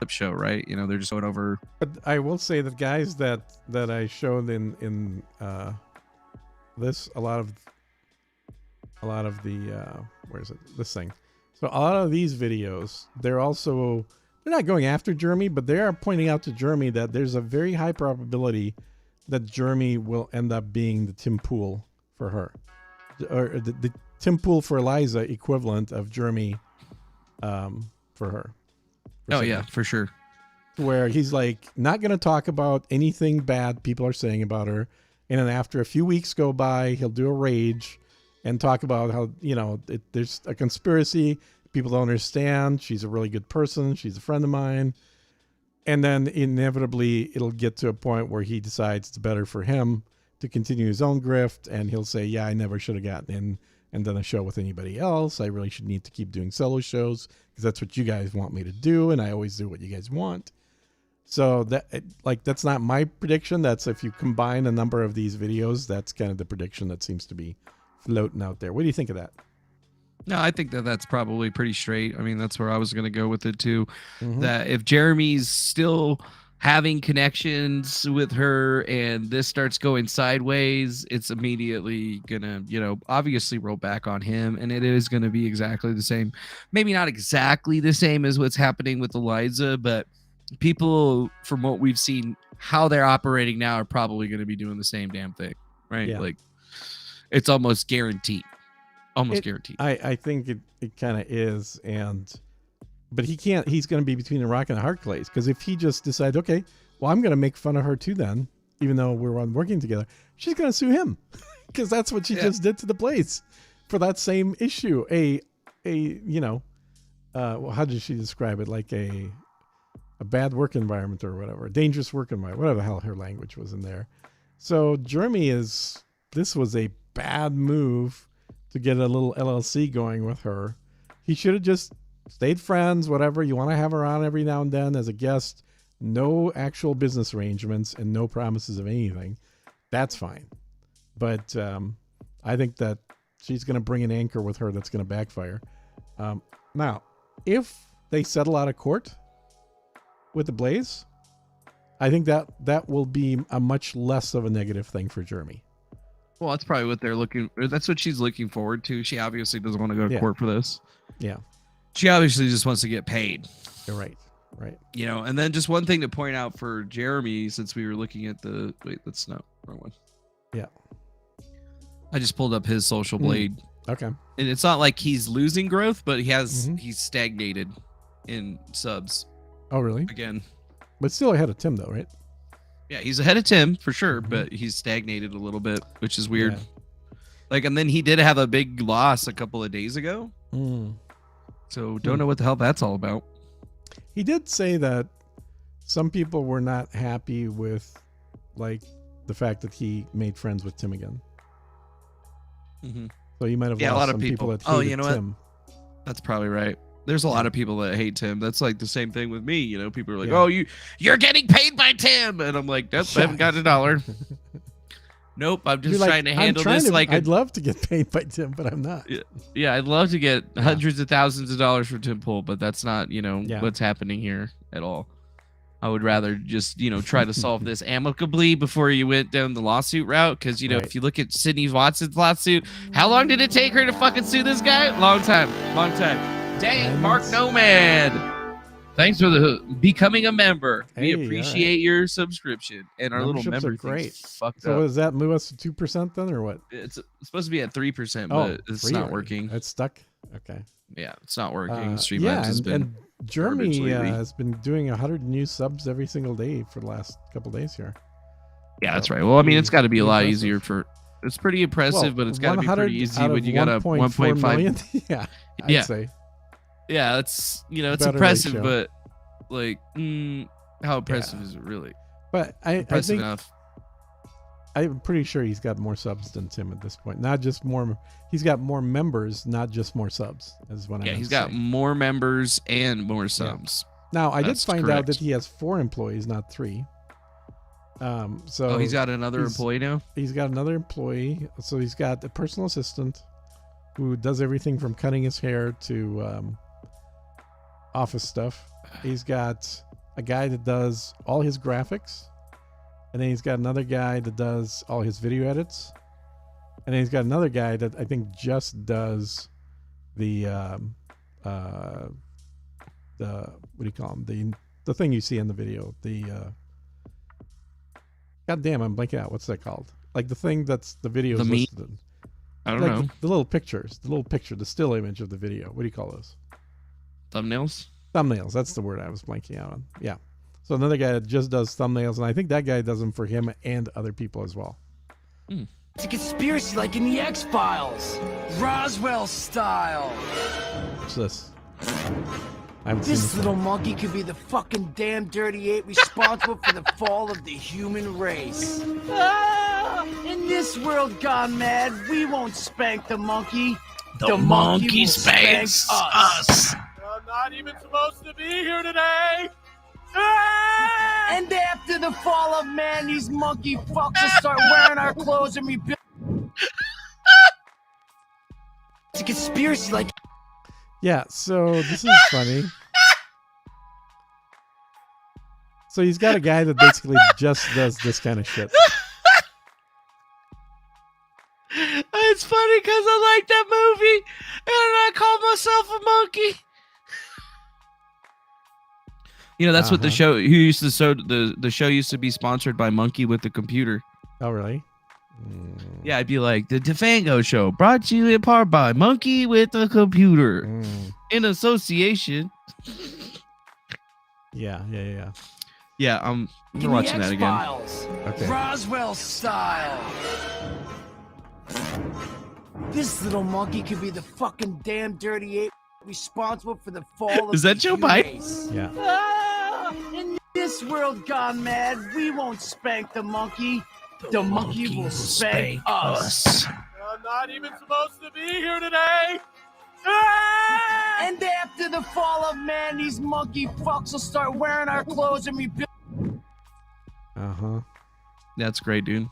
show, right? They're just going over. But I will say that guys that I showed in this, a lot of the where is it? This thing. So a lot of these videos, they're not going after Jeremy, but they are pointing out to Jeremy that there's a very high probability that Jeremy will end up being the Tim Pool for her. Or the Tim Pool for Eliza equivalent of Jeremy for her. Oh yeah, for sure. Where he's like not going to talk about anything bad people are saying about her, and then after a few weeks go by, he'll do a rage and talk about how, you know, there's a conspiracy, people don't understand, she's a really good person, she's a friend of mine, and then inevitably it'll get to a point where he decides it's better for him to continue his own grift, and he'll say, yeah, I never should have gotten in and done a show with anybody else. I really should need to keep doing solo shows because that's what you guys want me to do, and I always do what you guys want. So that's not my prediction. That's if you combine a number of these videos, that's kind of the prediction that seems to be floating out there. What do you think of that? No, I think that's probably pretty straight. I mean, that's where I was going to go with it too. That if Jeremy's still having connections with her and this starts going sideways, it's immediately going to, you know, obviously roll back on him, and it is going to be exactly the same. Maybe not exactly the same as what's happening with Eliza, but people, from what we've seen, how they're operating now are probably going to be doing the same damn thing, right? Yeah. Like, it's almost guaranteed. Guaranteed. I think it kind of is, but he can't. He's going to be between a rock and a hard place, because if he just decides, okay, well, I'm going to make fun of her too, then, even though we're working together, she's going to sue him because that's what she just did to the place for that same issue. You know, well, how did she describe it? Like a bad work environment or whatever, a dangerous work environment, whatever the hell her language was in there. So Jeremy this was a bad move to get a little LLC going with her. He should have just stayed friends, whatever. You want to have her on every now and then as a guest, no actual business arrangements and no promises of anything. That's fine. But I think that she's going to bring an anchor with her that's going to backfire. Now, if they settle out of court with the Blaze, I think that will be a much less of a negative thing for Jeremy. Well, that's probably what that's what she's looking forward to. She obviously doesn't want to go to court for this. Yeah. She obviously just wants to get paid. You're right. You know, and then just one thing to point out for Jeremy, since we were looking at that's not the wrong one. Yeah. I just pulled up his social blade. Okay. And it's not like he's losing growth, but he's stagnated in subs. Oh, really? Again. But still ahead of Tim, though, right? Yeah, he's ahead of Tim for sure, but he's stagnated a little bit, which is weird. Yeah. Like, and then he did have a big loss a couple of days ago. So don't know what the hell that's all about. He did say that some people were not happy with, like, the fact that he made friends with Tim again. So you might have lost a lot of some people that oh, hated you know Tim. What? That's probably right. There's a lot of people that hate Tim. That's like the same thing with me. You know, people are like, "Oh, you're getting paid by Tim," and I'm like, "Nope, I haven't got $1." Nope, I'm just trying to handle this like I'd love to get paid by Tim, but I'm not. Yeah, I'd love to get hundreds of thousands of dollars for Tim Pool, but that's not, you know, what's happening here at all. I would rather just, you know, try to solve this amicably before you went down the lawsuit route. Because, you know, if you look at Sydney Watson's lawsuit, how long did it take her to fucking sue this guy? Long time. Dang, Mark Nomad. Thanks for becoming a member. We appreciate your subscription, and our little member great. Fucked so up. does that move us to 2% then, or what? It's supposed to be at 3%, but it's not working. It's stuck. Okay. Yeah, it's not working. Streamlabs has been. And Jeremy has been doing 100 new subs every single day for the last couple days here. Yeah, that's right. Well, I mean, it's got to be a lot easier for. It's pretty impressive, but it's got to be pretty easy when you got a 1.5 million. Yeah, I'd say. Yeah, it's, you know, it's Better impressive, ratio. but like, how impressive is it really? But I think enough. I'm pretty sure he's got more subs than Tim at this point. Not just more. He's got more members, not just more subs. Is what he's got more members and more subs. Yeah. Now I did find out that he has 4 employees, not 3. So he's got another employee now. He's got another employee. So he's got a personal assistant who does everything from cutting his hair to office stuff. He's got a guy that does all his graphics, and then he's got another guy that does all his video edits, and then he's got another guy that I think just does the what do you call him, the thing you see in the video, the god damn, I'm blanking out, what's that called, like the thing that's the video is listed in. I don't know. The little pictures, the still image of the video. What do you call those? Thumbnails? Thumbnails. That's the word I was blanking out on. Yeah. So another guy that just does thumbnails, and I think that guy does them for him and other people as well. It's a conspiracy like in the X-Files. Roswell style. What's this? I haven't seen This this little one. monkey could be the fucking damn dirty ape responsible for the fall of the human race. In this world gone mad, we won't spank the monkey. The monkey will spanks spank us. I'm not even supposed to be here today. And after the fall of man, these monkey fucks will start wearing our clothes and rebuild. It's a conspiracy like. Yeah, so this is funny. So he's got a guy that basically just does this kind of shit. It's funny because I like that movie, and I call myself a monkey. You know, that's what the show. Who used to show the show used to be sponsored by Monkey with the Computer. Oh, really? Yeah, I'd be like the Defango Show, brought to you in part by Monkey with the Computer, in association. Yeah. Yeah, I'm watching that again. Okay. Roswell style. This little monkey could be the fucking damn dirty ape responsible for the fall of Is that the Joe human Biden? race. Yeah. In this world gone mad, we won't spank the monkey. The monkey will spank us. I'm not even supposed to be here today. And after the fall of man, these monkey fucks will start wearing our clothes and rebuild. That's great, dude.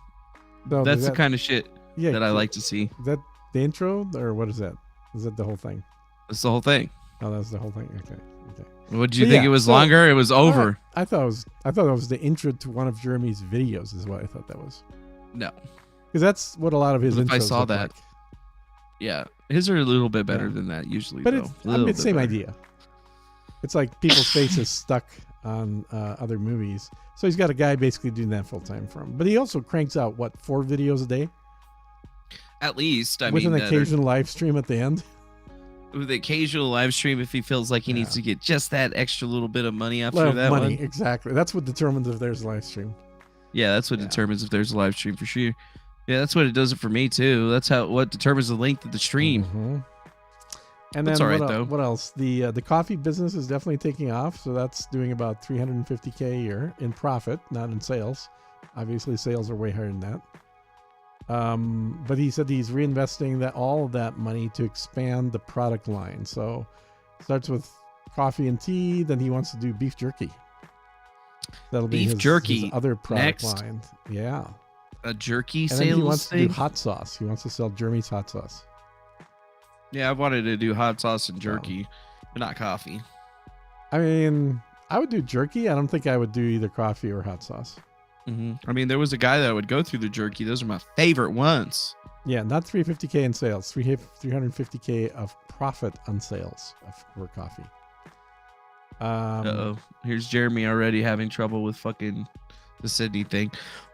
No, That's the kind of shit that I like to see. Is that the intro, or what is that? Is that the whole thing? That's the whole thing. Oh, that's the whole thing. Okay. What did you think? It was longer? It was over. I thought it was the intro to one of Jeremy's videos. Is what I thought that was. No, because that's what a lot of his intros if I saw look that. like. Yeah, his are a little bit better than that usually. But though. it's the same idea. It's like people's faces stuck on other movies. So he's got a guy basically doing that full time for him. But he also cranks out 4 videos a day? At least, with an occasional live stream at the end. With the occasional live stream, if he feels like he needs to get just that extra little bit of money after Well, that money, one. exactly. That's what determines if there's a live stream. Yeah, that's what determines if there's a live stream for sure. Yeah, that's what it does it for me too. That's what determines the length of the stream. And That's then all right, though. What else? The coffee business is definitely taking off. So that's doing about $350K a year in profit, not in sales. Obviously, sales are way higher than that. But he said he's reinvesting all of that money to expand the product line. So starts with coffee and tea. Then he wants to do beef jerky. That'll be Beef jerky his other product next. line. Yeah. A jerky And sales then he wants thing. to do hot sauce. He wants to sell Jeremy's hot sauce. Yeah, I wanted to do hot sauce and jerky, but not coffee. I mean, I would do jerky. I don't think I would do either coffee or hot sauce. I mean, there was a guy that would go through the jerky. Those are my favorite ones. Yeah, not 350K in sales. 350K of profit on sales for coffee. Uh-oh. Here's Jeremy already having trouble with fucking the Sydney thing.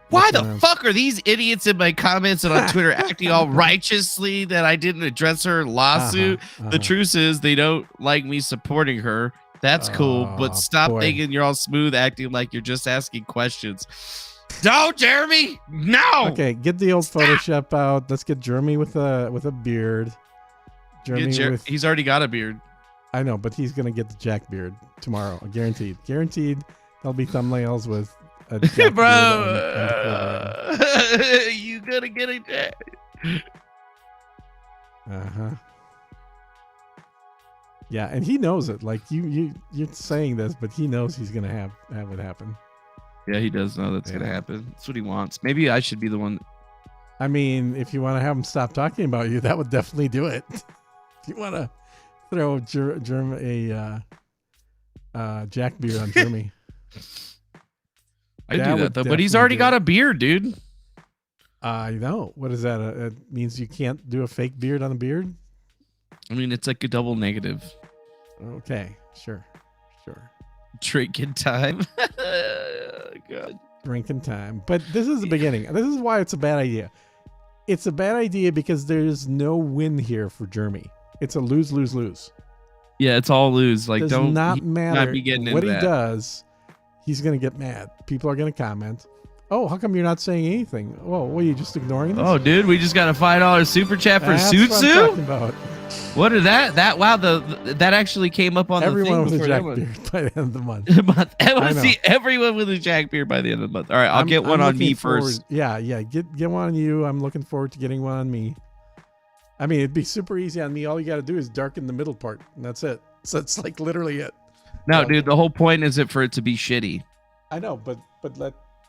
Why the fuck are these idiots in my comments and on Twitter acting all righteously that I didn't address her lawsuit? The truth is they don't like me supporting her. That's cool, but stop thinking you're all smooth acting like you're just asking questions. No, Jeremy, no. Okay, get the old Photoshop out. Let's get Jeremy with a beard. He's already got a beard. I know, but he's gonna get the Jack beard tomorrow, guaranteed. Guaranteed. There'll be thumbnails with a Jack bro. You gonna get it, Jack? Yeah, and he knows it. Like you're saying this, but he knows he's gonna have it happen. Yeah, he does know that's gonna happen. That's what he wants. Maybe I should be the one. I mean, if you want to have him stop talking about you, that would definitely do it. If you want to throw a Jack beard on Jeremy. I do that though, but he's already got a beard, dude. I know. What is that? It means you can't do a fake beard on a beard? I mean, it's like a double negative. Okay, sure. Drinking time. God. Drinking time. But this is the beginning. This is why it's a bad idea. It's a bad idea because there's no win here for Jeremy. It's a lose-lose-lose. Yeah, it's all lose. Like, does don't not not matter be getting what into he that. does. He's gonna get mad. People are gonna comment. Oh, how come you're not saying anything? Oh, what are you just ignoring this? Oh, dude, we just got a $5 super chat for That's what I'm Sutsu. talking about. What is that? Wow, that actually came up on Everyone the with thing a before Jack that one. beard by the end of the month. I want I to know. see everyone with a Jack beard by the end of the month. All right, I'll get one I'm on me looking forward- first. Yeah, get one on you. I'm looking forward to getting one on me. I mean, it'd be super easy on me. All you got to do is darken the middle part, and that's it. So it's like literally it. No, Yeah. dude, the whole point is for it to be shitty. I know, but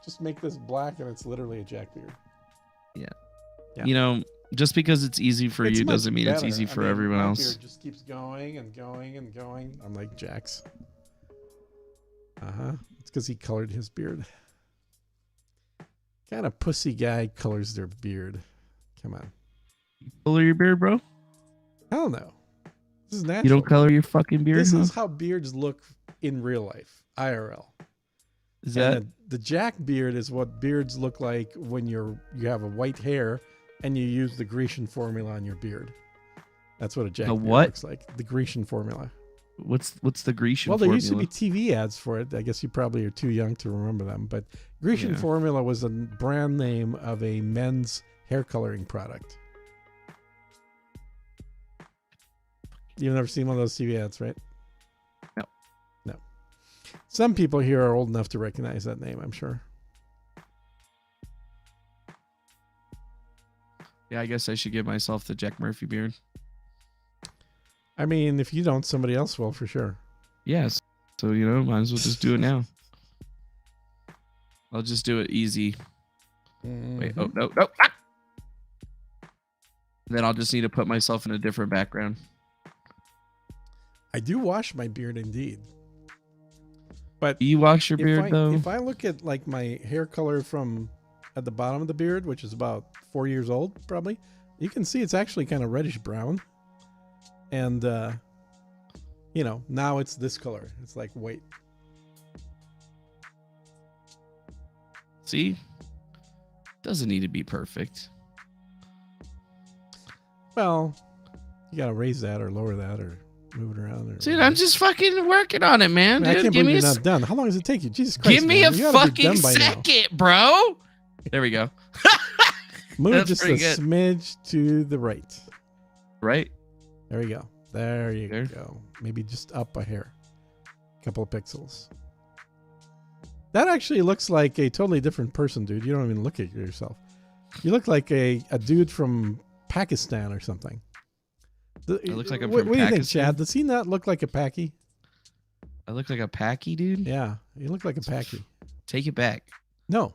just make this black, and it's literally a Jack beard. Yeah. Yeah. You know, just because it's easy for It's you much doesn't mean it's better. easy I for mean, everyone my else. beard just keeps going and going and going. I'm like Jack's. It's because he colored his beard. Kind of pussy guy colors their beard. Come on. Color your beard, bro? Hell no. This is natural. You don't color your fucking beard? This huh? is how beards look in real life, IRL. Is And that the Jack beard is what beards look like when you have a white hair and you use the Grecian formula on your beard. That's what a Jack The beard what? looks like. The Grecian formula. what's the Grecian Well, there formula? used to be TV ads for it. I guess you probably are too young to remember them. But Grecian Yeah. formula was a brand name of a men's hair coloring product. You've never seen one of those TV ads, right? No. No. Some people here are old enough to recognize that name, I'm sure. Yeah, I guess I should give myself the Jack Murphy beard. I mean, if you don't, somebody else will for sure. Yes. So, you know, might as well just do it now. I'll just do it easy. Wait, oh, no. Ah! Then I'll just need to put myself in a different background. I do wash my beard indeed. But Do you wash your if beard, though? If I look at like my hair color from at the bottom of the beard, which is about 4 years old, probably, you can see it's actually kind of reddish brown. And, you know, now it's this color. It's like white. See? Doesn't need to be perfect. Well, you got to raise that or lower that or move it around. Or Dude, I'm just fucking working on it, man. I Dude, can't give believe me you're a not done. How long does it take you? Jesus Christ. Give me man. a You gotta be fucking done by now. second, bro. There we go. Move That's just a pretty good. smidge to the right. Right? There we go. There you There. go. Maybe just up a hair. Couple of pixels. That actually looks like a totally different person, dude. You don't even look at yourself. You look like a dude from Pakistan or something. I look like I'm what from do you think, Pakistan? Chad? Does he not look like a Paki? I look like a Packy, dude. Yeah, you look like a Paki. Take it back. No,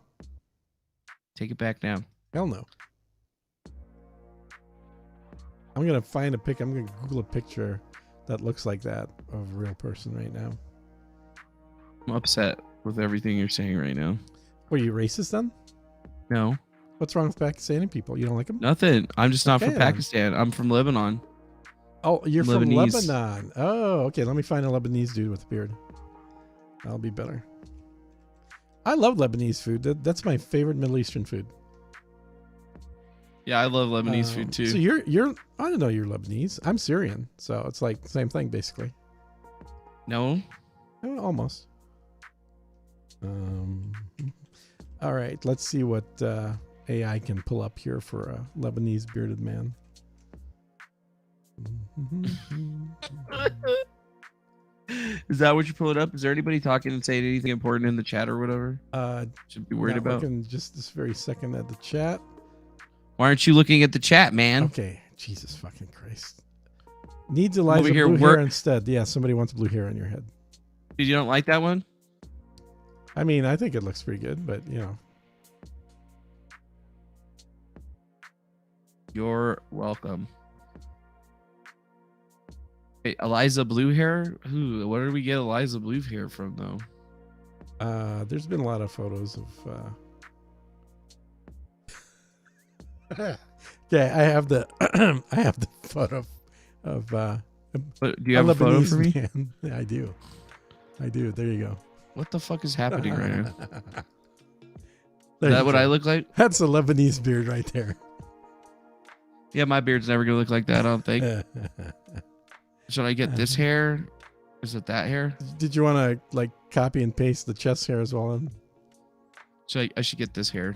Take it back now. hell no. I'm gonna find a pic. I'm gonna Google a picture that looks like that of a real person right now. I'm upset with everything you're saying right now. What, are you racist then? No, What's wrong with Pakistani people? You don't like them? nothing. I'm just not Okay, from then. Pakistan. I'm from Lebanon. Oh, you're Lebanese. from Lebanon. Oh, okay. Let me find a Lebanese dude with a beard. That'll be better. I love Lebanese food. That's my favorite Middle Eastern food. Yeah, I love Lebanese food too. So you're I don't know you're Lebanese. I'm Syrian, so it's like the same thing basically. No, Almost. All right, let's see what AI can pull up here for a Lebanese bearded man. is that what you're pulling up? Is there anybody talking and saying anything important in the chat or whatever? Should be worried Not about. looking just this very second at the chat. Why aren't you looking at the chat, man? Okay, Jesus fucking Christ. Needs Eliza Over here, blue we're- hair instead. Yeah, somebody wants blue hair on your head. Dude, you don't like that one? I mean, I think it looks pretty good, but you know. You're welcome. Wait, Eliza blue hair? Who? Where did we get Eliza blue hair from, though? There's been a lot of photos of yeah, I have the I have the photo of But do you have a photo Lebanese for me? man. Yeah, I do. There you go. What the fuck is happening right now? There Is that you what go. I look like? That's a Lebanese beard right there. Yeah, my beard's never gonna look like that, I don't think. Should I get this hair? Is it that hair? Did you want to like copy and paste the chest hair as well? I should get this hair.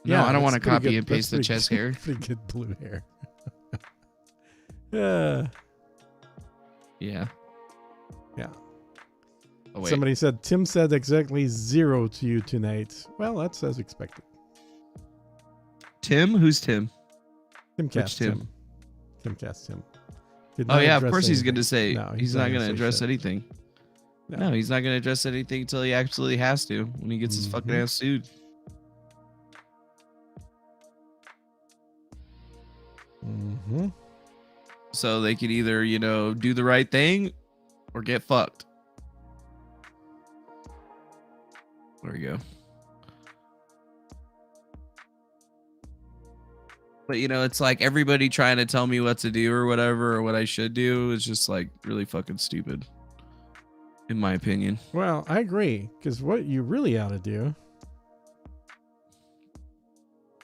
No, Yeah, I don't want to that's pretty copy good. and paste the That's chest pretty- hair. Pretty good blue hair. Yeah. Yeah. Yeah. Oh, wait. Somebody said Tim said exactly 0 to you tonight. Well, that's as expected. Tim? Who's Tim? Tim Which cast Tim? Tim. Tim cast Tim. Did Oh not yeah, of address course he's anything. going to say. No, he's not going to say address shit. anything. No. No, he's not going to address anything until he absolutely has to when he gets his fucking Mhm. ass sued. Mm-hmm. So they could either, do the right thing or get fucked. There you go. But it's like everybody trying to tell me what to do or whatever or what I should do is just like really fucking stupid, in my opinion. Well, I agree, because what you really ought to do.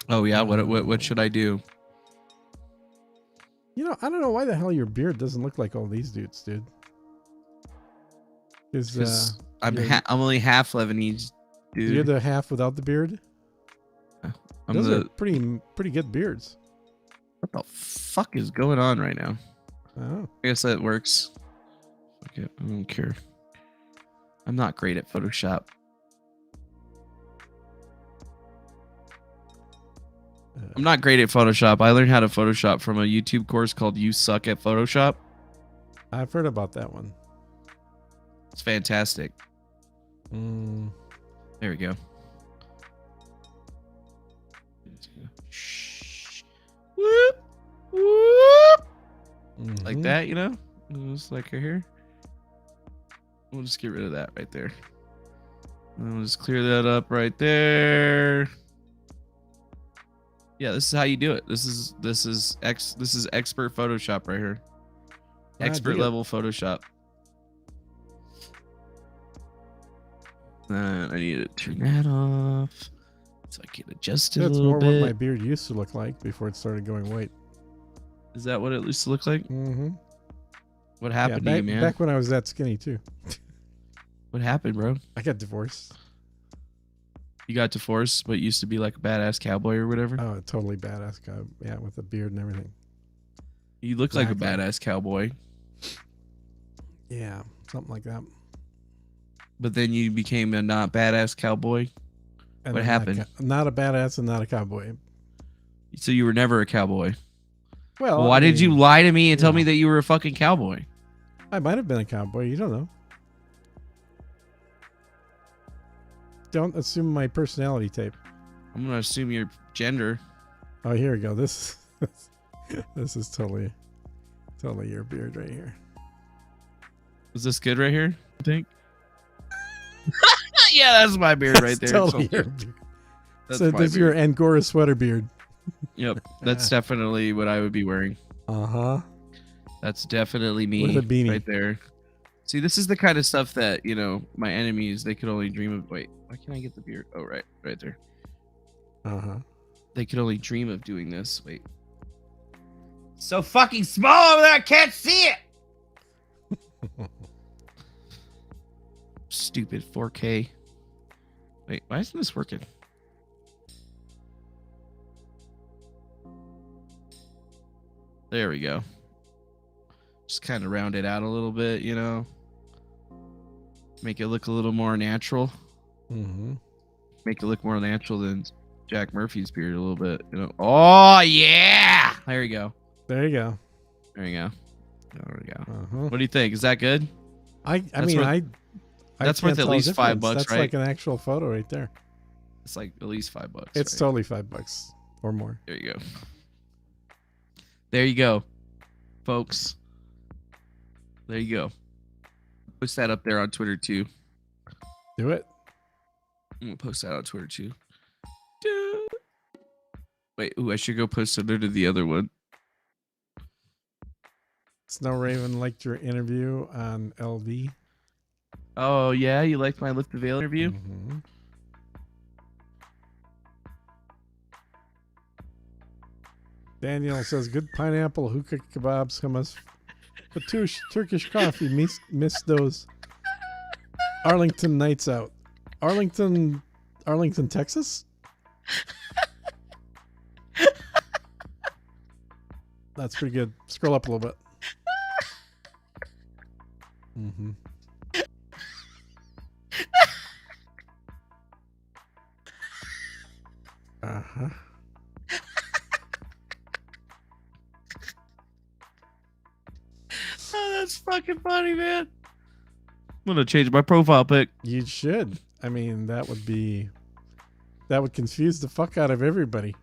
Oh yeah, what should I do? I don't know why the hell your beard doesn't look like all these dudes, dude. Because I'm you're- I'm only half Lebanese, dude. You're the half without the beard. Those are pretty good beards. What the fuck is going on right now? Oh. I guess that works. Fuck it, I don't care. I'm not great at Photoshop. I'm not great at Photoshop. I learned how to Photoshop from a YouTube course called You Suck at Photoshop. I've heard about that one. It's fantastic. Mm. There we go. Whoop, whoop. Like Mhm. that, just like her here. We'll just get rid of that right there. And we'll just clear that up right there. Yeah, this is how you do it. This is expert Photoshop right here. Expert level Photoshop. I need to turn that off so I can adjust it a That's little more bit. what my beard used to look like before it started going white. Is that what it used to look like? Mm-hmm. What happened back, to you, man? Back when I was that skinny too. What happened, bro? I got divorced. You got divorced, but used to be like a badass cowboy or whatever? Oh, totally badass guy. Yeah, with a beard and everything. You look like a Exactly. badass cowboy. Yeah, something like that. But then you became a not badass cowboy. And What I'm happened? Not a badass and not a cowboy. So you were never a cowboy. Well, Why I did you mean, lie to me and tell me that you were a fucking cowboy? I might have been a cowboy. You don't know. Don't assume my personality tape. I'm gonna assume your gender. Oh, here we go. This is totally your beard right here. Is this good right here? I think. Yeah, that's my beard right there. Totally It's your okay. beard. That's So my this is your beard. Angora sweater beard. Yep, that's definitely what I would be wearing. Uh-huh. That's definitely me With a beanie. right there. See, this is the kind of stuff that, my enemies, they could only dream of. Wait, why can't I get the beard? Oh, right there. Uh-huh. They could only dream of doing this. Wait. So fucking small over there, I can't see it! Stupid 4K. Wait, why isn't this working? There we go. Just kind of round it out a little bit, Make it look a little more natural. Mm-hmm. Make it look more natural than Jack Murphy's beard a little bit, Oh, yeah! There you go. There you go. There you go. There we go. Uh-huh. What do you think? Is that good? I That's mean, worth- I that's can't worth at tell the least $5, difference. That's right? like an actual photo right there. It's like at least $5. It's right? totally $5 or more. There you go. There you go, folks. There you go. Post that up there on Twitter too. Do it. I'm gonna post that on Twitter too. Wait, I should go post it under the other one. Snow Raven liked your interview on LV. Oh yeah, you liked my Lift the Veil interview? Mm-hmm. Daniel says, good pineapple hookah kebabs But Turkish coffee missed those Arlington nights out. Arlington, Texas? That's pretty good. Scroll up a little bit. Mm-hmm. Uh-huh. Oh, that's fucking funny, man. I'm gonna change my profile pic. You should. I mean, that would confuse the fuck out of everybody.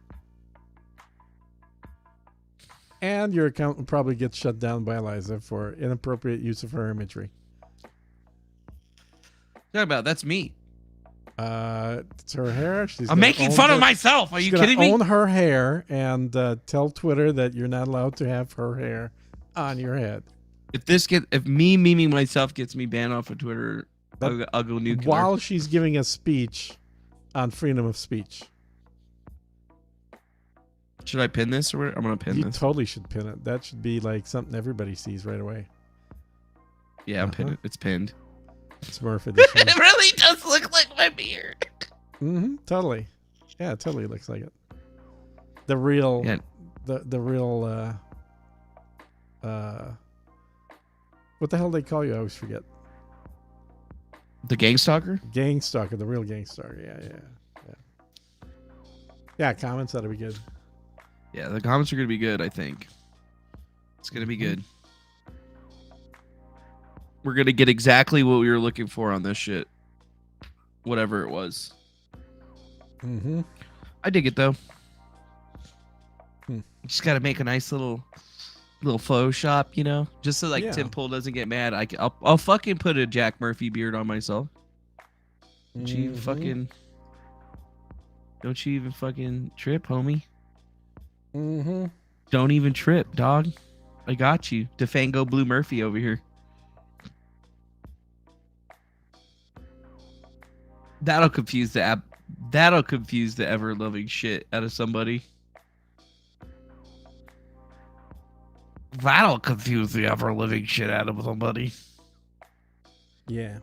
And your account will probably get shut down by Eliza for inappropriate use of her imagery. Talk about that's me. It's her hair. I'm making fun of myself. Are you kidding me? Own her hair and tell Twitter that you're not allowed to have her hair on your head. If me memeing myself gets me banned off of Twitter, I'll go nuclear. While she's giving a speech on freedom of speech. Should I pin this or I'm gonna pin this? You totally should pin it. That should be like something everybody sees right away. Yeah, I'm pinned. It's pinned. Smurf edition. It really does look like my beard. Mm-hmm. Totally. Yeah, it totally looks like it. The real. Yeah. The real. What the hell they call you? I always forget. The gang stalker? Gang stalker. The real gang stalker. Yeah. Yeah, comments ought to be good. Yeah, the comments are gonna be good. I think it's gonna be good. We're gonna get exactly what we were looking for on this shit, whatever it was. Mm-hmm. I dig it though. Just gotta make a nice little Photoshop, you know, just so like Tim Pool doesn't get mad. I'll fucking put a Jack Murphy beard on myself. Don't you even fucking trip, homie. Mm-hmm. Don't even trip, dog. I got you. Defango Blue Murphy over here. That'll confuse the ever loving shit out of somebody. That'll confuse the ever living shit out of somebody. Yeah.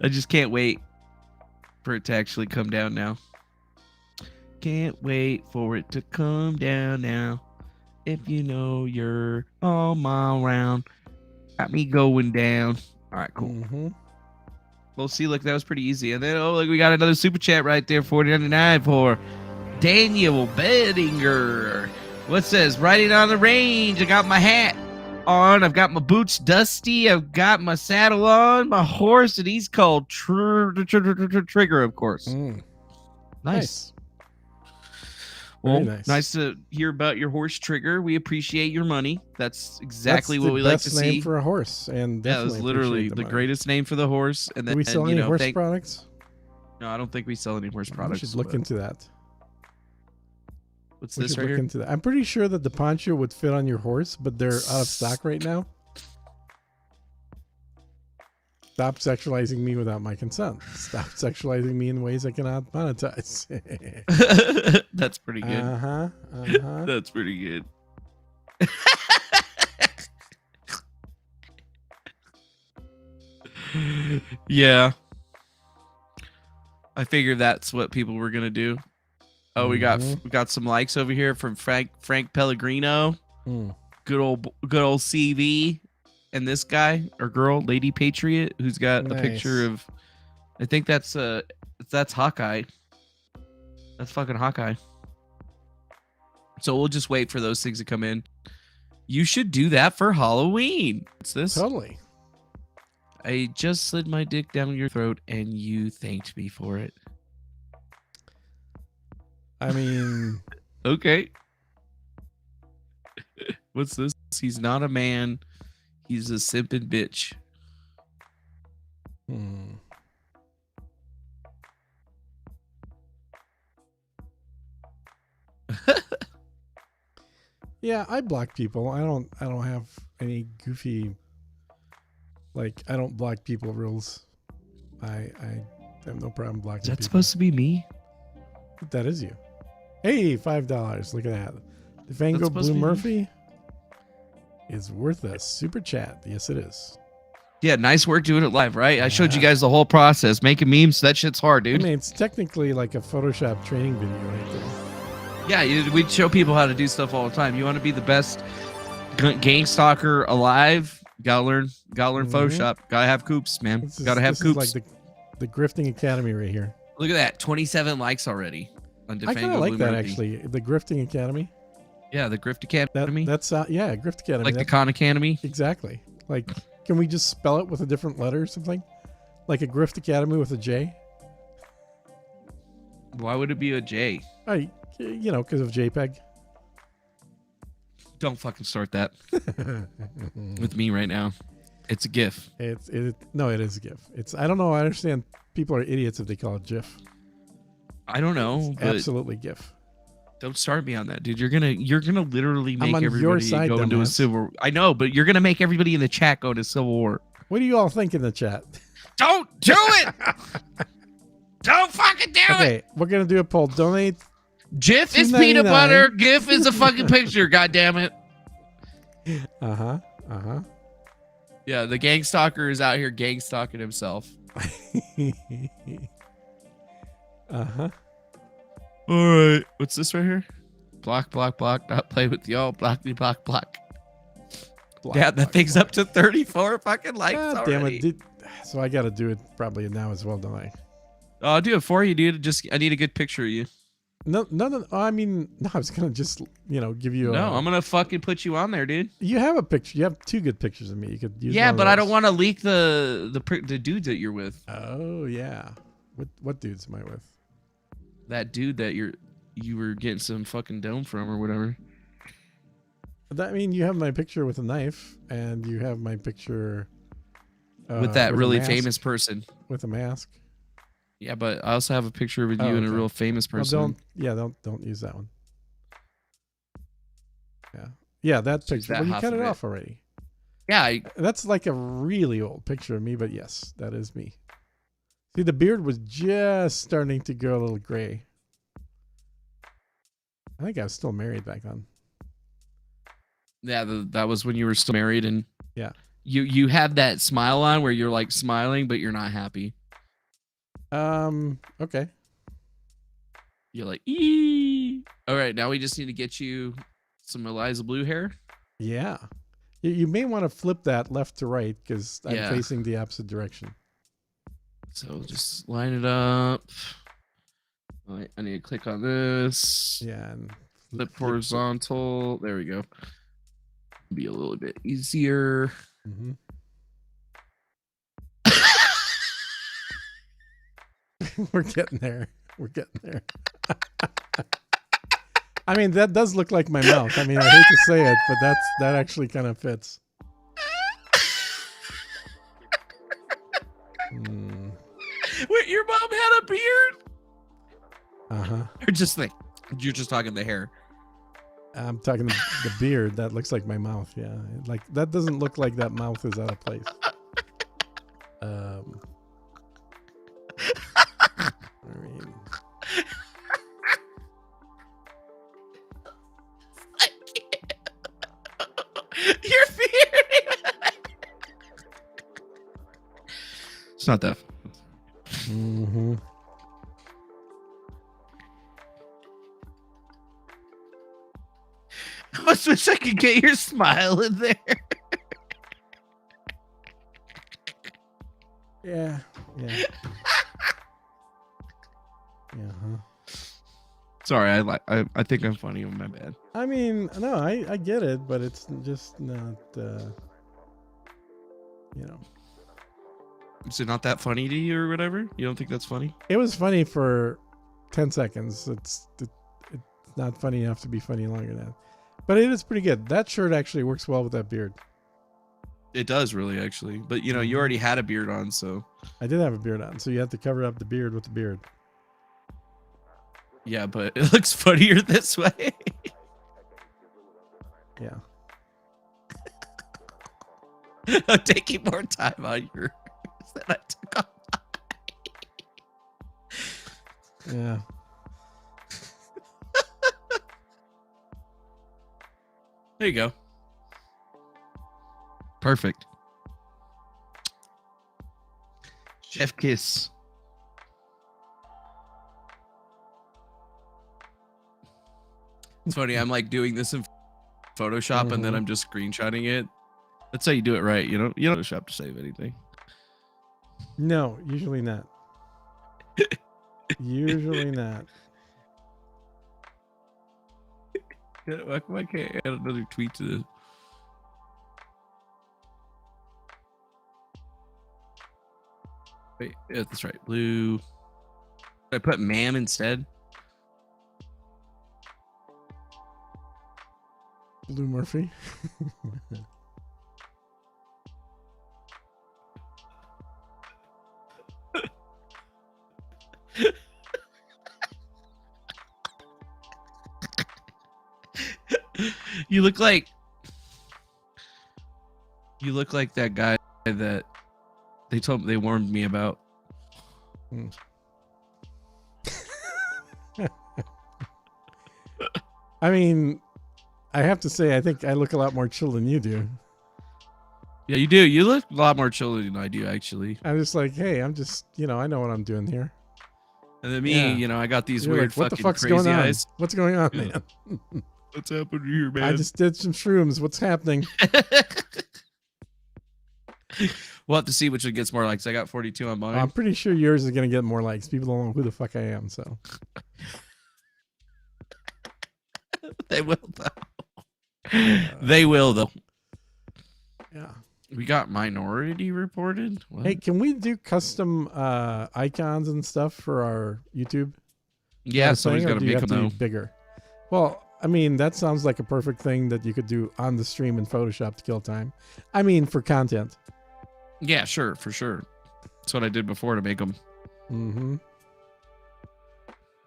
I just can't wait for it to actually come down now. Can't wait for it to come down now. If you know you're all mile round. Got me going down. All right, cool. Mm-hmm. We'll see. Look, that was pretty easy. And then, look, we got another super chat right there, $40.99 for Daniel Bettinger. What says? Riding on the range. I got my hat on. I've got my boots dusty. I've got my saddle on. My horse, and he's called Trigger, of course. Nice. Well, nice to hear about your horse, Trigger. We appreciate your money. That's exactly what we like to see. Best name for a horse, and yeah, it was literally the greatest name for the horse. And then, do we sell any horse products? No, I don't think we sell any horse products. We should look into that. What's this right here? Into that. I'm pretty sure that the poncho would fit on your horse, but they're out of stock right now. Stop sexualizing me without my consent. Stop sexualizing me in ways I cannot monetize. That's pretty good. That's pretty good. Yeah. I figured that's what people were gonna do. Oh, we got some likes over here from Frank Pellegrino. Good old CV. And this guy or girl, Lady Patriot, who's got a picture of, I think that's Hawkeye. That's fucking Hawkeye. So we'll just wait for those things to come in. You should do that for Halloween. What's this? Totally. I just slid my dick down your throat and you thanked me for it. I mean, okay. What's this? He's not a man. He's a simping bitch. Yeah, I block people. I don't have any goofy, like, I don't block people rules. I have no problem blocking people. Is that supposed to be me? That is you. Hey, $5. Look at that. The Vango Blue Murphy. is worth a super chat. Yes, it is. Yeah, nice work doing it live, right? I showed you guys the whole process. Making memes, that shit's hard, dude. I mean, it's technically like a Photoshop training video right there. Yeah, we show people how to do stuff all the time. You want to be the best gang stalker alive? Gotta learn Photoshop. Gotta have coops, man. Gotta have coops. This is like the Grifting Academy right here. Look at that, 27 likes already on I kind of like that actually. The Grifting Academy. Yeah, the Grift Academy. That's yeah, Grift Academy. Like the Khan Academy. Exactly. Like, can we just spell it with a different letter or something? Like a Grift Academy with a J? Why would it be a J? Because of JPEG. Don't fucking start that with me right now. It's a GIF. No, it is a GIF. I don't know. I understand people are idiots if they call it GIF. I don't know. Absolutely GIF. Don't start me on that, dude. You're gonna literally make everybody side, go into a civil. I know, but you're gonna make everybody in the chat go to Civil War. What do you all think in the chat? Don't do it. Don't fucking do it. Okay, we're gonna do a poll. Donate. GIF is peanut butter. GIF is a fucking picture. God damn it. Yeah, the gang stalker is out here gang stalking himself. All right. What's this right here? Block. Not play with y'all. Block me. Block. Yeah, that thing's up to 34 fucking likes already. Damn it. So I got to do it probably now as well, don't I? I'll do it for you, dude. I need a good picture of you. No. I mean, no, I was going to just, give you No, I'm going to fucking put you on there, dude. You have a picture. You have two good pictures of me. You could use Yeah, but I don't want to leak the dudes that you're with. Oh, yeah. What dudes am I with? That dude that you were getting some fucking dome from or whatever. I mean, you have my picture with a knife, and you have my picture with that really famous person with a mask. Yeah, but I also have a picture with you and a real famous person. Well, don't use that one. Yeah, that picture. Well, you cut it off already. Yeah, that's like a really old picture of me, but yes, that is me. See, the beard was just starting to go a little gray. I think I was still married back then. Yeah, that was when you were still married, and yeah, you had that smile on where you're like smiling, but you're not happy. Okay. You're like, eee. All right, now we just need to get you some Eliza Blue hair. Yeah, you may want to flip that left to right because I'm facing the opposite direction. So just line it up. All right, I need to click on this. Yeah, and flip horizontal. There we go. Be a little bit easier. Mm-hmm. We're getting there. I mean, that does look like my mouth. I mean, I hate to say it, but that actually kind of fits. Wait, your mom had a beard? Uh-huh. Or just like you're just talking the hair. I'm talking the beard. That looks like my mouth. Yeah, like that doesn't look like that mouth is out of place. I mean, your beard. It's not that. Mm-hmm. I must wish I could get your smile in there. Yeah. Sorry, I think I'm funny. My bad. I mean, no, I get it, but it's just not, Is it not that funny to you or whatever? You don't think that's funny? It was funny for 10 seconds. It's not funny enough to be funny longer than that. But it is pretty good. That shirt actually works well with that beard. It does really, actually. But, you already had a beard on, so. I did have a beard on, so you have to cover up the beard with the beard. Yeah, but it looks funnier this way. Yeah. I'm taking more time on yours than I took on mine. Yeah. There you go. Perfect. Chef kiss. It's funny. I'm like doing this in Photoshop and then I'm just screenshotting it. That's how you do it, right? You don't Photoshop to save anything. No, usually not. Usually not. Why can't I add another tweet to this? Wait, yeah, that's right. Blue. Did I put ma'am instead? Blue Murphy. You look like that guy that they warned me about. I mean, I have to say, I think I look a lot more chill than you do. Yeah, you do. You look a lot more chill than I do, actually. I'm just like, hey, I'm just, I know what I'm doing here. And then me, I got these You're weird like, what the fucking fuck's crazy going on? eyes. What's going on, man? What's happening here, man? I just did some shrooms. What's happening? We'll have to see which one gets more likes. I got 42 on mine. I'm pretty sure yours is going to get more likes. People don't know who the fuck I am, so. They will, though. They will, though. Yeah. We got minority reported. What? Hey, can we do custom icons and stuff for our YouTube? Yeah, somebody's got to make them, though. Bigger. Well, I mean, that sounds like a perfect thing that you could do on the stream in Photoshop to kill time. I mean, for content. Yeah, sure, for sure. That's what I did before to make them. Mm-hmm.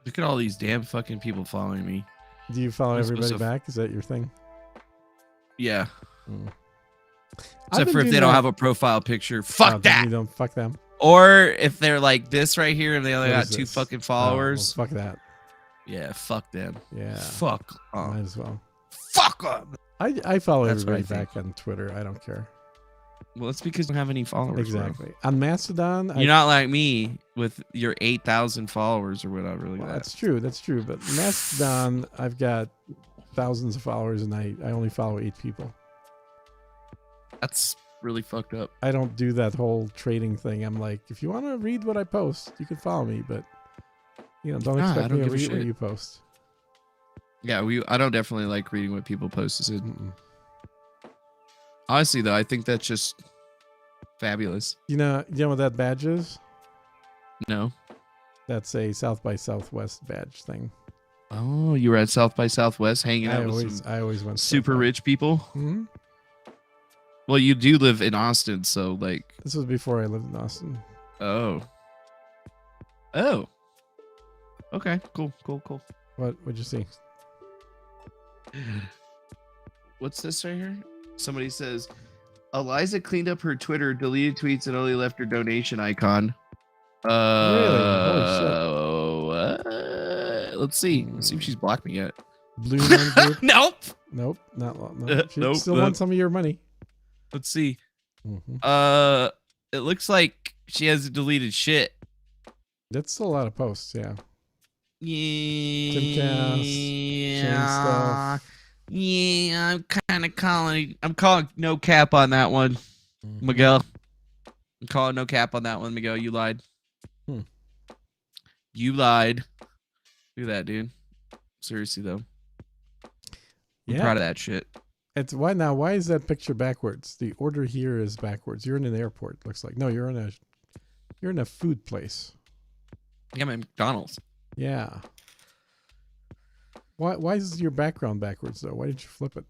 Look at all these damn fucking people following me. Do you follow everybody back? Is that your thing? Yeah. Mm. Except for if they don't have a profile picture. Fuck that. You don't fuck them. Or if they're like this right here and they only What got is 2 this? fucking Oh, followers. well, fuck that. Yeah, fuck them. Yeah. Fuck. Might as well. Fuck them. I follow That's what everybody I back on Twitter. I don't care. Well, it's because you don't have any followers. Exactly. Bro. On Mastodon, You're not like me with your 8,000 followers or whatever. Well, that's true. That's true. But Mastodon, I've got thousands of followers, and I only follow 8 people. That's really fucked up. I don't do that whole trading thing. I'm like, if you want to read what I post, you can follow me, but don't expect me to read what you post. Yeah, I don't definitely like reading what people post. Honestly, though, I think that's just fabulous. You know what that badge is? No. That's a South by Southwest badge thing. Oh, you were at South by Southwest hanging out I always went super rich people. Mm-hmm. Well, you do live in Austin, so like. This was before I lived in Austin. Oh. Okay. Cool. What'd you see? What's this right here? Somebody says, Eliza cleaned up her Twitter, deleted tweets, and only left her donation icon. Really? Holy shit. Let's see. Let's see if she's blocked me yet. Blue Man Group? Nope. Nope. No. She Nope. still wants some of your money. Let's see. Mm-hmm. It looks like she has deleted shit. That's still a lot of posts, yeah. Yeah. Timcast, chain stuff. Yeah, I'm calling no cap on that one, Miguel. I'm calling no cap on that one, Miguel. You lied. You lied. Do that, dude. Seriously though. I'm proud of that shit. It's why is that picture backwards? The order here is backwards. You're in an airport, looks like. No, you're in a food place. I'm at McDonald's. Yeah. Why is your background backwards though? Why did you flip it?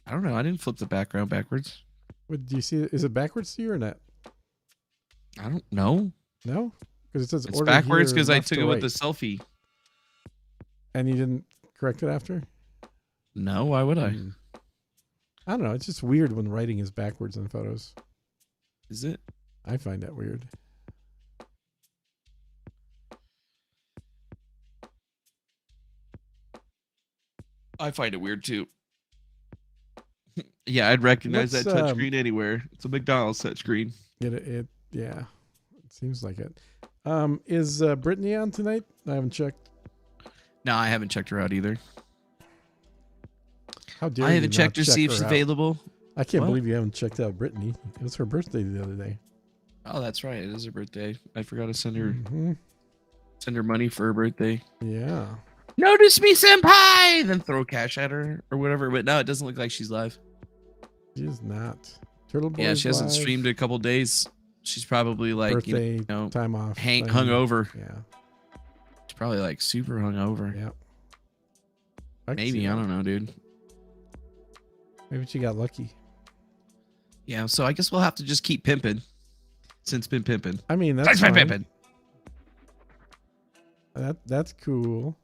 I don't know. I didn't flip the background backwards. What do you see? Is it backwards to you or not? I don't know. No? Because it says it's order backwards here because I left took to it with right. the selfie. And you didn't correct it after? No, why would I? I don't know. It's just weird when writing is backwards in photos. Is it? I find that weird. I find it weird too. Yeah, I'd recognize What's, that touchscreen anywhere. It's a McDonald's touchscreen. Yeah, it seems like it. Is Brittany on tonight? I haven't checked. No, I haven't checked her out either. How dare I you haven't checked to not see check if she's her out? available. I can't What? believe you haven't checked out Brittany. It was her birthday the other day. Oh, that's right. It is her birthday. I forgot to send her Mhm. send her money for her birthday. Yeah. Notice me, senpai! Then throw cash at her or whatever. But no, it doesn't look like she's live. She's not. Turtle Boy. Yeah, she hasn't streamed in a couple days. She's probably like Birthday, time off. hungover. Yeah. She's probably like super hungover. Yeah. Maybe, I don't know, dude. Maybe she got lucky. Yeah, so I guess we'll have to just keep pimping. Since been pimping. I mean, that's Thanks for fine. pimping. That's cool.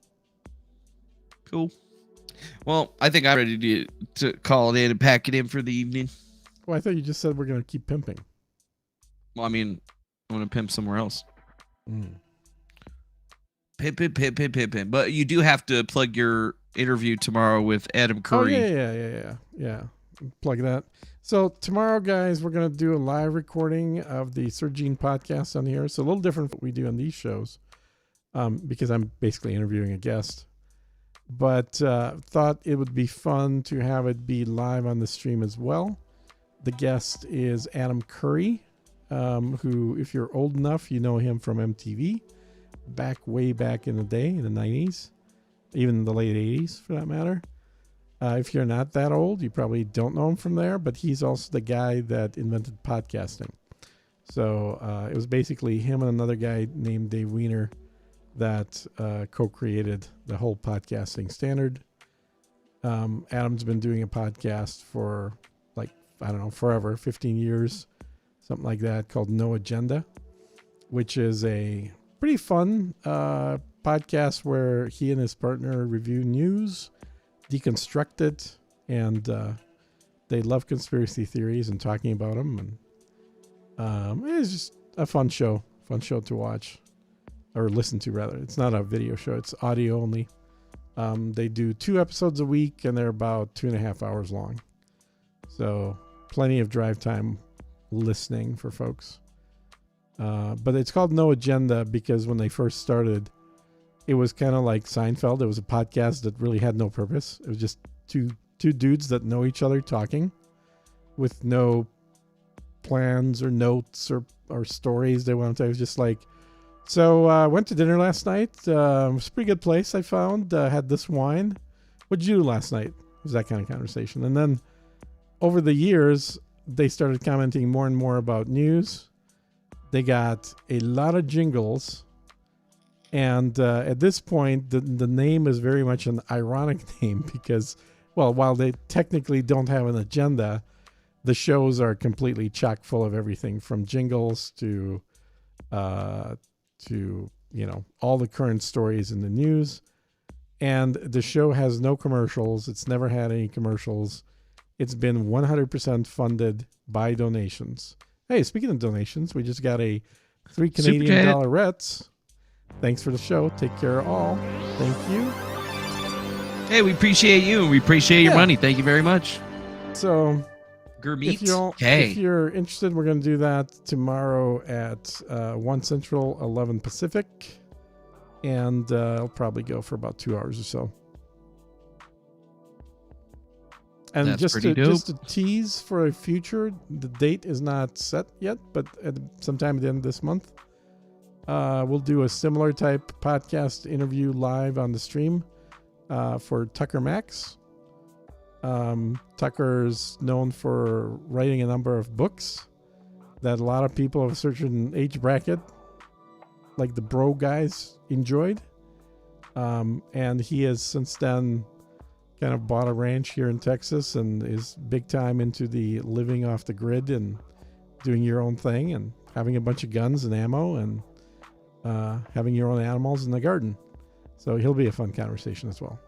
Cool. Well, I think I'm ready to call it in and pack it in for the evening. Well, I thought you just said we're gonna keep pimping. Well, I mean, I want to pimp somewhere else. Mm. Pimp. But you do have to plug your interview tomorrow with Adam Curry. Oh, yeah. Plug that. So tomorrow, guys, we're going to do a live recording of the Surgene podcast on here. So a little different from what we do on these shows because I'm basically interviewing a guest. But thought it would be fun to have it be live on the stream as well. The guest is Adam Curry, who, if you're old enough, you know him from MTV, way back in the day, in the 90s, even the late 80s for that matter. If you're not that old, you probably don't know him from there, but he's also the guy that invented podcasting. So it was basically him and another guy named Dave Wiener that co-created the whole podcasting standard. Adam's been doing a podcast for forever, 15 years, something like that, called No Agenda, which is a pretty fun podcast where he and his partner review news, deconstruct it, and they love conspiracy theories and talking about them. And it's just a fun show to watch or listen to, rather. It's not a video show; it's audio only. They do 2 episodes a week, and they're about 2.5 hours long. So plenty of drive time listening for folks. But it's called No Agenda because when they first started, it was kind of like Seinfeld. It was a podcast that really had no purpose. It was just two dudes that know each other talking with no plans or notes or stories they want to tell. It was just like, so I went to dinner last night. It was a pretty good place, I found. Had this wine. What'd you do last night? It was that kind of conversation. And then over the years, they started commenting more and more about news. They got a lot of jingles. And at this point, the name is very much an ironic name because, well, while they technically don't have an agenda, the shows are completely chock full of everything from jingles to all the current stories in the news. And the show has no commercials. It's never had any commercials. It's been 100% funded by donations. Hey, speaking of donations, we just got a $3 Canadian Rets. Thanks for the show. Take care of all. Thank you. Hey, we appreciate you and we appreciate your money. Thank you very much. So, if you're interested, we're going to do that tomorrow at 1 Central, 11 Pacific. And I'll probably go for about 2 hours or so. And That's just pretty to tease for a future, the date is not set yet, but at sometime at the end of this month, we'll do a similar type podcast interview live on the stream for Tucker Max. Tucker's known for writing a number of books that a lot of people of a certain age bracket, like the bro guys, enjoyed. And he has since then kind of bought a ranch here in Texas and is big time into the living off the grid and doing your own thing and having a bunch of guns and ammo and having your own animals in the garden. So he'll be a fun conversation as well.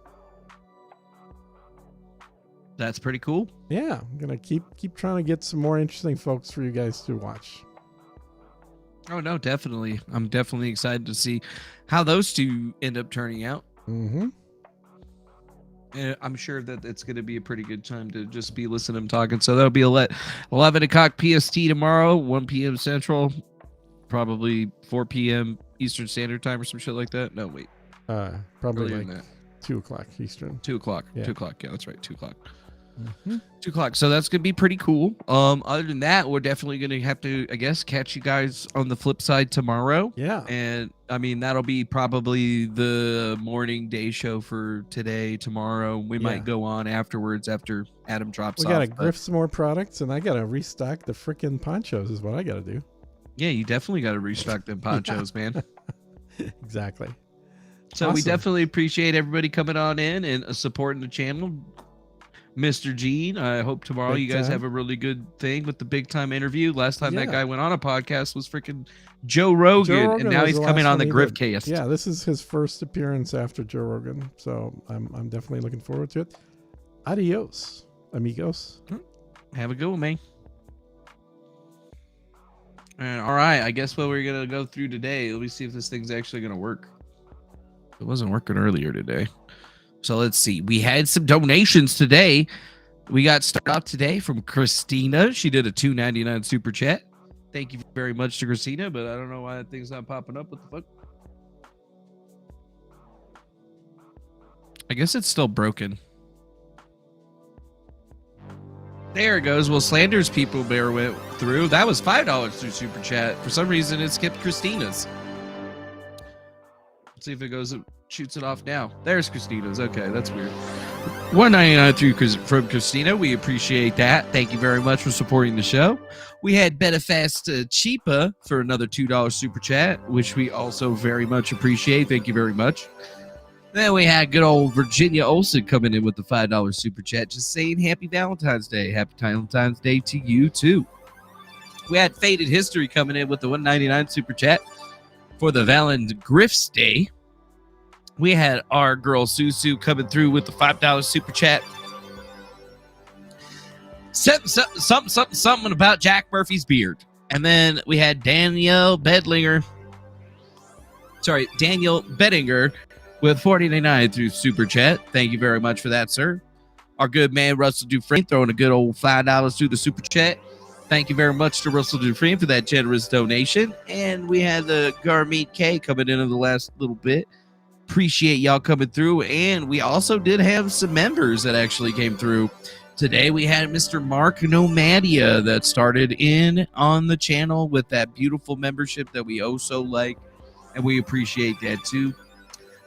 That's pretty cool. Yeah, I'm gonna keep trying to get some more interesting folks for you guys to watch. Oh no, definitely. I'm definitely excited to see how those two end up turning out. Mm-hmm. I'm sure that it's going to be a pretty good time to just be listening to him talking. So that'll be 11 o'clock PST tomorrow, 1 p.m. Central, probably 4 p.m. Eastern Standard Time or some shit like that. No, wait. Probably Earlier like than that. 2 o'clock Eastern. 2 o'clock. Yeah. 2 o'clock. Yeah, that's right. 2 o'clock. Mm-hmm. 2 o'clock. So that's going to be pretty cool. Other than that, we're definitely going to have to, I guess, catch you guys on the flip side tomorrow. Yeah. And I mean, that'll be probably the morning day show for today, tomorrow. We might go on afterwards after Adam drops off. We got to grift some more products, and I got to restock the freaking ponchos is what I got to do. Yeah, you definitely got to restock them ponchos, man. Exactly. So we definitely appreciate everybody coming on in and supporting the channel. Mr. Gene, I hope tomorrow you guys have a really good thing with the big time interview. Last time that guy went on a podcast was freaking Joe Rogan, and now he's coming on the GriftCast. Yeah, this is his first appearance after Joe Rogan, so I'm definitely looking forward to it. Adios, amigos. Have a good one, man. And all right, I guess what we're gonna go through today. Let me see if this thing's actually gonna work. It wasn't working earlier today. So let's see. We had some donations today. We got started off today from Christina. She did a $2.99 super chat. Thank you very much to Christina, but I don't know why that thing's not popping up. What the fuck? I guess it's still broken. There it goes. Well, Slanders people bear went through. That was $5 through super chat. For some reason, it skipped Christina's. Let's see if it goes, shoots it off now. There's Christina's. Okay, that's weird. $1.99 from Christina. We appreciate that. Thank you very much for supporting the show. We had Benefast Cheapa for another $2 super chat, which we also very much appreciate. Thank you very much. Then we had good old Virginia Olsen coming in with the $5 super chat, just saying Happy Valentine's Day. Happy Valentine's Day to you, too. We had Faded History coming in with the $1.99 super chat for the Grifts Day. We had our girl Susu coming through with the $5 super chat. Something about Jack Murphy's beard. And then we had Daniel Beddinger with $49 through super chat. Thank you very much for that, sir. Our good man Russell Dufresne throwing a good old $5 through the super chat. Thank you very much to Russell Dufresne for that generous donation. And we had the Garmeet K coming in the last little bit. Appreciate y'all coming through. And we also did have some members that actually came through. Today we had Mr. Mark Nomadia that started in on the channel with that beautiful membership that we oh so like. And we appreciate that too.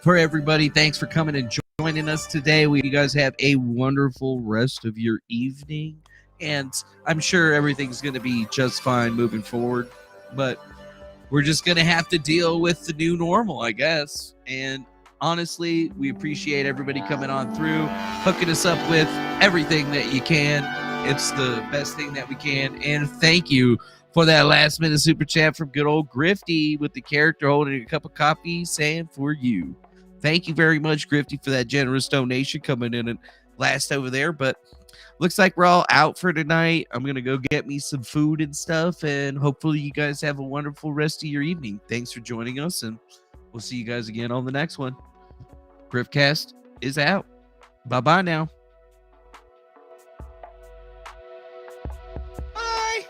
For everybody, thanks for coming and joining us today. You guys have a wonderful rest of your evening. And I'm sure everything's going to be just fine moving forward. But we're just going to have to deal with the new normal, I guess. And honestly, we appreciate everybody coming on through, hooking us up with everything that you can. It's the best thing that we can. And thank you for that last minute super chat from good old Grifty with the character holding a cup of coffee saying for you. Thank you very much, Grifty, for that generous donation coming in and last over there. But looks like we're all out for tonight. I'm going to go get me some food and stuff. And hopefully you guys have a wonderful rest of your evening. Thanks for joining us. And we'll see you guys again on the next one. GriftCast is out. Bye-bye now. Bye.